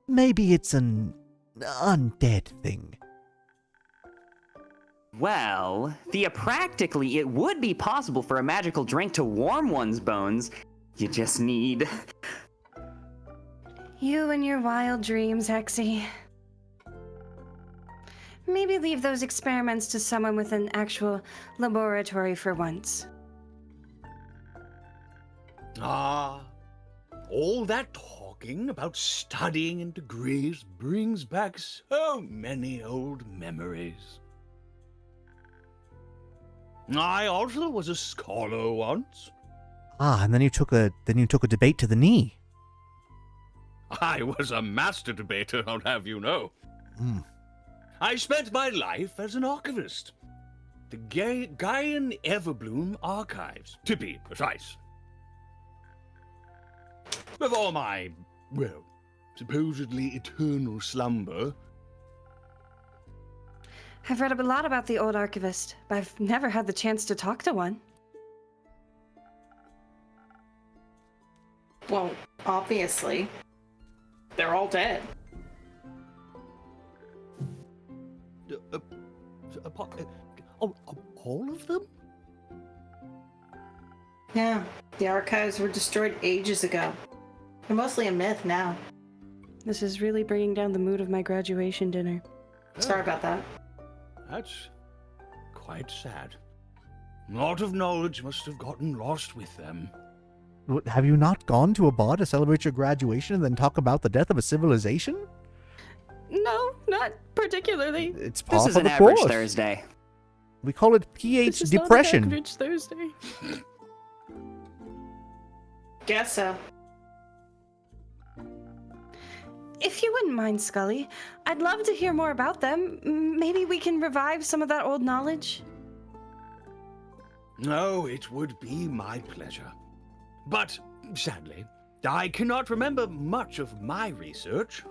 A: Maybe it's an undead thing.
N: Well, theopractically, it would be possible for a magical drink to warm one's bones. You just need...
O: You and your wild dreams, Hexy. Maybe leave those experiments to someone with an actual laboratory for once.
G: Ah, all that talking about studying and degrees brings back so many old memories. I also was a scholar once.
A: Ah, and then you took a debate to the knee.
G: I was a master debater, I'll have you know. I spent my life as an archivist. The Gaian Everbloom Archives, to be precise. Before my, well, supposedly eternal slumber.
O: I've read a lot about the old archivist, but I've never had the chance to talk to one.
K: Well, obviously. They're all dead.
G: All of them?
K: Yeah, the archives were destroyed ages ago. They're mostly a myth now.
O: This is really bringing down the mood of my graduation dinner.
K: Sorry about that.
G: That's quite sad. A lot of knowledge must have gotten lost with them.
A: Have you not gone to a bar to celebrate your graduation and then talk about the death of a civilization?
O: No, not particularly.
A: It's par
N: This is
A: for
N: an
A: the
N: average
A: course.
N: Thursday.
A: We call it PH
O: This is
A: depression.
O: not an average Thursday.
K: Guess so.
O: If you wouldn't mind, Scully, I'd love to hear more about them. Maybe we can revive some of that old knowledge.
G: No, it would be my pleasure. But, sadly, I cannot remember much of my research.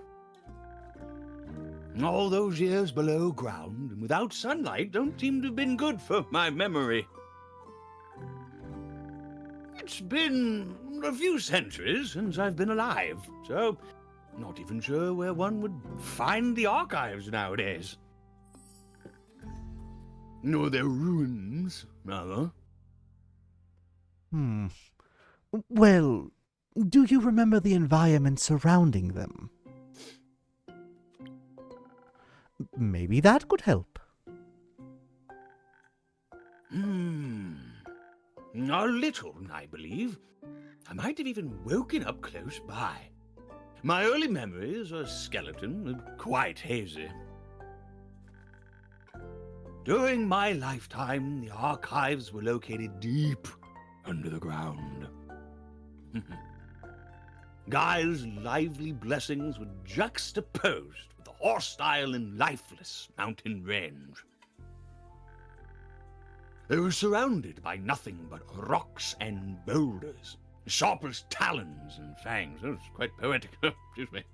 G: All those years below ground and without sunlight don't seem to have been good for my memory. It's been a few centuries since I've been alive, so not even sure where one would find the archives nowadays. Nor their ruins, rather.
A: Well, do you remember the environment surrounding them? Maybe that could help.
G: A little, I believe. I might have even woken up close by. My early memories are skeleton and quite hazy. During my lifetime, the archives were located deep under the ground. Guy's lively blessings were juxtaposed with the hostile and lifeless mountain range. They were surrounded by nothing but rocks and boulders, sharp as talons and fangs. That was quite poetic. Excuse me.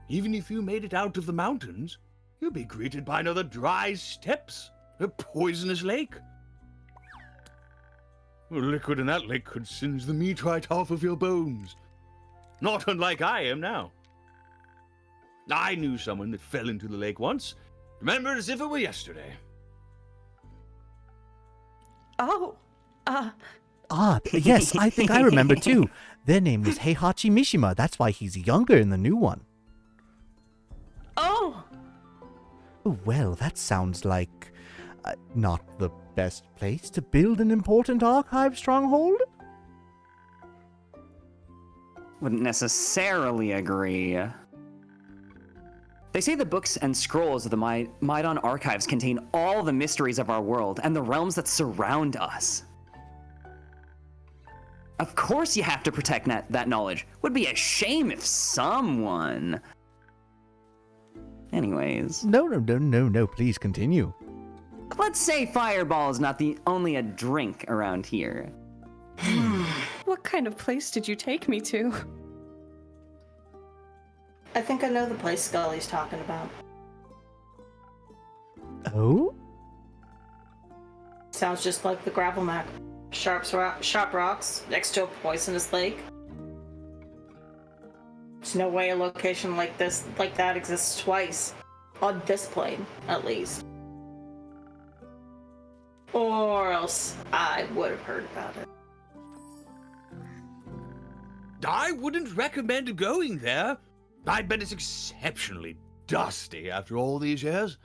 G: Even if you made it out of the mountains, you'd be greeted by another dry steppes, a poisonous lake. The liquid in that lake could singe the meat right off of your bones. Not unlike I am now. I knew someone that fell into the lake once. Remember it as if it were yesterday.
O: Oh,
A: Yes, I think I remember too. Their name was Heihachi Mishima. That's why he's younger in the new one.
O: Oh!
A: Well, that sounds like not the best place to build an important archive stronghold?
N: Wouldn't necessarily agree. They say the books and scrolls of the Maidon archives contain all the mysteries of our world and the realms that surround us. Of course you have to protect that knowledge. Would be a shame if someone... Anyways.
A: No, please continue.
N: Let's say Fireball is not only a drink around here.
O: What kind of place did you take me to?
K: I think I know the place Scully's talking about.
A: Oh?
K: Sounds just like the gravel map. Sharp rocks next to a poisonous lake. There's no way a location like that exists twice. On this plane, at least. Or else I would have heard about it.
G: I wouldn't recommend going there. I bet it's exceptionally dusty after all these years.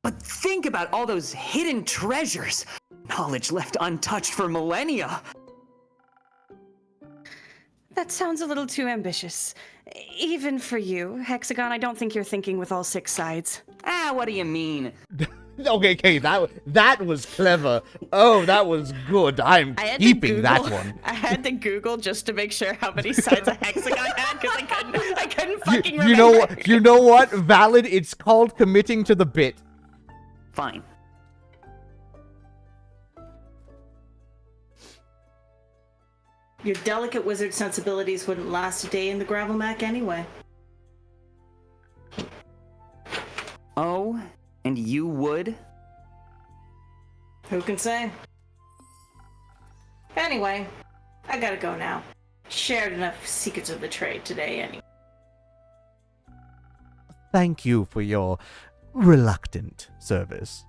N: But think about all those hidden treasures. Knowledge left untouched for millennia.
O: That sounds a little too ambitious. Even for you, Hexagon, I don't think you're thinking with all 6 sides.
N: What do you mean?
A: Okay, that was clever. Oh, that was good. I'm keeping that one.
O: I had to Google just to make sure how many sides a hexagon had because I couldn't fucking remember.
A: You know what? Valid. It's called committing to the bit.
N: Fine.
K: Your delicate wizard sensibilities wouldn't last a day in the gravel mac anyway.
N: Oh, and you would?
K: Who can say? Anyway, I gotta go now. Shared enough secrets of the trade today anyway.
A: Thank you for your reluctant service.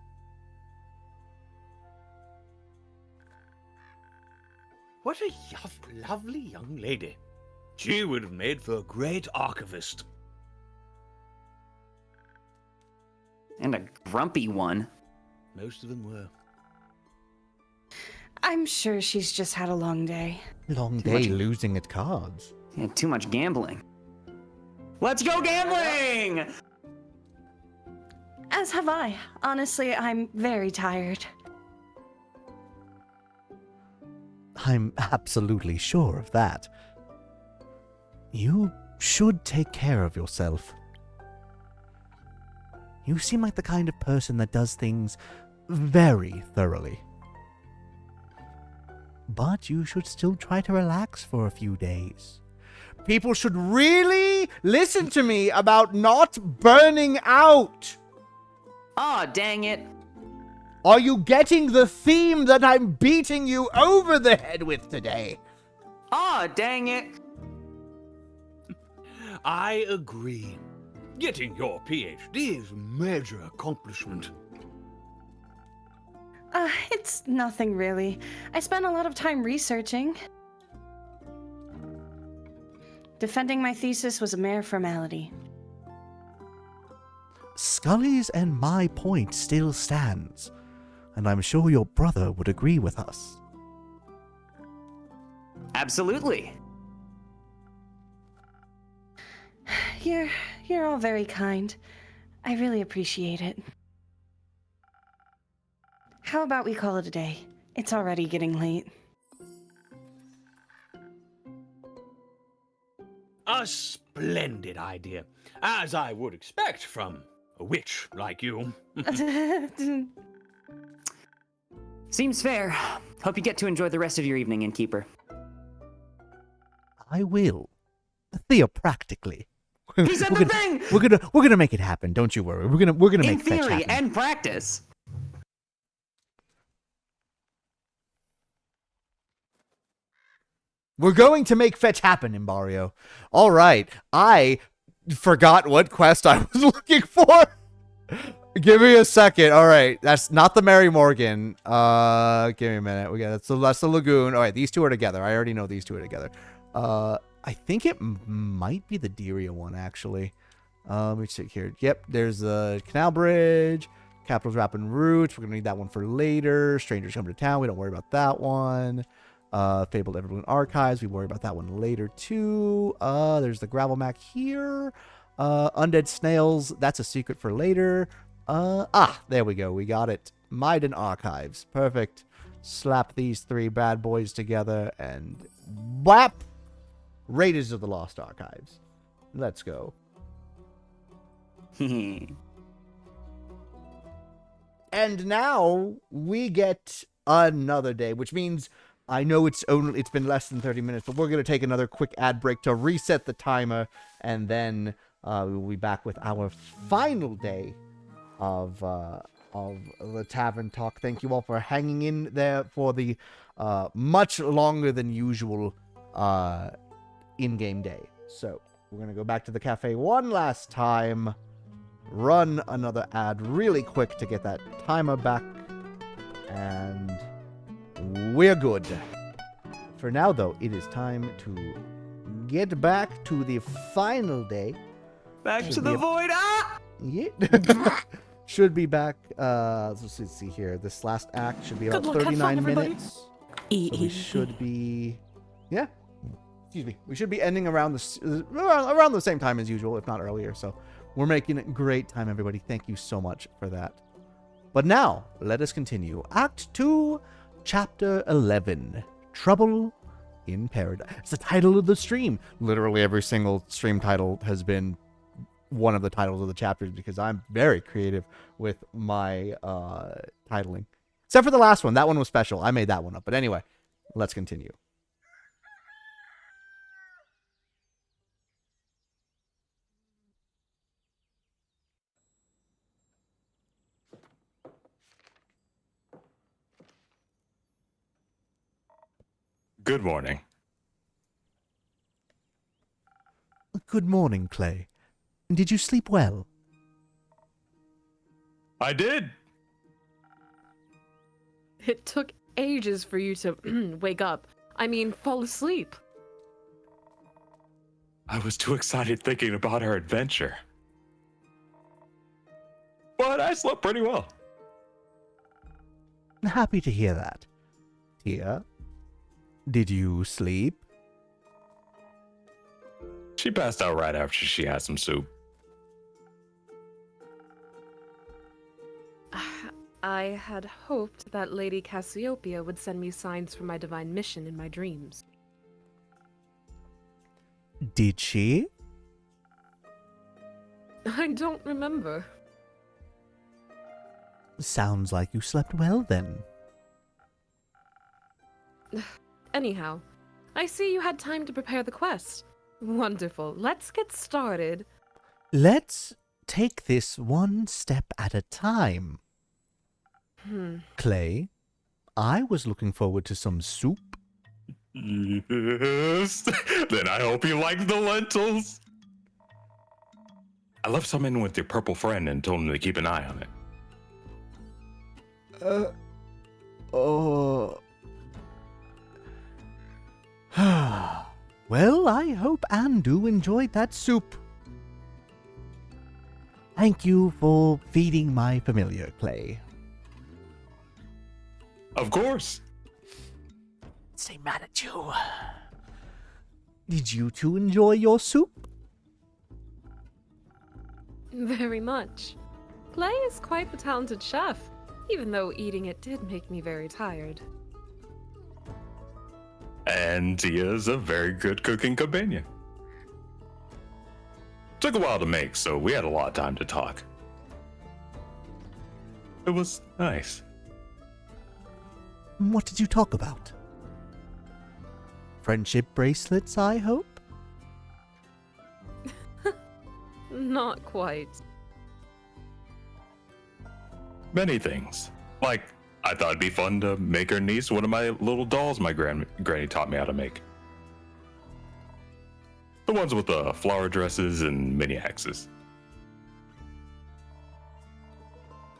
G: What a lovely young lady. She would have made for a great archivist.
N: And a grumpy one.
G: Most of them were.
O: I'm sure she's just had a long day.
A: Long day losing at cards.
N: Yeah, too much gambling. Let's go gambling!
O: As have I. Honestly, I'm very tired.
A: I'm absolutely sure of that. You should take care of yourself. You seem like the kind of person that does things very thoroughly. But you should still try to relax for a few days. People should really listen to me about not burning out.
N: Aw, dang it.
A: Are you getting the theme that I'm beating you over the head with today?
N: Aw, dang it.
G: I agree. Getting your PhD is a major accomplishment.
O: It's nothing really. I spent a lot of time researching. Defending my thesis was a mere formality.
A: Scully's and my point still stands, and I'm sure your brother would agree with us.
N: Absolutely.
O: You're all very kind. I really appreciate it. How about we call it a day? It's already getting late.
G: A splendid idea, as I would expect from a witch like you.
N: Seems fair. Hope you get to enjoy the rest of your evening, Innkeeper.
A: I will. Theopractically.
N: He said the thing!
A: We're gonna make it happen. Don't you worry. We're gonna
N: In
A: make fetch
N: theory
A: happen.
N: and practice.
A: We're going to make fetch happen, Imbario. All right. I forgot what quest I was looking for. Give me a second. All right. That's not the Mary Morgan. Give me a minute. That's the Lagoon. All right. These two are together. I already know these two are together. I think it might be the Deria one, actually. Let me check here. Yep. There's the Canal Bridge. Capital's Rapping Roots. We're going to need that one for later. Strangers Come to Town. We don't worry about that one. Fabled Everbloom Archives. We worry about that one later, too. There's the Gravel Mac here. Undead Snails. That's a secret for later. There we go. We got it. Maiden Archives. Perfect. Slap these three bad boys together and whap! Raiders of the Lost Archives. Let's go. And now we get another day, which means I know it's been less than 30 minutes, but we're going to take another quick ad break to reset the timer, and then we'll be back with our final day of the Tavern Talk. Thank you all for hanging in there for the much longer than usual in-game day. So we're going to go back to the cafe one last time, run another ad really quick to get that timer back, and we're good. For now, though, it is time to get back to the final day.
F: Back to the void.
A: Yeah. Should be back. Let's see here. This last act should be about 39 minutes. So we should be. Yeah. Excuse me. We should be ending around the same time as usual, if not earlier. So we're making it great time, everybody. Thank you so much for that. But now, let us continue. Act 2, Chapter 11. Trouble in Paradise. It's the title of the stream. Literally every single stream title has been one of the titles of the chapters because I'm very creative with my titling. Except for the last one. That one was special. I made that one up. But anyway, let's continue.
M: Good morning.
A: Good morning, Clay. Did you sleep well?
M: I did.
I: It took ages for you to wake up. I mean, fall asleep.
M: I was too excited thinking about our adventure. But I slept pretty well.
A: Happy to hear that. Tia, did you sleep?
M: She passed out right after she had some soup.
I: I had hoped that Lady Cassiopeia would send me signs for my divine mission in my dreams.
A: Did she?
I: I don't remember.
A: Sounds like you slept well then.
I: Anyhow, I see you had time to prepare the quest. Wonderful. Let's get started.
A: Let's take this one step at a time. Clay, I was looking forward to some soup.
M: Yes. Then I hope you like the lentils. I left some in with your purple friend and told him to keep an eye on it.
A: Well, I hope Andu enjoyed that soup. Thank you for feeding my familiar, Clay.
M: Of course.
A: Stay mad at you. Did you two enjoy your soup?
I: Very much. Clay is quite the talented chef, even though eating it did make me very tired.
M: And Tia's a very good cooking companion. Took a while to make, so we had a lot of time to talk. It was nice.
A: What did you talk about? Friendship bracelets, I hope?
I: Not quite.
M: Many things. Like, I thought it'd be fun to make her niece one of my little dolls my granny taught me how to make. The ones with the flower dresses and mini hexes.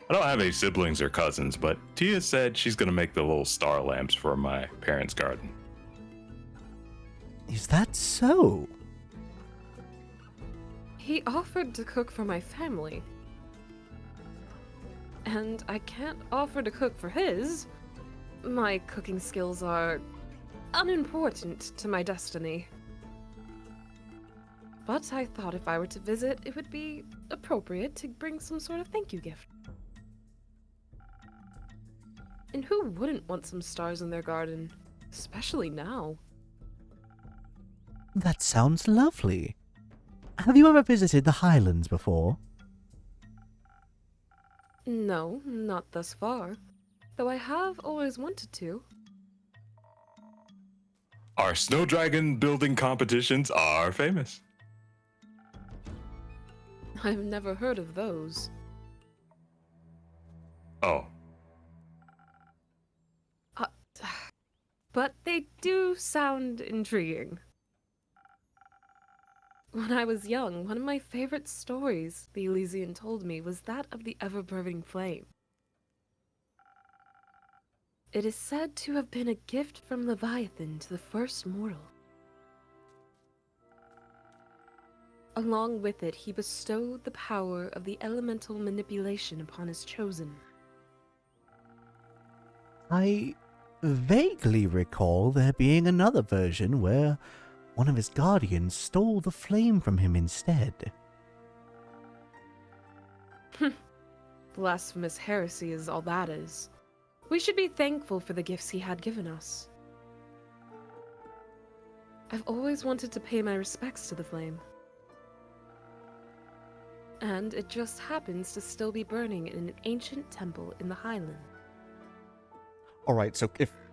M: I don't have any siblings or cousins, but Tia said she's gonna make the little star lamps for my parents' garden.
A: Is that so?
I: He offered to cook for my family. And I can't offer to cook for his. My cooking skills are unimportant to my destiny. But I thought if I were to visit, it would be appropriate to bring some sort of thank you gift. And who wouldn't want some stars in their garden? Especially now.
A: That sounds lovely. Have you ever visited the Highlands before?
I: No, not thus far. Though I have always wanted to.
M: Our snow dragon building competitions are famous.
I: I've never heard of those.
M: Oh.
I: But they do sound intriguing. When I was young, one of my favorite stories the Elysian told me was that of the ever-burning flame. It is said to have been a gift from Leviathan to the first mortal. Along with it, he bestowed the power of the elemental manipulation upon his chosen.
A: I vaguely recall there being another version where one of his guardians stole the flame from him instead.
I: Blasphemous heresy is all that is. We should be thankful for the gifts he had given us. I've always wanted to pay my respects to the flame. And it just happens to still be burning in an ancient temple in the Highland.
A: Alright, so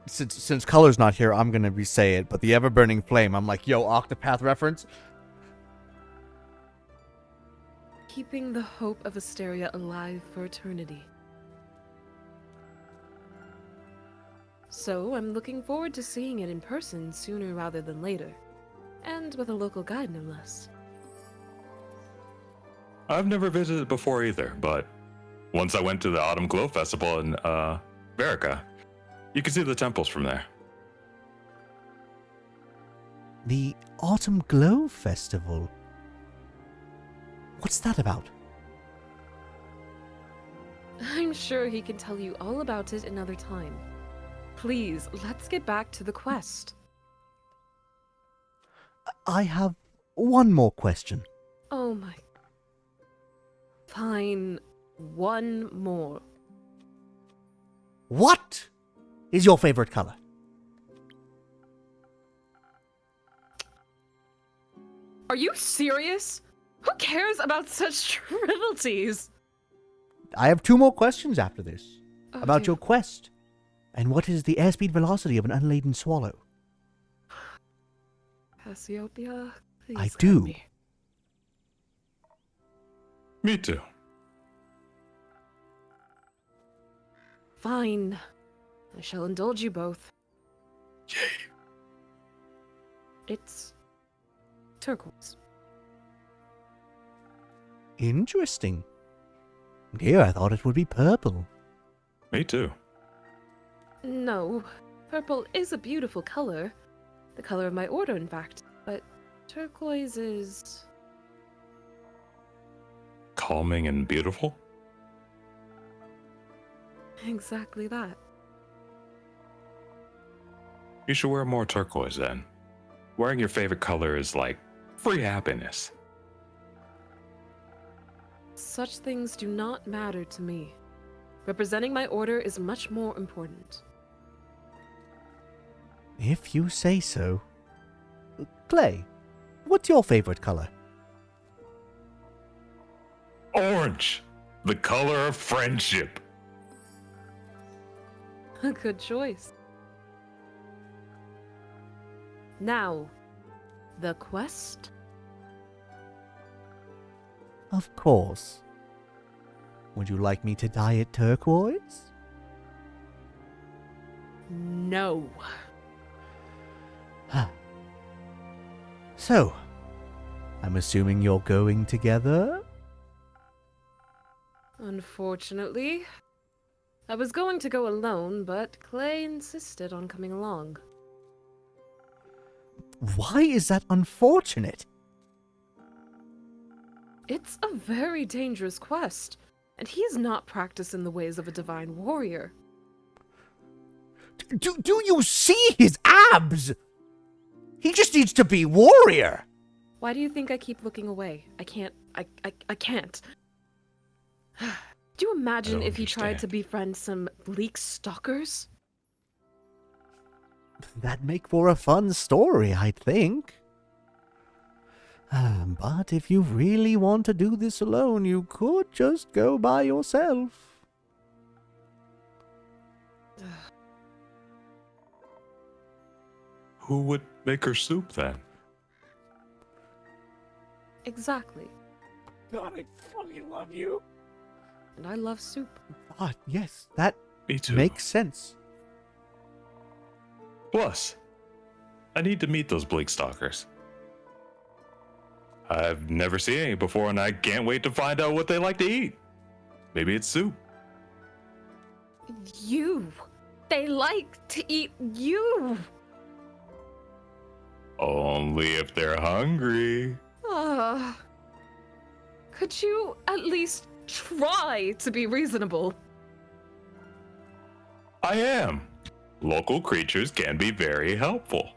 A: since Color's not here, I'm gonna re-say it, but the ever-burning flame, I'm like, yo, Octopath reference?
I: Keeping the hope of Asteria alive for eternity. So I'm looking forward to seeing it in person sooner rather than later. And with a local guide, no less.
M: I've never visited before either, but once I went to the Autumn Glow Festival in Verica, you can see the temples from there.
A: The Autumn Glow Festival? What's that about?
I: I'm sure he can tell you all about it another time. Please, let's get back to the quest.
A: I have one more question.
I: Oh my. Fine. One more.
A: What is your favorite color?
I: Are you serious? Who cares about such frivolities?
A: I have two more questions after this.
I: Oh,
A: about
I: dear.
A: your quest. And what is the airspeed velocity of an unladen swallow?
I: Cassiopeia, please
A: I
I: help
A: do.
I: me.
M: Me too.
I: Fine. I shall indulge you both.
M: Yay.
I: It's turquoise.
A: Interesting. Dear, I thought it would be purple.
M: Me too.
I: No, purple is a beautiful color. The color of my order, in fact. But turquoise is...
M: Calming and beautiful?
I: exactly that.
M: You should wear more turquoise then. Wearing your favorite color is like free happiness.
I: Such things do not matter to me. Representing my order is much more important.
A: If you say so. Clay, what's your favorite color?
M: Orange, the color of friendship.
I: A good choice. Now, the quest?
A: Of course. Would you like me to dye it turquoise?
I: No.
A: So, I'm assuming you're going together?
I: Unfortunately. I was going to go alone, but Clay insisted on coming along.
A: Why is that unfortunate?
I: It's a very dangerous quest, and he is not practiced in the ways of a divine warrior.
A: Do you see his abs? He just needs to be warrior.
I: Why do you think I keep looking away? I can't. I can't. Do you imagine
M: don't
I: if he tried
M: understand.
I: to befriend some bleak stalkers?
A: That'd make for a fun story, I think. But if you really want to do this alone, you could just go by yourself.
M: Who would make her soup then?
I: Exactly.
G: God, I fucking love you.
I: And I love soup.
A: Ah, yes, that
M: Me too.
A: makes sense.
M: Plus, I need to meet those bleak stalkers. I've never seen any before, and I can't wait to find out what they like to eat. Maybe it's soup.
I: You! They like to eat you!
M: Only if they're hungry.
I: Could you at least try to be reasonable?
M: I am. Local creatures can be very helpful.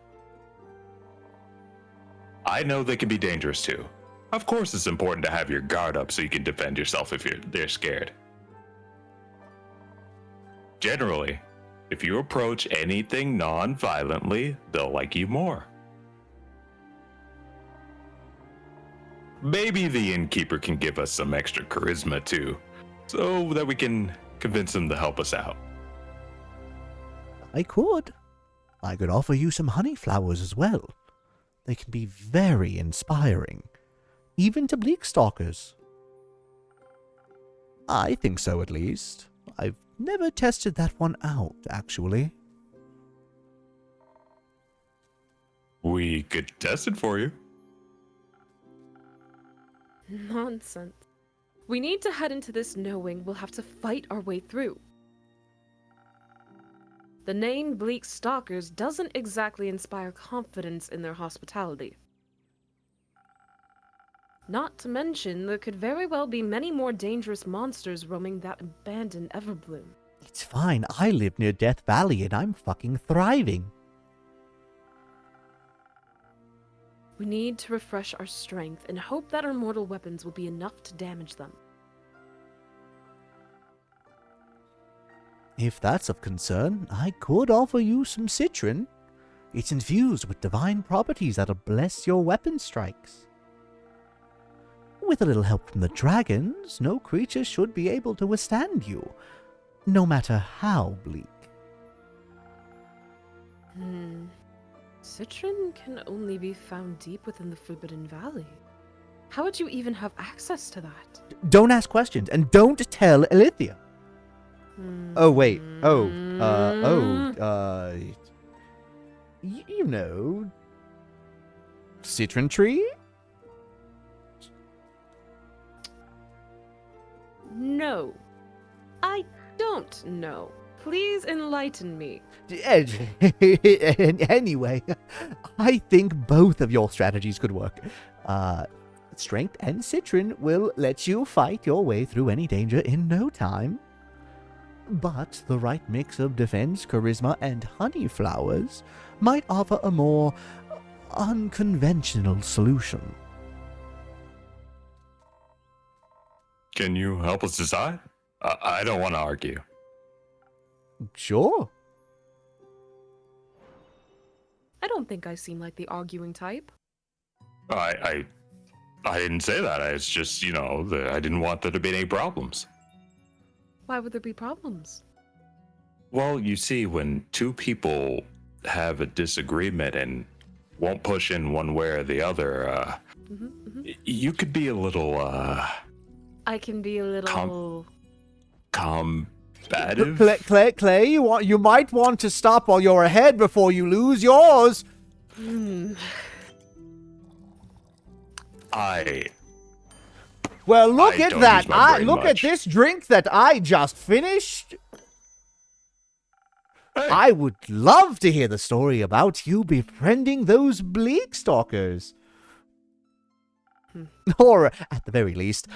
M: I know they can be dangerous too. Of course, it's important to have your guard up so you can defend yourself if they're scared. Generally, if you approach anything non-violently, they'll like you more. Maybe the Innkeeper can give us some extra charisma too, so that we can convince him to help us out.
A: I could. I could offer you some honey flowers as well. They can be very inspiring, even to bleak stalkers. I think so, at least. I've never tested that one out, actually.
M: We could test it for you.
I: Nonsense. We need to head into this knowing we'll have to fight our way through. The name Bleak Stalkers doesn't exactly inspire confidence in their hospitality. Not to mention, there could very well be many more dangerous monsters roaming that abandoned Everbloom.
A: It's fine. I live near Death Valley and I'm fucking thriving.
I: We need to refresh our strength and hope that our mortal weapons will be enough to damage them.
A: If that's of concern, I could offer you some citron. It's infused with divine properties that'll bless your weapon strikes. With a little help from the dragons, no creature should be able to withstand you, no matter how bleak.
I: Citron can only be found deep within the Forbidden Valley. How would you even have access to that?
A: Don't ask questions, and don't tell Elithia. Oh, wait. You know, citron tree?
I: No. I don't know. Please enlighten me.
A: Anyway, I think both of your strategies could work. Strength and citron will let you fight your way through any danger in no time. But the right mix of defense, charisma, and honey flowers might offer a more unconventional solution.
M: Can you help us decide? I don't want to argue.
A: Sure.
I: I don't think I seem like the arguing type.
M: I didn't say that. It's just, I didn't want there to be any problems.
I: Why would there be problems?
M: Well, you see, when two people have a disagreement and won't push in one way or the other, you could be a little,
I: I can be a little...
M: combative?
A: Clay, you might want to stop while you're ahead before you lose yours. Well, look at that. Look at this drink that I just finished.
M: Hey.
A: I would love to hear the story about you befriending those bleak stalkers. Or, at the very least,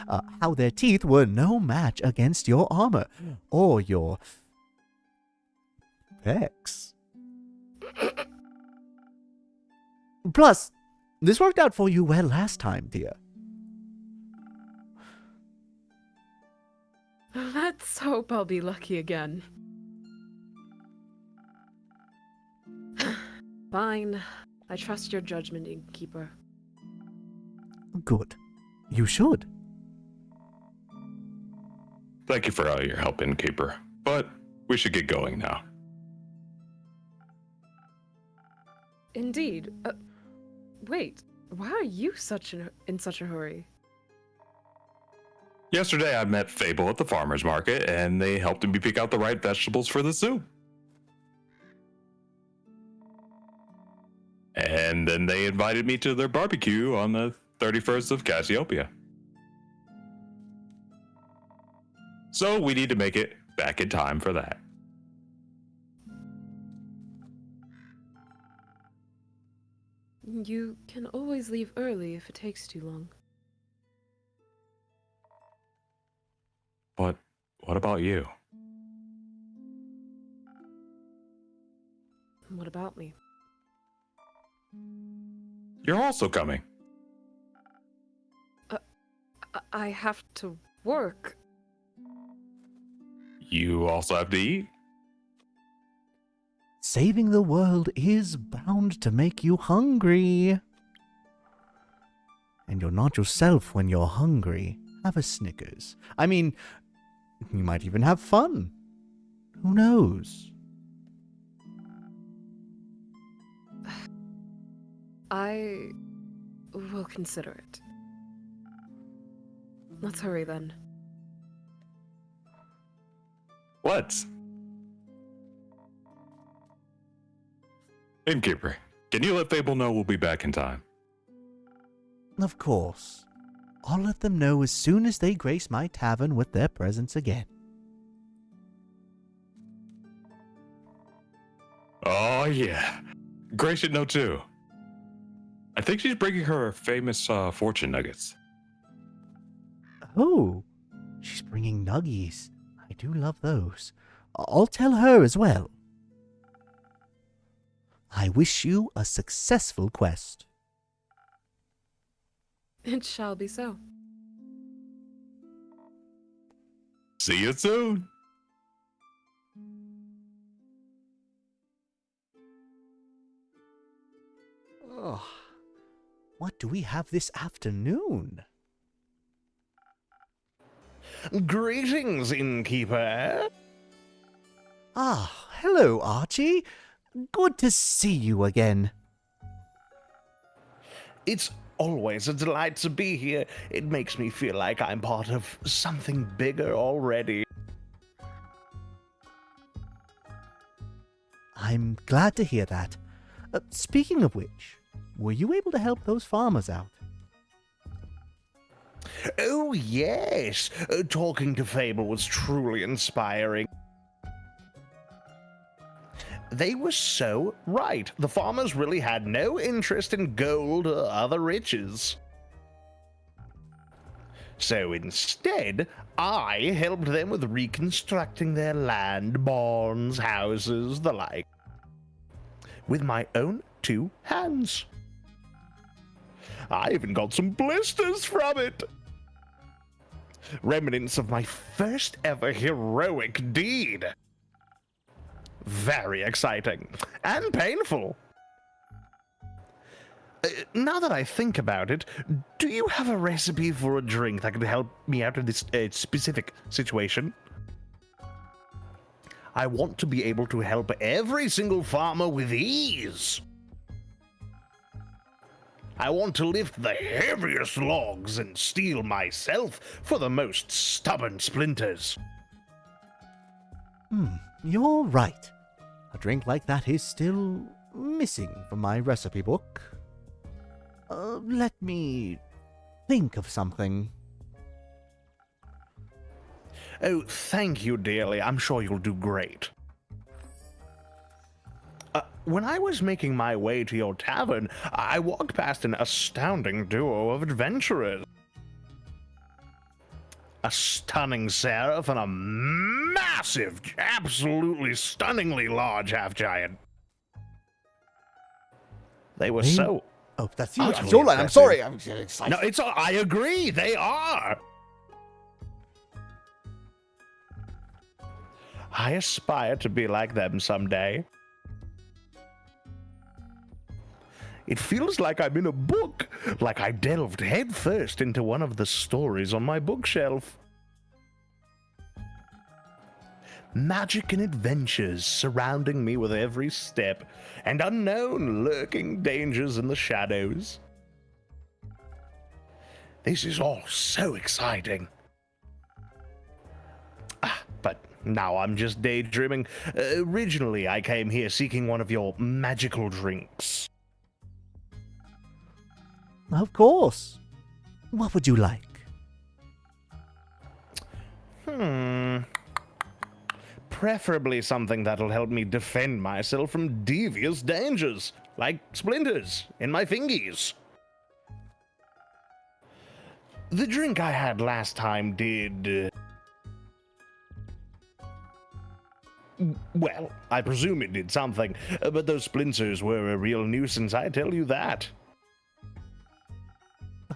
A: how their teeth were no match against your armor or your pecs. Plus, this worked out for you well last time, dear.
I: Let's hope I'll be lucky again. Fine. I trust your judgment, Innkeeper.
A: Good. You should.
M: Thank you for all your help, Innkeeper. But we should get going now.
I: Indeed. Wait. Why are you in such a hurry?
M: Yesterday I met Fable at the farmer's market, and they helped me pick out the right vegetables for the soup. And then they invited me to their barbecue on the 31st of Cassiopeia. So we need to make it back in time for that.
I: You can always leave early if it takes too long.
M: But what about you?
I: What about me?
M: You're also coming.
I: I have to work.
M: You also have to eat.
A: Saving the world is bound to make you hungry. And you're not yourself when you're hungry. Have a Snickers. I mean, you might even have fun. Who knows?
I: I will consider it. Let's hurry then.
M: Let's. Innkeeper, Can you let Fable know we'll be back in time?
A: Of course. I'll let them know as soon as they grace my tavern with their presence again.
M: Oh, yeah. Grace should know, too. I think she's bringing her famous fortune nuggets.
A: Oh, she's bringing nuggies. I do love those. I'll tell her as well. I wish you a successful quest.
I: It shall be so.
M: See you soon.
A: Oh, what do we have this afternoon?
H: Greetings, Innkeeper.
A: Ah, hello, Archie. Good to see you again.
H: It's always a delight to be here. It makes me feel like I'm part of something bigger already.
A: I'm glad to hear that. Speaking of which, were you able to help those farmers out?
H: Oh, yes. Talking to Fable was truly inspiring. They were so right. The farmers really had no interest in gold or other riches. So instead, I helped them with reconstructing their land, barns, houses, the like, with my own 2 hands. I even got some blisters from it. Remnants of my first ever heroic deed. Very exciting and painful. Now that I think about it, do you have a recipe for a drink that could help me out in this specific situation? I want to be able to help every single farmer with ease. I want to lift the heaviest logs and steel myself for the most stubborn splinters.
A: You're right. A drink like that is still missing from my recipe book. Let me think of something.
H: Oh, thank you dearly. I'm sure you'll do great. When I was making my way to your tavern, I walked past an astounding duo of adventurers. A stunning seraph and a massive, absolutely stunningly large half-giant. They were so...
A: Oh, that's you.
H: utterly
A: I'm so I'm
H: impressive.
A: sorry. I'm excited.
H: No, it's all... I agree. They are. I aspire to be like them someday. It feels like I'm in a book, like I delved headfirst into one of the stories on my bookshelf. Magic and adventures surrounding me with every step, and unknown lurking dangers in the shadows. This is all so exciting. But now I'm just daydreaming. Originally, I came here seeking one of your magical drinks.
A: Of course. What would you like?
H: Preferably something that'll help me defend myself from devious dangers, like splinters in my fingies. The drink I had last time did... well, I presume it did something, but those splinters were a real nuisance, I tell you that.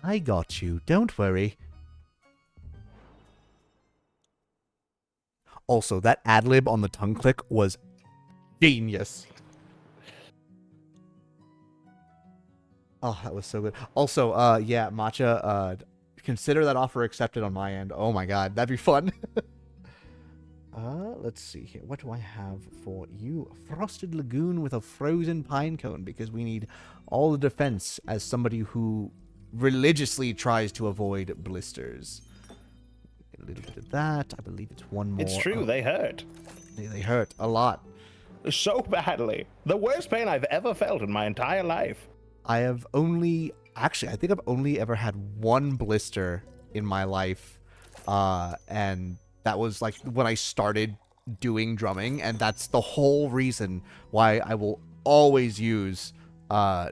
A: I got you. Don't worry. Also, that ad-lib on the tongue click was genius. Oh, that was so good. Also, yeah, Matcha, consider that offer accepted on my end. Oh my god, that'd be fun. Let's see here. What do I have for you? A frosted lagoon with a frozen pine cone, because we need all the defense as somebody who religiously tries to avoid blisters. A little bit of that. I believe it's one more.
H: It's true, they hurt.
A: They hurt a lot.
H: So badly. The worst pain I've ever felt in my entire life.
A: I think I've only ever had one blister in my life, and that was like when I started doing drumming, and that's the whole reason why I will always use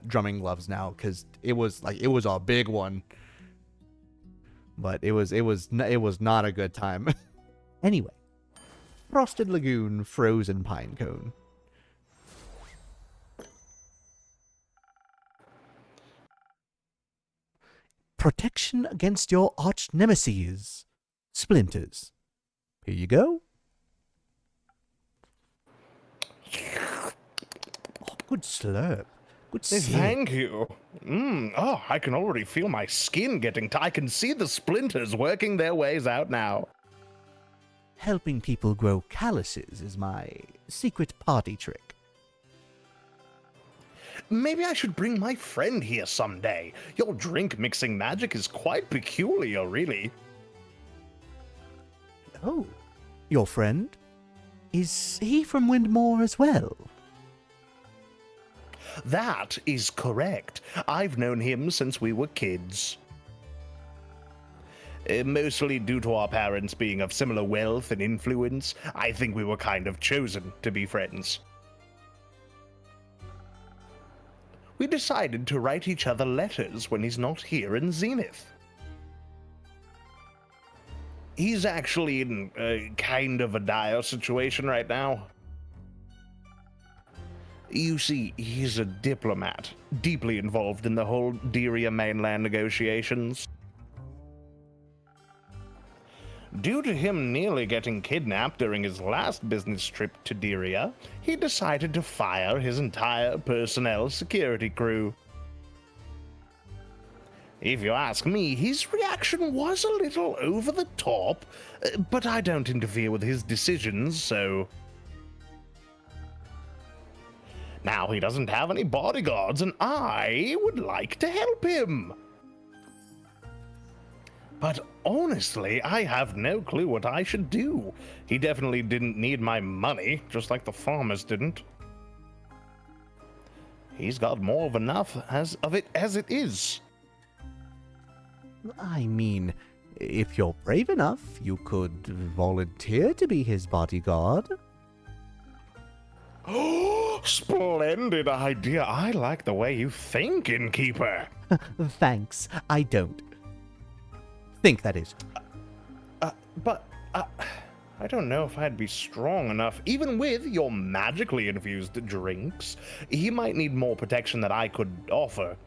A: drumming gloves now, because it was a big one, but it was not a good time. Anyway, Frosted Lagoon frozen pine cone. Protection against your arch nemesis, splinters. Here you go. Oh, good slurp. Good slurp.
H: Thank you. Oh, I can already feel my skin getting I can see the splinters working their ways out now.
A: Helping people grow calluses is my secret party trick.
H: Maybe I should bring my friend here someday. Your drink mixing magic is quite peculiar, really.
A: Oh, your friend? Is he from Windmore as well?
H: That is correct. I've known him since we were kids. Mostly due to our parents being of similar wealth and influence, I think we were kind of chosen to be friends. We decided to write each other letters when he's not here in Zenith. He's actually in kind of a dire situation right now. You see, he's a diplomat, deeply involved in the whole Deria mainland negotiations. Due to him nearly getting kidnapped during his last business trip to Deria, he decided to fire his entire personnel security crew. If you ask me, his reaction was a little over the top, but I don't interfere with his decisions, so... Now he doesn't have any bodyguards, and I would like to help him. But honestly, I have no clue what I should do. He definitely didn't need my money, just like the farmers didn't. He's got more of enough as it is.
A: I mean, if you're brave enough, you could volunteer to be his bodyguard.
H: Oh, splendid idea. I like the way you think, Innkeeper.
A: Thanks, I don't. Think, that is.
H: But I don't know if I'd be strong enough. Even with your magically infused drinks, he might need more protection than I could offer.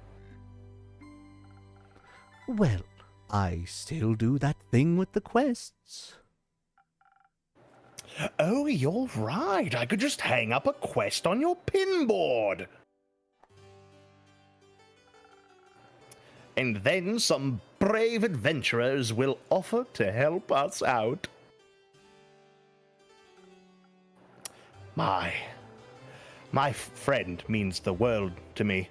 A: Well, I still do that thing with the quests.
H: Oh, you're right. I could just hang up a quest on your pinboard. And then some brave adventurers will offer to help us out. My friend means the world to me.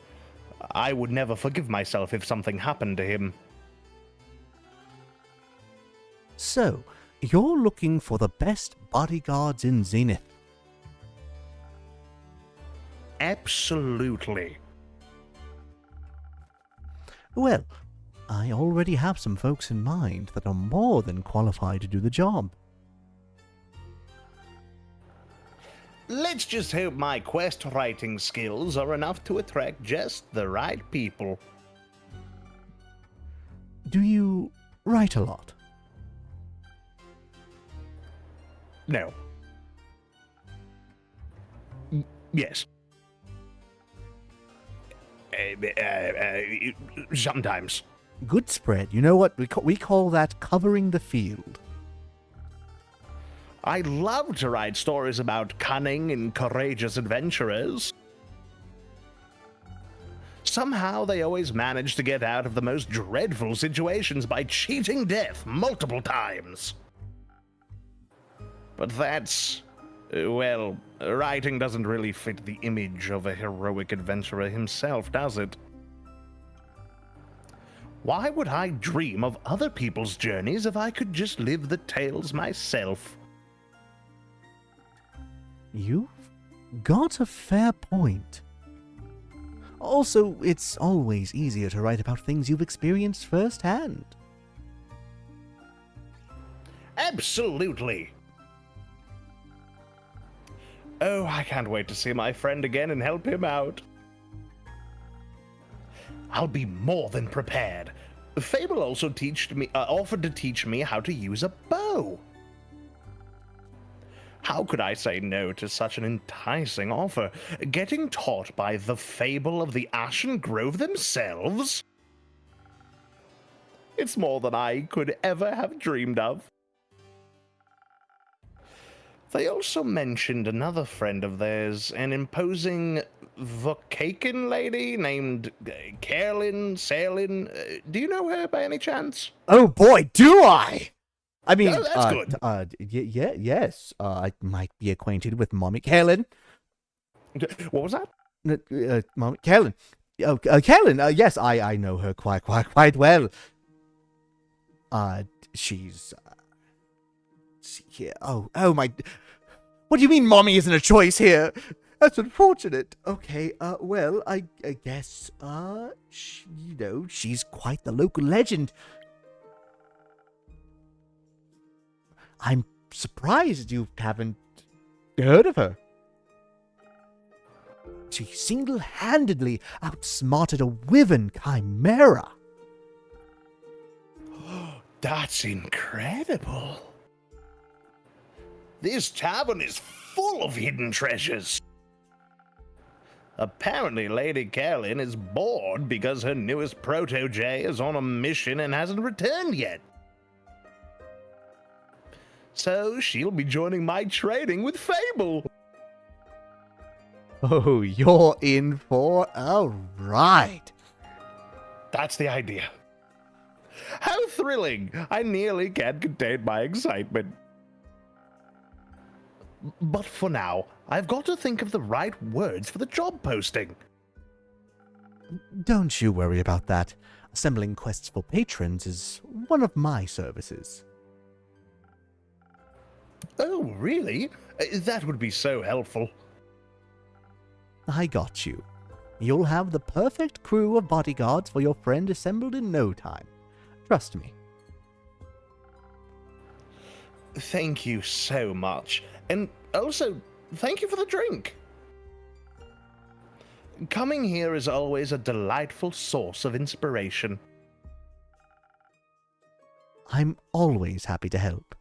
H: I would never forgive myself if something happened to him.
A: So, you're looking for the best bodyguards in Zenith?
H: Absolutely.
A: Well, I already have some folks in mind that are more than qualified to do the job.
H: Let's just hope my quest writing skills are enough to attract just the right people.
A: Do you write a lot?
H: No. Yes. Sometimes.
A: Good spread. You know what? We call that covering the field.
H: I love to write stories about cunning and courageous adventurers. Somehow they always manage to get out of the most dreadful situations by cheating death multiple times. But that's... well, writing doesn't really fit the image of a heroic adventurer himself, does it? Why would I dream of other people's journeys if I could just live the tales myself?
A: You've got a fair point. Also, it's always easier to write about things you've experienced firsthand.
H: Absolutely. Oh, I can't wait to see my friend again and help him out. I'll be more than prepared. Fable also offered to teach me how to use a bow. How could I say no to such an enticing offer? Getting taught by the Fable of the Ashen Grove themselves? It's more than I could ever have dreamed of. They also mentioned another friend of theirs, an imposing Vocacan lady named Salin. Do you know her by any chance?
A: Oh boy, do I! I mean,
H: oh, that's good.
A: Yes, I might be acquainted with Mommy Kaelin.
H: What was that?
A: Mommy Kaelin. Oh, Kaelin. Yes, I know her quite well. She's. Yeah. Oh my. What do you mean, Mommy isn't a choice here? That's unfortunate. Okay. Well, I guess. She's quite the local legend. I'm surprised you haven't heard of her. She single-handedly outsmarted a wyvern chimera.
H: That's incredible. This tavern is full of hidden treasures. Apparently, Lady Kaelin is bored because her newest protege is on a mission and hasn't returned yet. So she'll be joining my training with Fable.
A: Oh, you're in for a ride.
H: That's the idea. How thrilling! I nearly can't contain my excitement. But for now, I've got to think of the right words for the job posting.
A: Don't you worry about that. Assembling quests for patrons is one of my services.
H: Oh, really? That would be so helpful.
A: I got you. You'll have the perfect crew of bodyguards for your friend assembled in no time. Trust me.
H: Thank you so much. And also, thank you for the drink. Coming here is always a delightful source of inspiration.
A: I'm always happy to help.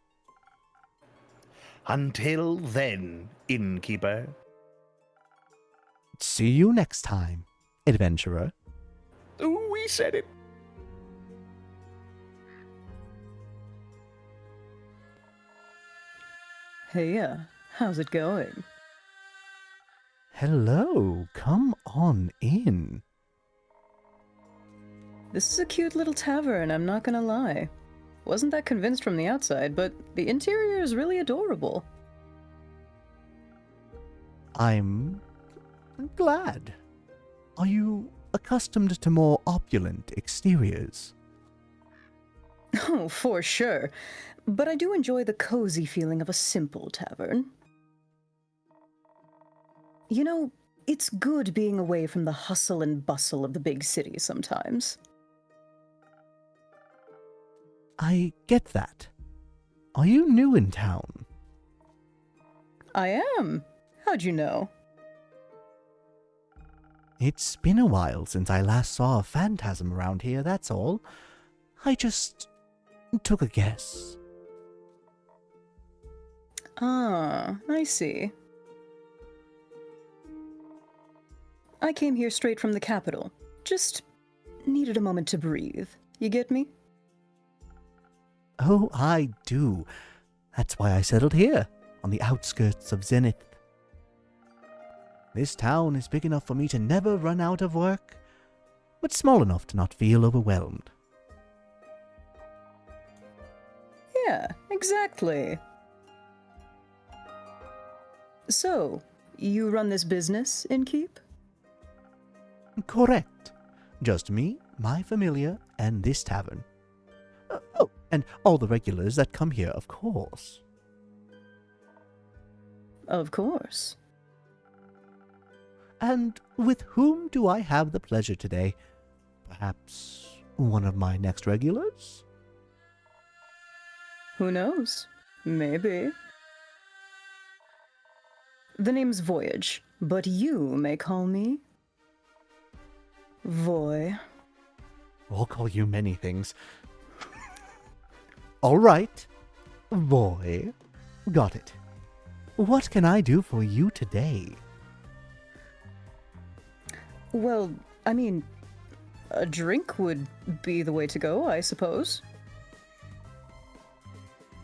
H: Until then, Innkeeper.
A: See you next time, adventurer.
H: Ooh, we said it.
P: Hey, how's it going?
A: Hello, come on in.
P: This is a cute little tavern, I'm not gonna lie. Wasn't that convinced from the outside, but the interior is really adorable.
A: I'm glad. Are you accustomed to more opulent exteriors?
P: Oh, for sure. But I do enjoy the cozy feeling of a simple tavern. You know, it's good being away from the hustle and bustle of the big city sometimes.
A: I get that. Are you new in town?
P: I am. How'd you know?
A: It's been a while since I last saw a phantasm around here, that's all. I just took a guess.
P: Ah, I see. I came here straight from the capital. Just needed a moment to breathe. You get me?
A: Oh, I do. That's why I settled here, on the outskirts of Zenith. This town is big enough for me to never run out of work, but small enough to not feel overwhelmed.
P: Yeah, exactly. So, you run this business, Innkeep?
A: Correct. Just me, my familiar, and this tavern. Oh, and all the regulars that come here, of course.
P: Of course.
A: And with whom do I have the pleasure today? Perhaps one of my next regulars?
P: Who knows? Maybe. The name's Voyage, but you may call me Voy.
A: I'll call you many things. All right, Voy. Got it. What can I do for you today?
P: Well, I mean, a drink would be the way to go, I suppose.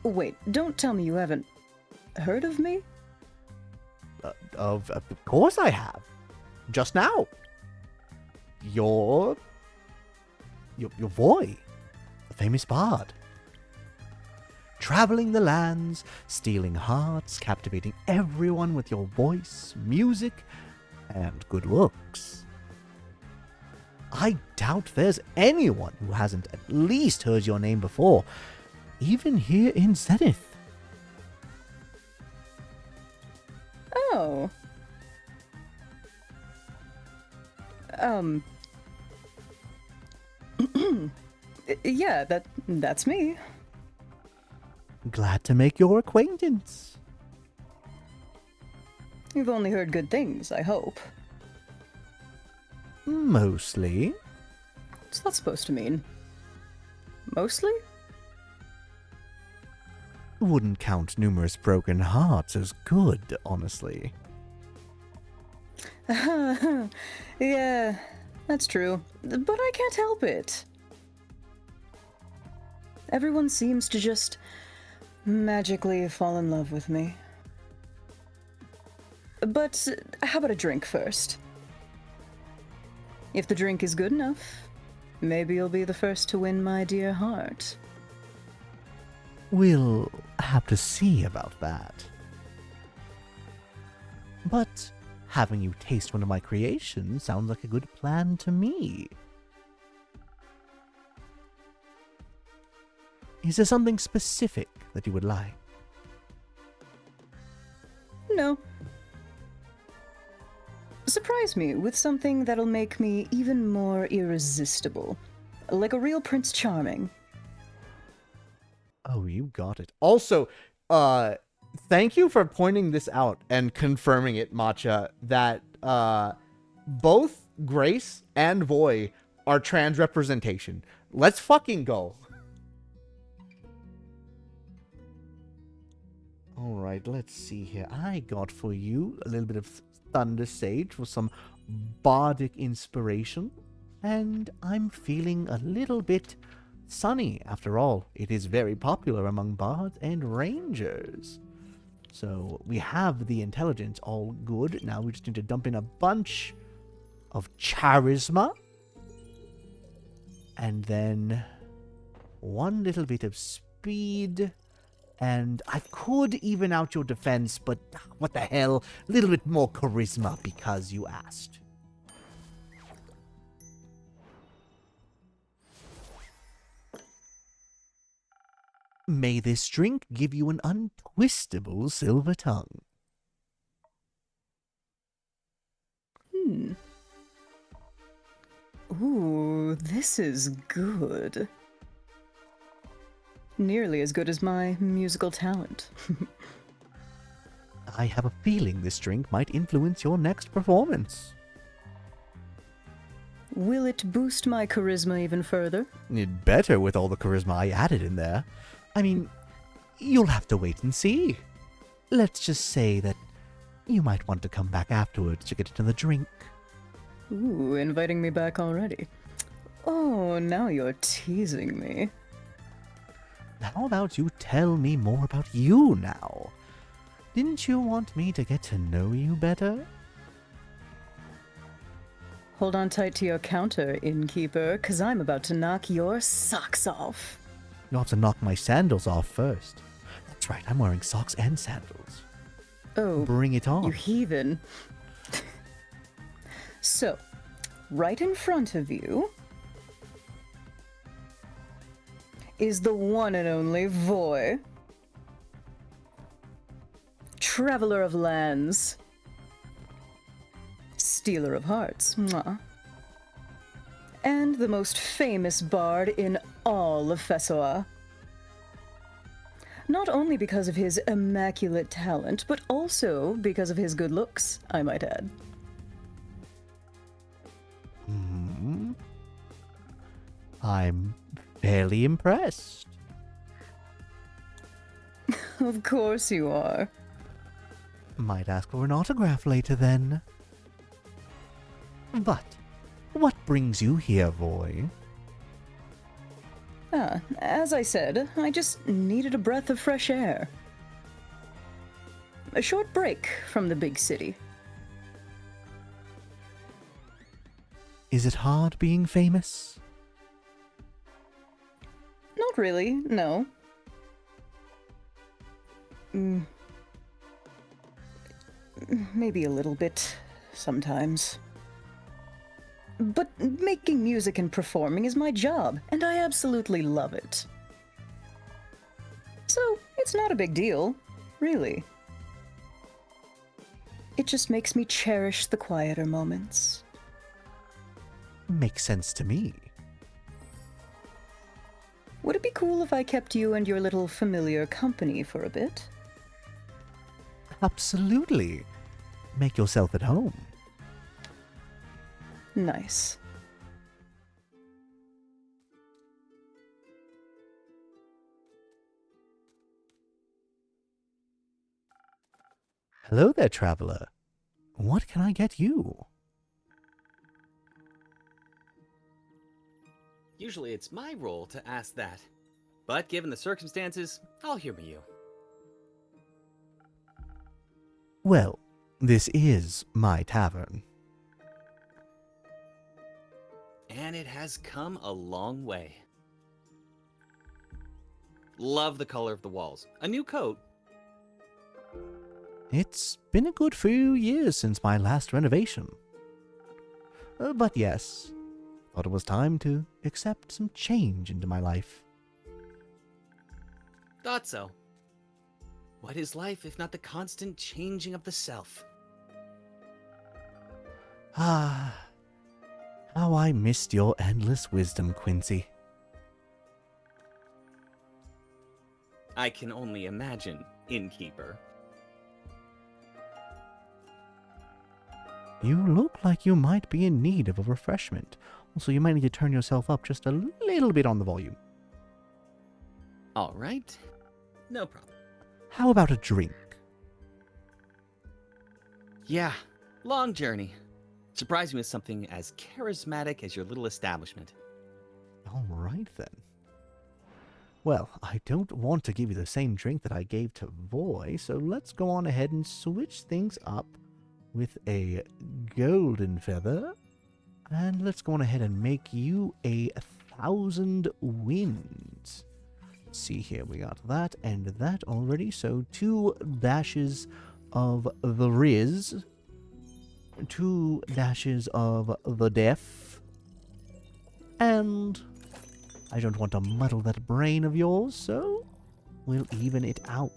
P: Wait, don't tell me you haven't heard of me?
A: Of course I have. Just now. Your Voy, the famous bard. Traveling the lands, stealing hearts, captivating everyone with your voice, music, and good looks. I doubt there's anyone who hasn't at least heard your name before, even here in Zenith.
P: Oh. Yeah, that's me.
A: Glad to make your acquaintance.
P: You've only heard good things, I hope.
A: Mostly.
P: What's that supposed to mean? Mostly?
A: Wouldn't count numerous broken hearts as good, honestly.
P: Yeah, that's true. But I can't help it. Everyone seems to just magically fall in love with me. But how about a drink first? If the drink is good enough, maybe you'll be the first to win my dear heart.
A: We'll have to see about that. But having you taste one of my creations sounds like a good plan to me. Is there something specific that you would like?
P: No. Surprise me with something that'll make me even more irresistible. Like a real Prince Charming.
A: Oh, you got it. Also, thank you for pointing this out and confirming it, Matcha, that both Grace and Voy are trans representation. Let's fucking go. Alright, let's see here. I got for you a little bit of Thunder Sage for some bardic inspiration. And I'm feeling a little bit sunny. After all, it is very popular among bards and rangers. So we have the intelligence all good. Now we just need to dump in a bunch of charisma. And then one little bit of speed. And I could even out your defense, but what the hell? A little bit more charisma because you asked. May this drink give you an untwistable silver tongue.
P: Ooh, this is good. Nearly as good as my musical talent.
A: I have a feeling this drink might influence your next performance.
P: Will it boost my charisma even further?
A: It better with all the charisma I added in there. I mean, you'll have to wait and see. Let's just say that you might want to come back afterwards to get another drink.
P: Ooh, inviting me back already. Oh, now you're teasing me.
A: How about you tell me more about you now? Didn't you want me to get to know you better?
P: Hold on tight to your counter, Innkeeper, 'cause I'm about to knock your socks off.
A: You'll have to knock my sandals off first. That's right, I'm wearing socks and sandals.
P: Oh,
A: bring it on.
P: You heathen. So, right in front of you is the one and only Voy, Traveler of Lands, stealer of hearts. Mwah. And the most famous bard in all of Phesoa. Not only because of his immaculate talent, but also because of his good looks, I might add.
A: I'm fairly impressed.
P: Of course you are.
A: Might ask for an autograph later then. But what brings you here, boy?
P: As I said, I just needed a breath of fresh air. A short break from the big city.
A: Is it hard being famous?
P: Not really, no. Maybe a little bit, sometimes. But making music and performing is my job, and I absolutely love it. So, it's not a big deal, really. It just makes me cherish the quieter moments.
A: Makes sense to me.
P: Would it be cool if I kept you and your little familiar company for a bit?
A: Absolutely. Make yourself at home.
P: Nice.
A: Hello there, traveler. What can I get you?
Q: Usually it's my role to ask that, but given the circumstances, I'll humor you.
A: Well, this is my tavern.
Q: And it has come a long way. Love the color of the walls. A new coat.
A: It's been a good few years since my last renovation. But yes, thought it was time to accept some change into my life.
Q: Thought so. What is life if not the constant changing of the self?
A: Ah, how I missed your endless wisdom, Quincy.
Q: I can only imagine, Innkeeper.
A: You look like you might be in need of a refreshment. Also, you might need to turn yourself up just a little bit on the volume.
Q: All right. No problem.
A: How about a drink?
Q: Yeah, long journey. Surprise me with something as charismatic as your little establishment.
A: All right, then. Well, I don't want to give you the same drink that I gave to Voy, so let's go on ahead and switch things up with a golden feather. And let's go on ahead and make you 1,000 winds. Let's see here, we got that and that already. So 2 dashes of the Riz, 2 dashes of the Deaf, and I don't want to muddle that brain of yours, so we'll even it out.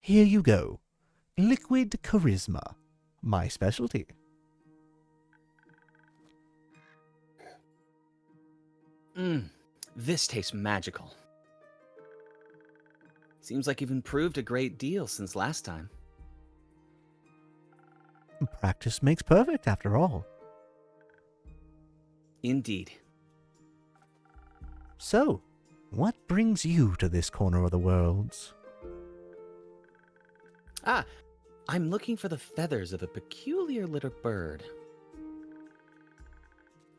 A: Here you go. Liquid Charisma. My specialty.
Q: This tastes magical. Seems like you've improved a great deal since last time.
A: Practice makes perfect, after all.
Q: Indeed.
A: So, what brings you to this corner of the world?
Q: I'm looking for the feathers of a peculiar little bird.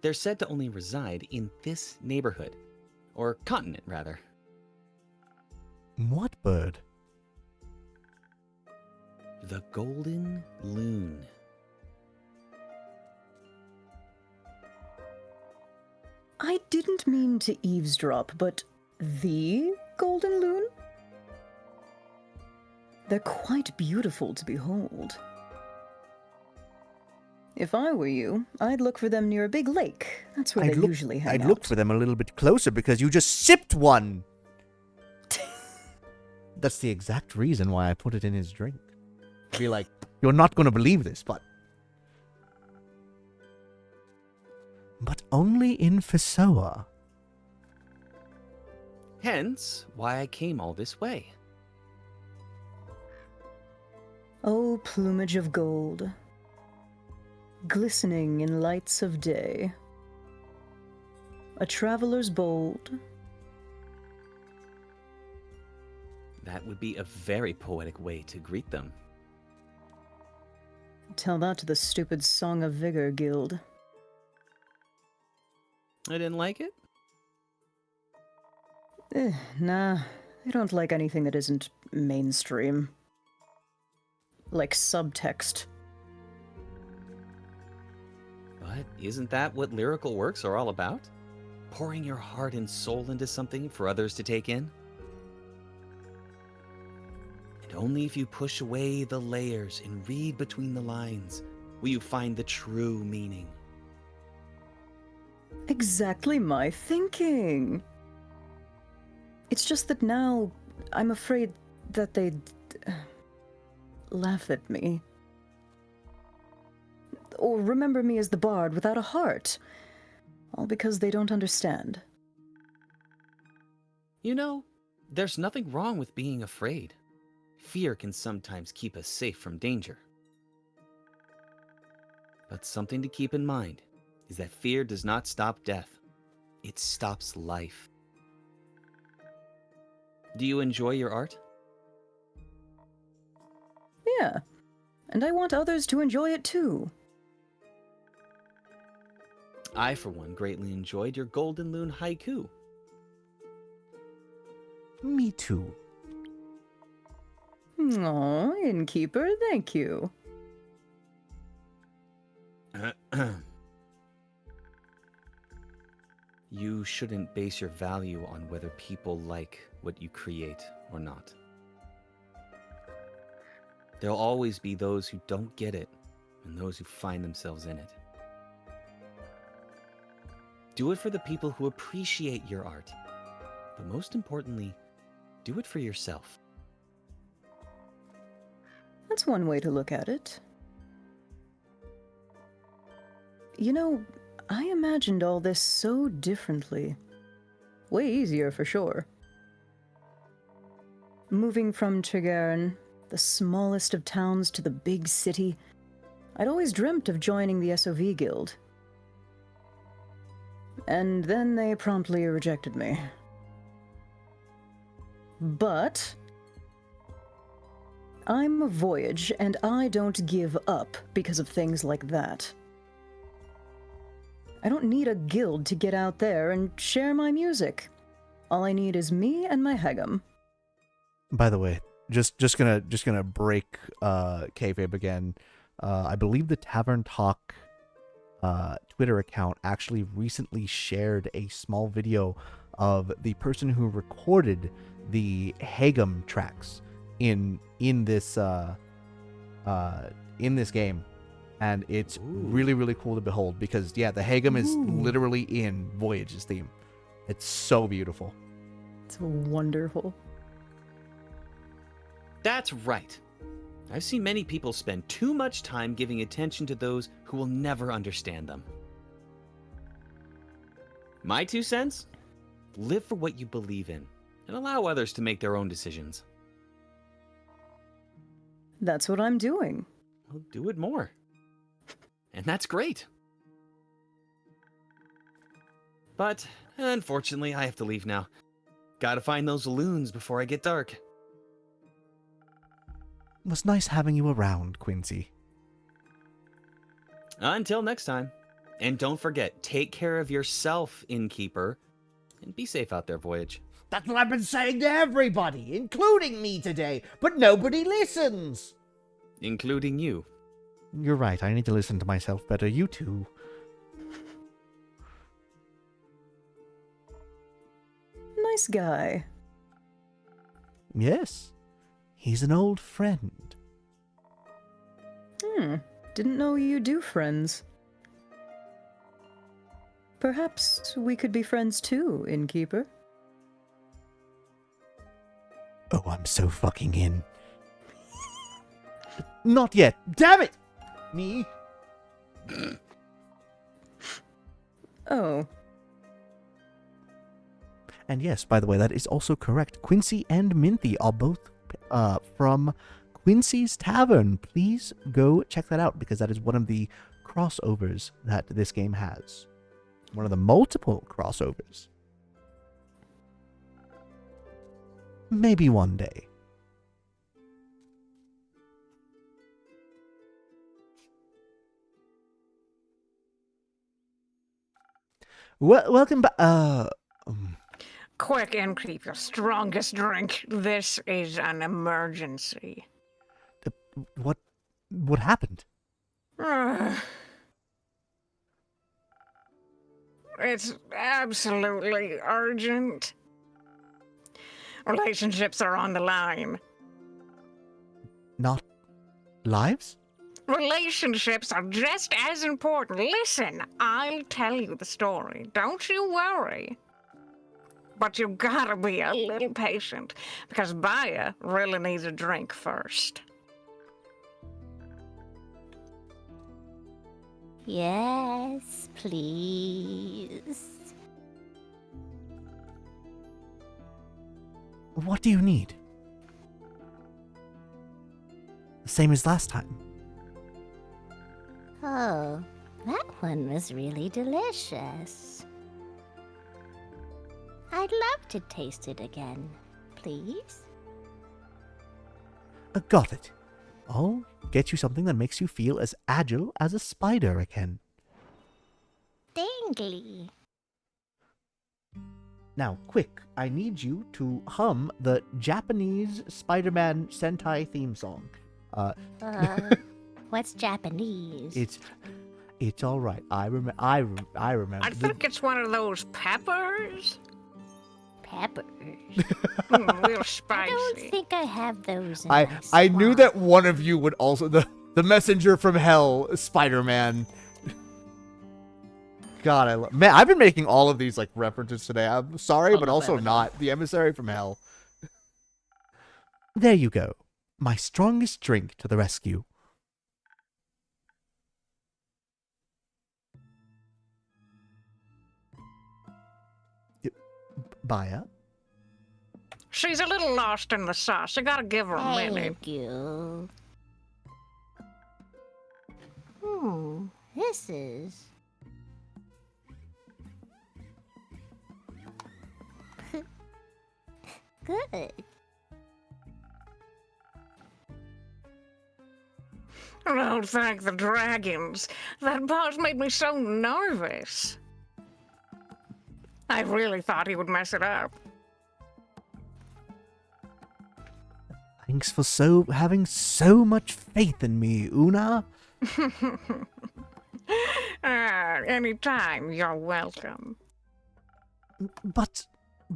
Q: They're said to only reside in this neighborhood. Or continent, rather.
A: What bird?
Q: The golden loon.
P: I didn't mean to eavesdrop, but the golden loon? They're quite beautiful to behold. If I were you, I'd look for them near a big lake. That's where they usually hang out.
A: I'd look for them a little bit closer because you just sipped one! that's the exact reason why I put it in his drink. Be like, you're not going to believe this, but only in Phesoa.
Q: Hence, why I came all this way.
P: Oh, plumage of gold, glistening in lights of day, a traveler's bold.
Q: That would be a very poetic way to greet them.
P: Tell that to the stupid Song of Vigor Guild.
Q: I didn't like it?
P: Nah, I don't like anything that isn't mainstream. Like subtext.
Q: But isn't that what lyrical works are all about? Pouring your heart and soul into something for others to take in? And only if you push away the layers and read between the lines will you find the true meaning.
P: Exactly my thinking. It's just that now I'm afraid that they'd laugh at me. Or remember me as the bard without a heart. All because they don't understand.
Q: You know, there's nothing wrong with being afraid. Fear can sometimes keep us safe from danger. But something to keep in mind is that fear does not stop death. It stops life. Do you enjoy your art?
P: Yeah, and I want others to enjoy it too.
Q: I, for one, greatly enjoyed your Golden Loon haiku.
A: Me too.
P: Aw, Innkeeper, thank you.
Q: You shouldn't base your value on whether people like what you create or not. There'll always be those who don't get it and those who find themselves in it. Do it for the people who appreciate your art, but most importantly, do it for yourself.
P: That's one way to look at it. You know, I imagined all this so differently. Way easier, for sure. Moving from Trigarin, the smallest of towns, to the big city, I'd always dreamt of joining the SOV Guild. And then they promptly rejected me. But I'm a voyage, and I don't give up because of things like that. I don't need a guild to get out there and share my music. All I need is me and my Hegum.
A: By the way, just gonna break kayfabe again. I believe the Tavern Talk Twitter account actually recently shared a small video of the person who recorded the Hegum tracks in this game, and it's really cool to behold because the Hegum is literally in Voyage's theme. It's so beautiful.
P: It's wonderful.
Q: That's right. I've seen many people spend too much time giving attention to those who will never understand them. My 2 cents? Live for what you believe in, and allow others to make their own decisions.
P: That's what I'm doing.
Q: Well, do it more. And that's great. But, unfortunately, I have to leave now. Gotta find those loons before I get dark.
A: It was nice having you around, Quincy.
Q: Until next time. And don't forget, take care of yourself, Innkeeper. And be safe out there, Voyage.
R: That's what I've been saying to everybody, including me today, but nobody listens.
Q: Including you.
A: You're right, I need to listen to myself better. You too.
P: Nice guy.
A: Yes. He's an old friend.
P: Didn't know you do friends. Perhaps we could be friends too, Innkeeper.
A: Oh, I'm so fucking in. Not yet. Damn it! Me?
P: Oh.
A: And yes, by the way, that is also correct. Quincy and Minthy are both from Quincy's Tavern. Please go check that out because that is one of the crossovers that this game has. One of the multiple crossovers. Maybe one day. Welcome back.
L: Quick, Innkeeper, strongest drink. This is an emergency.
A: What happened?
L: It's absolutely urgent. Relationships are on the line.
A: Not lives?
L: Relationships are just as important. Listen, I'll tell you the story. Don't you worry. But you gotta be a little patient, because Baya really needs a drink first.
J: Yes, please.
A: What do you need? The same as last time.
J: Oh, that one was really delicious. I'd love to taste it again, please.
A: Got it. I'll get you something that makes you feel as agile as a spider again.
J: Dangly.
A: Now, quick, I need you to hum the Japanese Spider-Man Sentai theme song.
J: What's Japanese?
A: It's all right. I remember. I remember.
L: I think it's one of those peppers.
J: Peppers.
L: Real spicy.
J: I don't think I have those in
A: I
J: my
A: knew
J: swamp.
A: that one of you would also the messenger from hell, Spider-Man. God, man, I've been making all of these like references today. I'm sorry, but also not. The emissary from hell. There you go. My strongest drink to the rescue. Baya?
L: She's a little lost in the sauce. I gotta give her a minute.
J: Thank you. This is... good.
L: Oh, thank the dragons. That boss made me so nervous. I really thought he would mess it up.
A: Thanks for having so much faith in me, Una.
L: Anytime, you're welcome.
A: But,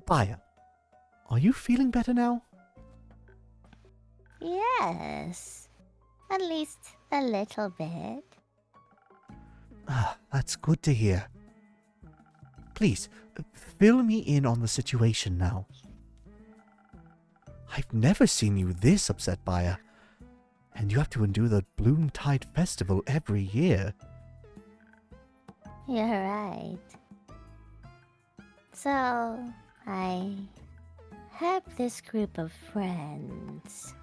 A: Baya, are you feeling better now?
J: Yes. At least a little bit.
A: That's good to hear. Please, fill me in on the situation now. I've never seen you this upset, Baya. And you have to endure the Bloom Tide Festival every year.
J: You're right. So, I have this group of friends.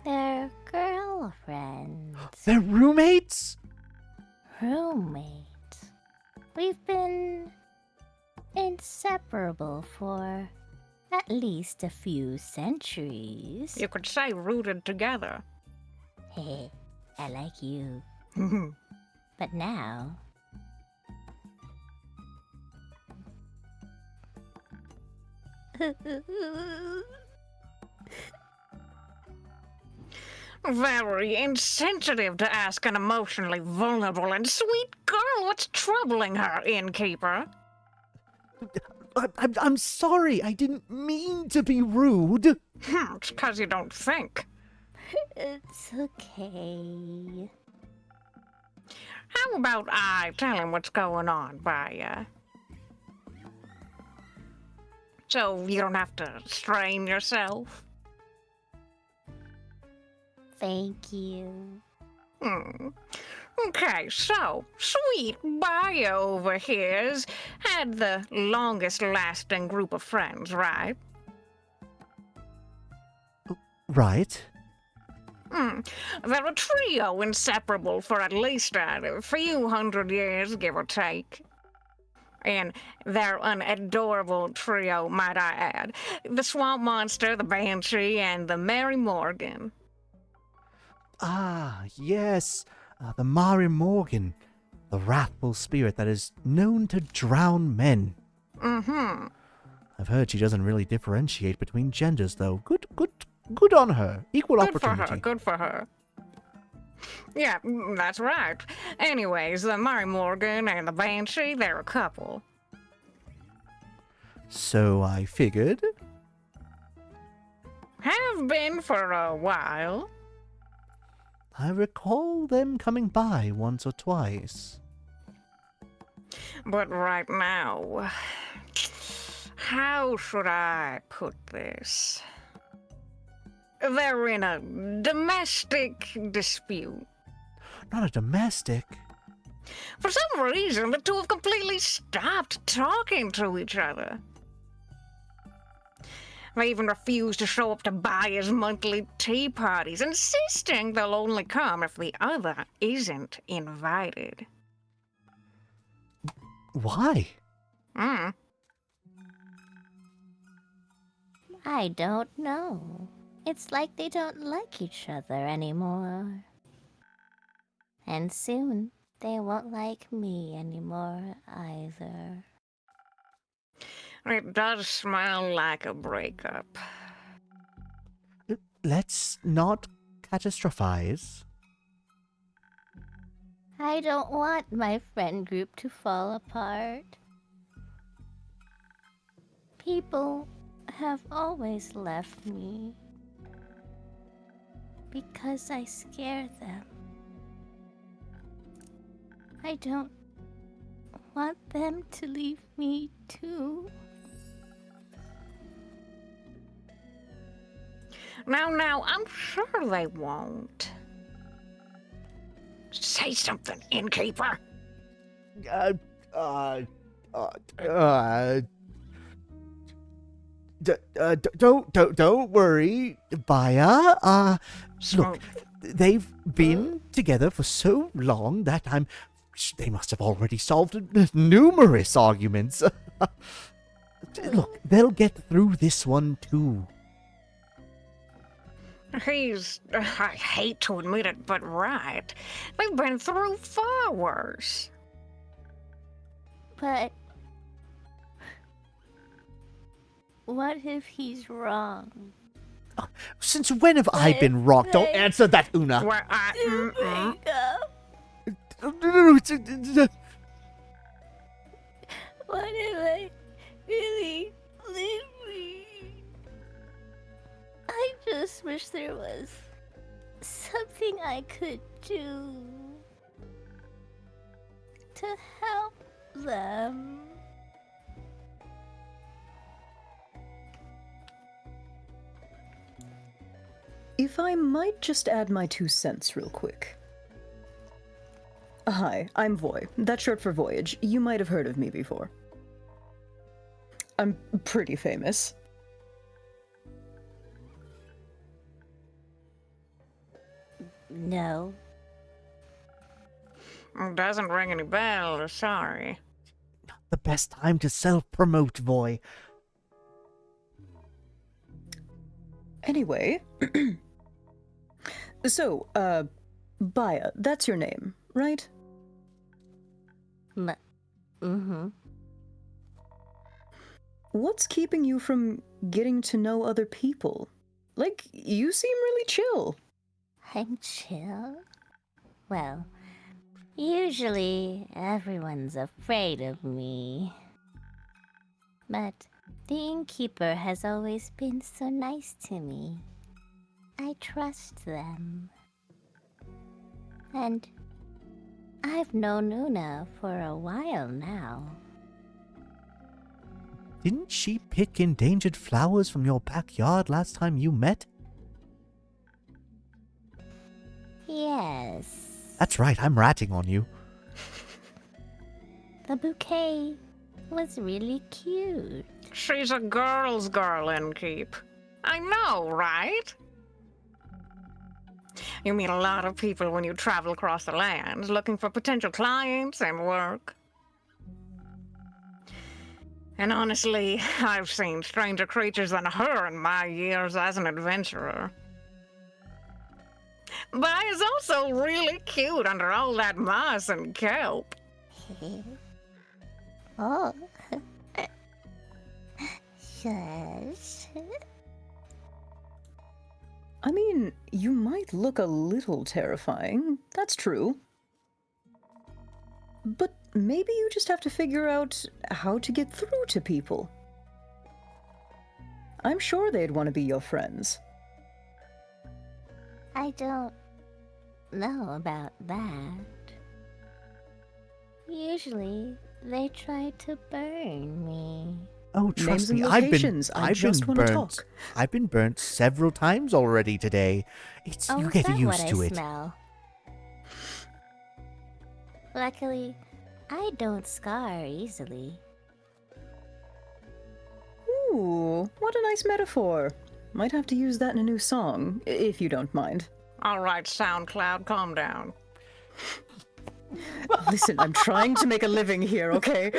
J: They're girlfriends.
A: They're roommates?
J: Roommates. We've been inseparable for at least a few centuries.
L: You could say rooted together.
J: Hey, I like you. But now...
L: Very insensitive to ask an emotionally vulnerable and sweet girl what's troubling her, Innkeeper.
A: I'm sorry. I didn't mean to be rude.
L: It's 'cause you don't think.
J: It's okay.
L: How about I tell him what's going on, Baya? so you don't have to strain yourself.
J: Thank you.
L: Okay, so sweet Bio over here's had the longest lasting group of friends, right?
A: Right.
L: They're a trio inseparable for at least a few hundred years, give or take. And they're an adorable trio, might I add. The Swamp Monster, the Banshee, and the Mary Morgan.
A: Ah, yes. The Mary Morgan. The wrathful spirit that is known to drown men. I've heard she doesn't really differentiate between genders, though. Good on her. Equal opportunity.
L: Good for her. Yeah, that's right. Anyways, the Mary Morgan and the Banshee, they're a couple.
A: So I figured.
L: Have been for a while.
A: I recall them coming by once or twice.
L: But right now, how should I put this? They're in a domestic dispute.
A: Not a domestic.
L: For some reason, the two have completely stopped talking to each other. They even refuse to show up to Baya's monthly tea parties, insisting they'll only come if the other isn't invited.
A: Why?
J: I don't know. It's like they don't like each other anymore. And soon, they won't like me anymore either.
L: It does smell like a breakup.
A: Let's not catastrophize.
J: I don't want my friend group to fall apart. People have always left me because I scare them. I don't want them to leave me too.
L: Now, I'm sure they won't. Say something, Innkeeper.
A: Don't worry, Baya. Look, they've been together for so long that they must have already solved numerous arguments. Look, they'll get through this one too.
L: He's, I hate to admit it, but right. They've been through far worse.
J: But what if he's wrong?
A: Since when have I been wrong? Don't answer that, Una.
L: Well,
J: What if I really leave me? I just wish there was something I could do to help them.
P: If I might just add my 2 cents real quick. Hi, I'm Voy. That's short for Voyage. You might have heard of me before. I'm pretty famous.
J: No.
L: Doesn't ring any bells, sorry.
A: Not the best time to self-promote, Voy.
P: Anyway. So, Baya, that's your name, right?
J: Mm-hmm.
P: What's keeping you from getting to know other people? Like, you seem really chill.
J: I'm chill? Well, usually everyone's afraid of me. But the Innkeeper has always been so nice to me. I trust them. And I've known Una for a while now.
A: Didn't she pick endangered flowers from your backyard last time you met?
J: Yes.
A: That's right, I'm ratting on you.
J: The bouquet was really cute.
L: She's a girl's girl, Innkeep. I know, right? You meet a lot of people when you travel across the land, looking for potential clients and work. And honestly, I've seen stranger creatures than her in my years as an adventurer. But I is also really cute under all that moss and kelp.
J: Oh. Shush.
P: I mean, you might look a little terrifying, that's true. But maybe you just have to figure out how to get through to people. I'm sure they'd want to be your friends.
J: I don't know about that. Usually, they try to burn me.
A: Oh, trust
P: Names and
A: me,
P: locations. I just
A: been
P: want to
A: burnt.
P: talk.
A: I've been burnt several times already today. It's
J: Oh,
A: you
J: is
A: get
J: that
A: used
J: what
A: to
J: I
A: it.
J: smell? Luckily, I don't scar easily.
P: Ooh, what a nice metaphor. Might have to use that in a new song, if you don't mind.
L: All right, SoundCloud, calm down.
P: Listen, I'm trying to make a living here, okay?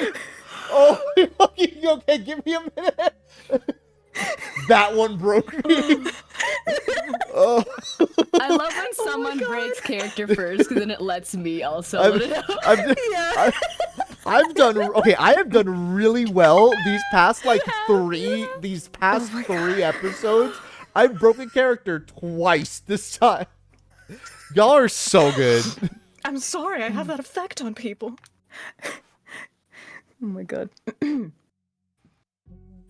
R: Oh, okay, give me a minute. That one broke me. Oh.
S: I love when someone breaks character first, because then it lets me also let it out.
R: I have done really well these past three episodes. I've broken character twice this time. Y'all are so good.
E: I'm sorry, I have that effect on people.
P: Oh my god.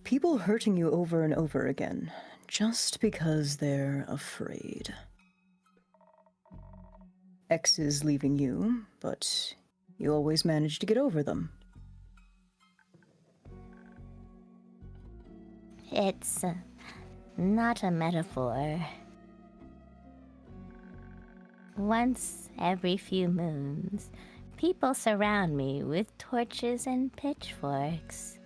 P: People hurting you over and over again, just because they're afraid. Exes leaving you, but you always manage to get over them.
J: It's not a metaphor. Once every few moons, people surround me with torches and pitchforks.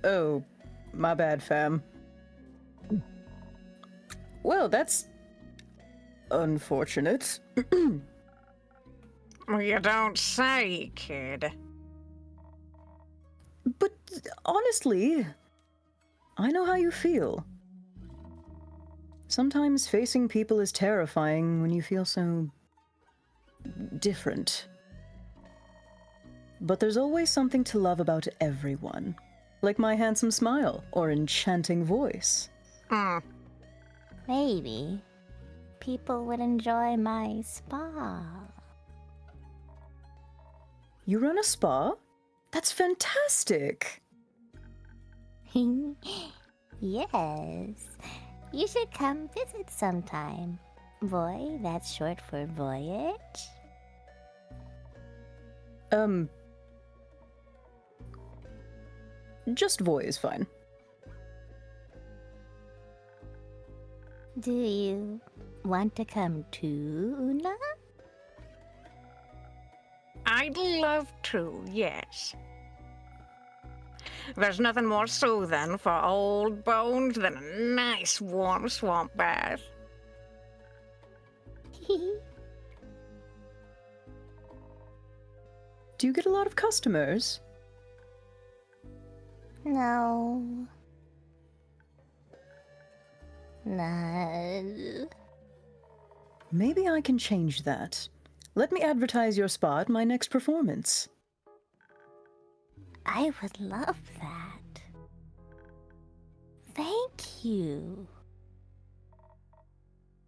P: Oh, my bad, fam. Well, that's unfortunate.
L: You don't say, kid.
P: But honestly, I know how you feel. Sometimes facing people is terrifying when you feel so different. But there's always something to love about everyone, like my handsome smile or enchanting voice.
J: Maybe people would enjoy my spa.
P: You run a spa? That's fantastic!
J: Yes. You should come visit sometime. Voy, that's short for voyage.
P: Just Voy is fine.
J: Do you want to come too, Una?
L: I'd love to, yes. There's nothing more soothing for old bones than a nice warm swamp bath.
P: Do you get a lot of customers?
J: No. No.
P: Maybe I can change that. Let me advertise your spa at my next performance.
J: I would love that. Thank you.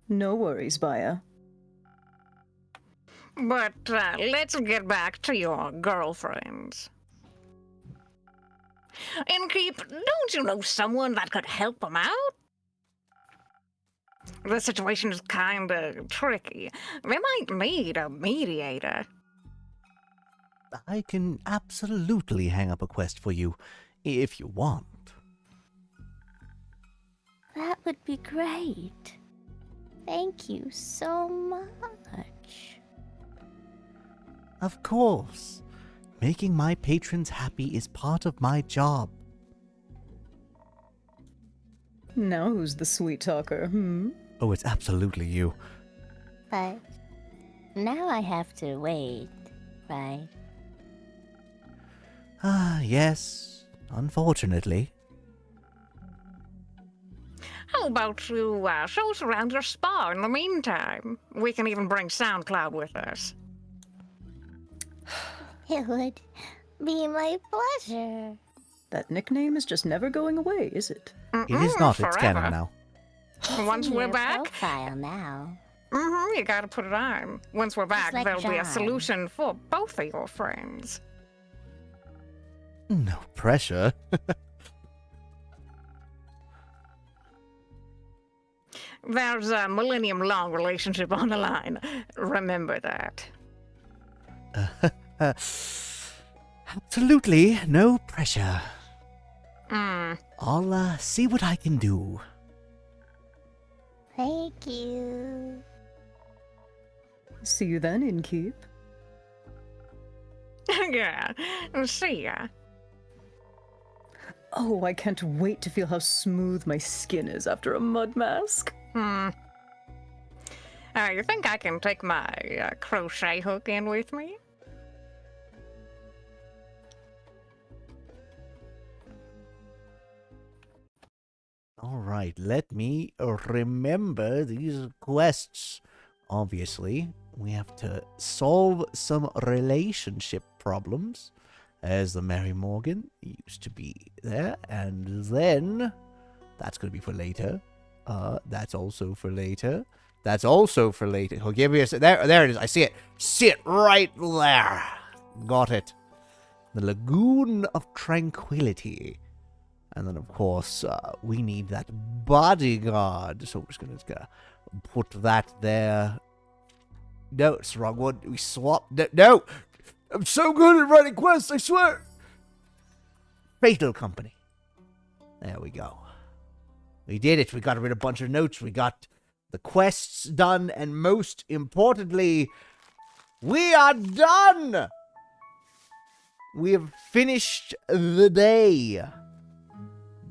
P: No worries, Baya.
L: But let's get back to your girlfriends. Innkeep, don't you know someone that could help them out? The situation is kinda tricky. They might need a mediator.
A: I can absolutely hang up a quest for you, if you want.
J: That would be great. Thank you so much.
A: Of course. Making my patrons happy is part of my job.
P: Now who's the sweet talker,
A: Oh, it's absolutely you.
J: But now I have to wait, right?
A: Ah, yes. Unfortunately.
L: How about you show us around your spa in the meantime? We can even bring SoundCloud with us.
J: It would be my pleasure.
P: That nickname is just never going away, is it?
A: It is not. It's
L: forever.
A: canon now.
L: Once we're
J: Your
L: back,
J: profile now.
L: you gotta put it on. Once we're back,
J: like
L: there'll be a
J: John.
L: solution for both of your friends.
A: No pressure.
L: There's a millennium-long relationship on the line. Remember that.
A: Absolutely no pressure.
L: Mm.
A: I'll see what I can do.
J: Thank you.
P: See you then, Innkeep.
L: Yeah, see ya.
P: Oh, I can't wait to feel how smooth my skin is after a mud mask.
L: You think I can take my crochet hook in with me?
A: All right, let me remember these quests. Obviously, we have to solve some relationship problems, as the Mary Morgan used to be there, and then that's going to be for later. That's also for later. That's also for later. Oh, give me a there it is. I see it. See it right there. Got it. The Lagoon of Tranquility. And then, of course, we need that bodyguard. So we're just gonna put that there. No, it's the wrong one. We swapped. No! I'm so good at writing quests, I swear! Fatal Company. There we go. We did it. We got rid of a bunch of notes. We got the quests done. And most importantly, we are done! We have finished the day.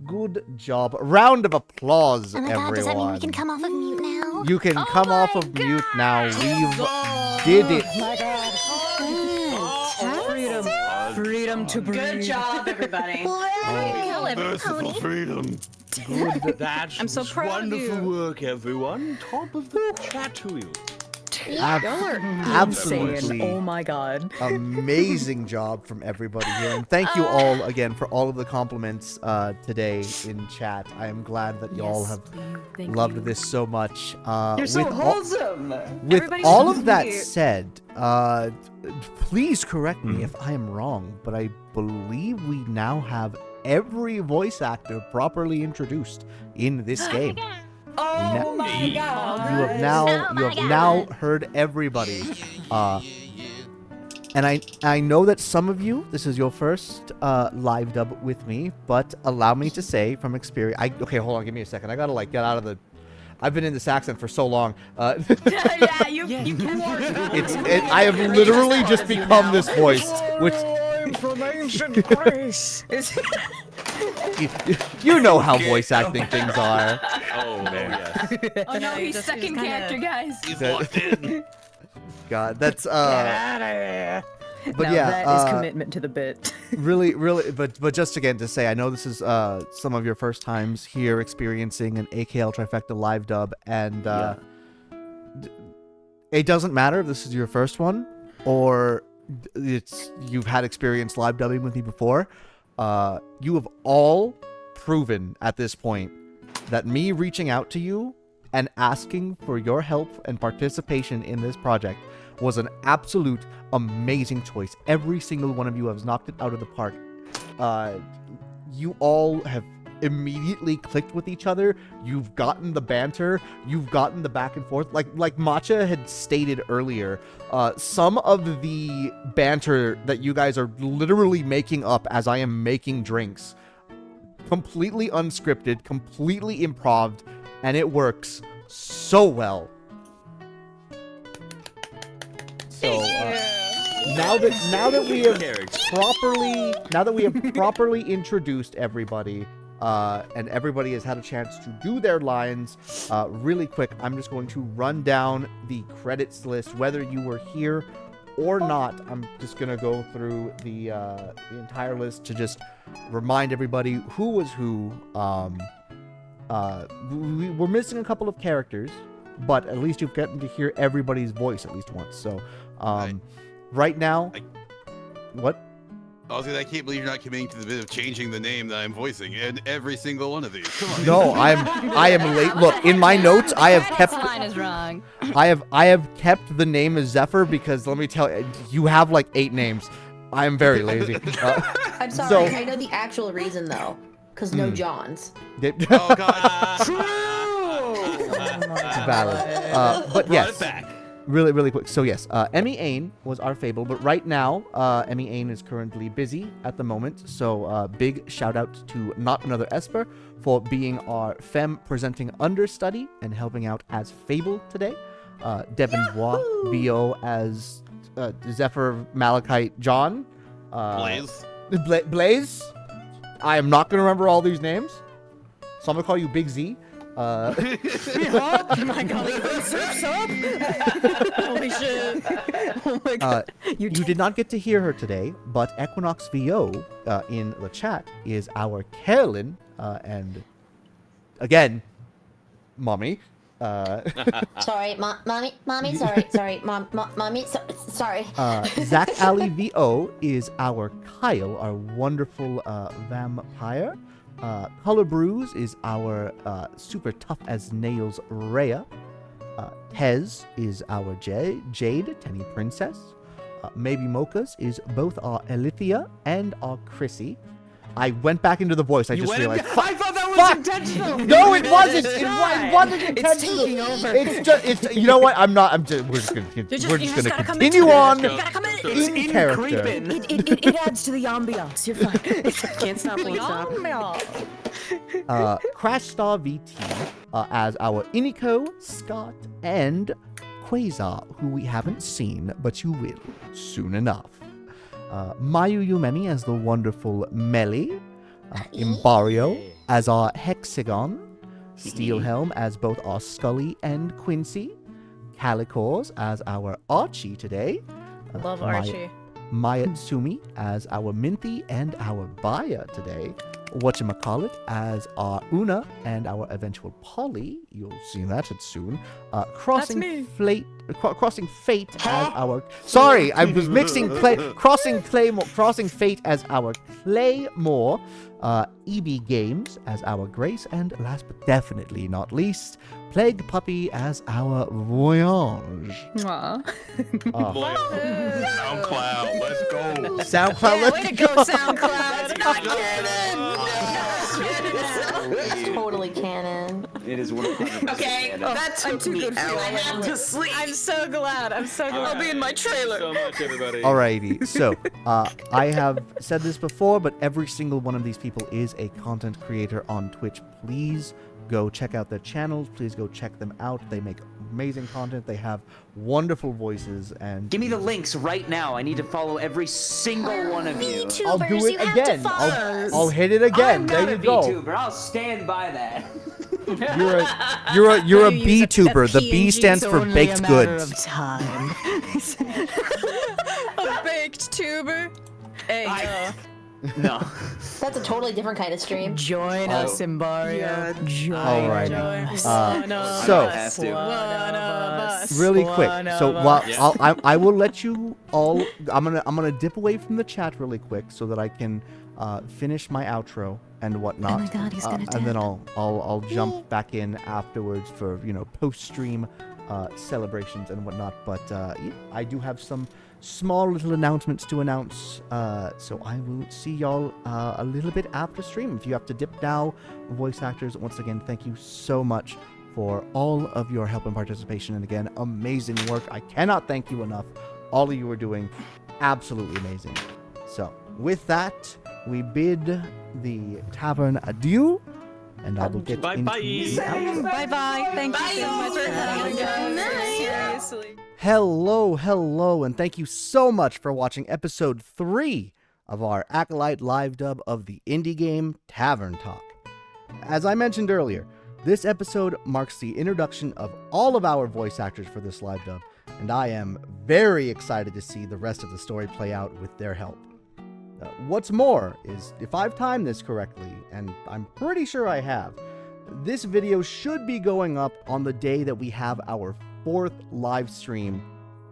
A: Good job. Round of applause,
J: Oh my
A: everyone.
J: god, does that mean we can come off of mute now?
A: You can come off of mute now. We've did it.
P: Freedom. Freedom to breathe.
K: Good job, everybody.
G: Merciful freedom.
A: Good.
G: That's
S: I'm so proud of
G: wonderful
S: you.
G: work, everyone. Top of the chat wheel.
A: Absolutely.
P: Insane. Oh my god.
A: Amazing job from everybody here. And thank you all again for all of the compliments today in chat. I am glad that you all have loved this so much.
N: You're so wholesome.
A: With all of that said, please correct me if I am wrong, but I believe we now have every voice actor properly introduced in this game.
K: Oh my god!
A: You have now heard everybody, and I know that some of you, this is your first live dub with me, but allow me to say from experience. Okay, hold on, give me a second. I gotta get out of the. I've been in this accent for so long.
S: Yeah, you
A: I have literally just become this voice, which.
L: From ancient Greece.
A: You know how voice acting things are.
G: Oh, man. Yes.
S: Oh no, he's stuck in character, guys.
G: He's locked in.
A: God, that's
L: Get out of here.
A: But
P: now
A: yeah,
P: that is commitment to the bit.
A: really, but just again to say, I know this is some of your first times here experiencing an AKLTrifecta live dub, and it doesn't matter if this is your first one or you've had experience live dubbing with me before. You have all proven at this point that me reaching out to you and asking for your help and participation in this project was an absolute amazing choice. Every single one of you has knocked it out of the park. You all have immediately clicked with each other. You've gotten the banter. You've gotten the back and forth. Like Matcha had stated earlier, some of the banter that you guys are literally making up as I am making drinks, completely unscripted, completely improv, and it works so well. So now that we have properly introduced everybody, and everybody has had a chance to do their lines, really quick, I'm just going to run down the credits list, whether you were here or not. I'm just gonna go through the entire list to just remind everybody who was who. We're missing a couple of characters, but at least you've gotten to hear everybody's voice at least once. So, right now, what?
B: Also, I can't believe you're not committing to the bit of changing the name that I'm voicing in every single one of these. Come on.
A: No, I am late. Look, in my notes, I have kept.
S: This line is wrong.
A: I have kept the name as Zephyr because let me tell you, you have like 8 names. I am very lazy.
D: I'm sorry.
A: So,
D: I know the actual reason though, because no Johns.
B: Oh God.
A: Valid. But yes. Really quick. So yes, Emmy Ain was our fable, but right now, Emmy Ain is currently busy at the moment. So big shout out to Not Another Esper for being our femme presenting understudy and helping out as Fable today. Devin Bois, VO as Zephyr Malachite John.
B: Blaze.
A: Blaze. I am not going to remember all these names, so I'm going to call you Big Z.
S: Oh my god, surf's up! Holy shit. Oh my god.
A: You did not get to hear her today, but Equinox VO in the chat is our Carolyn, and again, mommy.
D: Sorry, mommy, mommy, sorry, mommy, sorry.
A: Zach Ali VO is our Kyle, our wonderful vampire. Color Brews is our super tough as nails Rhea. Tez is our Jade, Tenny Princess. Maybe Mochas is both our Elithia and our Chrissy. I went back into the voice. I just realized.
F: I thought that was intentional.
A: No, it wasn't. It wasn't intentional.
S: It's taking over.
A: It's just. It's. You know what? I'm not. I'm just. We're just gonna continue on in character.
P: It adds to the ambiance. You're fine.
E: Can't stop, won't stop.
A: Crash Star VT as our Iniko, Scott, and Quasar, who we haven't seen, but you will soon enough. Mayu Yumemi as the wonderful Melly, Imbario as our Hexagon, Steelhelm as both our Scully and Quincy, Calicors as our Archie today.
S: Love Archie.
A: Maya Tsumi as our Minthy and our Baya today. Whatchamacallit as our Una and our eventual Polly. You'll see that soon. Crossing Fate as our. Sorry, I was mixing Crossing Fate as our Claymore. EB Games as our Grace, and last but definitely not least, Plague Puppy as our Voyage.
S: Aww.
M: SoundCloud, let's go.
A: SoundCloud,
S: yeah, way to go, SoundCloud. It's not
D: It's totally canon.
N: It is 100%.
K: Okay, that took
S: too
K: me
S: good for
K: hours to sleep.
S: I'm so glad. I'll be in my trailer.
Q: So much, everybody.
A: Alrighty, so I have said this before, but every single one of these people is a content creator on Twitch. Please go check out their channels. Please go check them out. They make amazing content. They have wonderful voices. And
N: Give me the links right now. I need to follow every single one of you.
A: I'll do it again. I'll hit it again.
N: I'm
A: There
N: not
A: you
N: a
A: go.
N: VTuber. I'll stand by that.
A: You're a B tuber. The B stands for baked goods.
P: Time.
S: A baked tuber. Hey,
N: No.
D: That's a totally different kind of stream.
P: Join us, Imbario. Join
A: Alrighty.
P: us.
A: So
P: One of us.
A: really quick. So
P: One of
A: while
P: us.
A: I will let you all. I'm gonna dip away from the chat really quick so that I can finish my outro and whatnot.
J: Oh my God, he's gonna
A: and then
J: dip.
A: I'll jump back in afterwards for post stream celebrations and whatnot. But yeah, I do have some small little announcements to announce. So I will see y'all a little bit after stream. If you have to dip now, voice actors, once again, thank you so much for all of your help and participation. And again, amazing work. I cannot thank you enough. All of you are doing absolutely amazing. So with that, we bid the tavern adieu. And I will get
Q: Bye-bye.
A: into
O: Bye-bye. Thank you so much for having us. Seriously.
A: Hello, and thank you so much for watching episode 3 of our AKLyte Livedub of the indie game Tavern Talk. As I mentioned earlier, this episode marks the introduction of all of our voice actors for this live dub, and I am very excited to see the rest of the story play out with their help. What's more is, if I've timed this correctly, and I'm pretty sure I have, this video should be going up on the day that we have our 4th live stream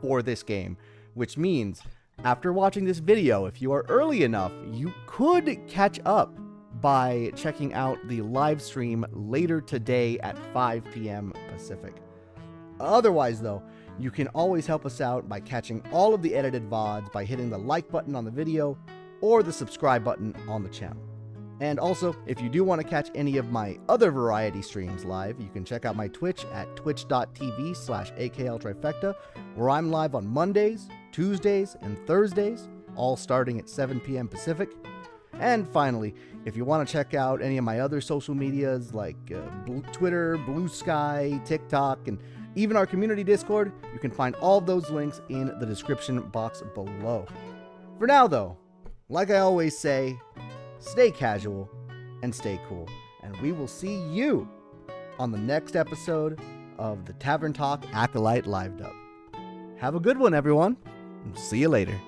A: for this game, which means after watching this video, if you are early enough, you could catch up by checking out the live stream later today at 5 p.m. Pacific. Otherwise, though, you can always help us out by catching all of the edited VODs by hitting the like button on the video or the subscribe button on the channel. And also, if you do want to catch any of my other variety streams live, you can check out my Twitch at twitch.tv/AKLTrifecta, where I'm live on Mondays, Tuesdays, and Thursdays, all starting at 7 p.m. Pacific. And finally, if you want to check out any of my other social medias like Twitter, Blue Sky, TikTok, and even our community Discord, you can find all of those links in the description box below. For now, though, like I always say, stay casual and stay cool, and we will see you on the next episode of the Tavern Talk AKLyte Livedub. Have a good one, everyone, and see you later.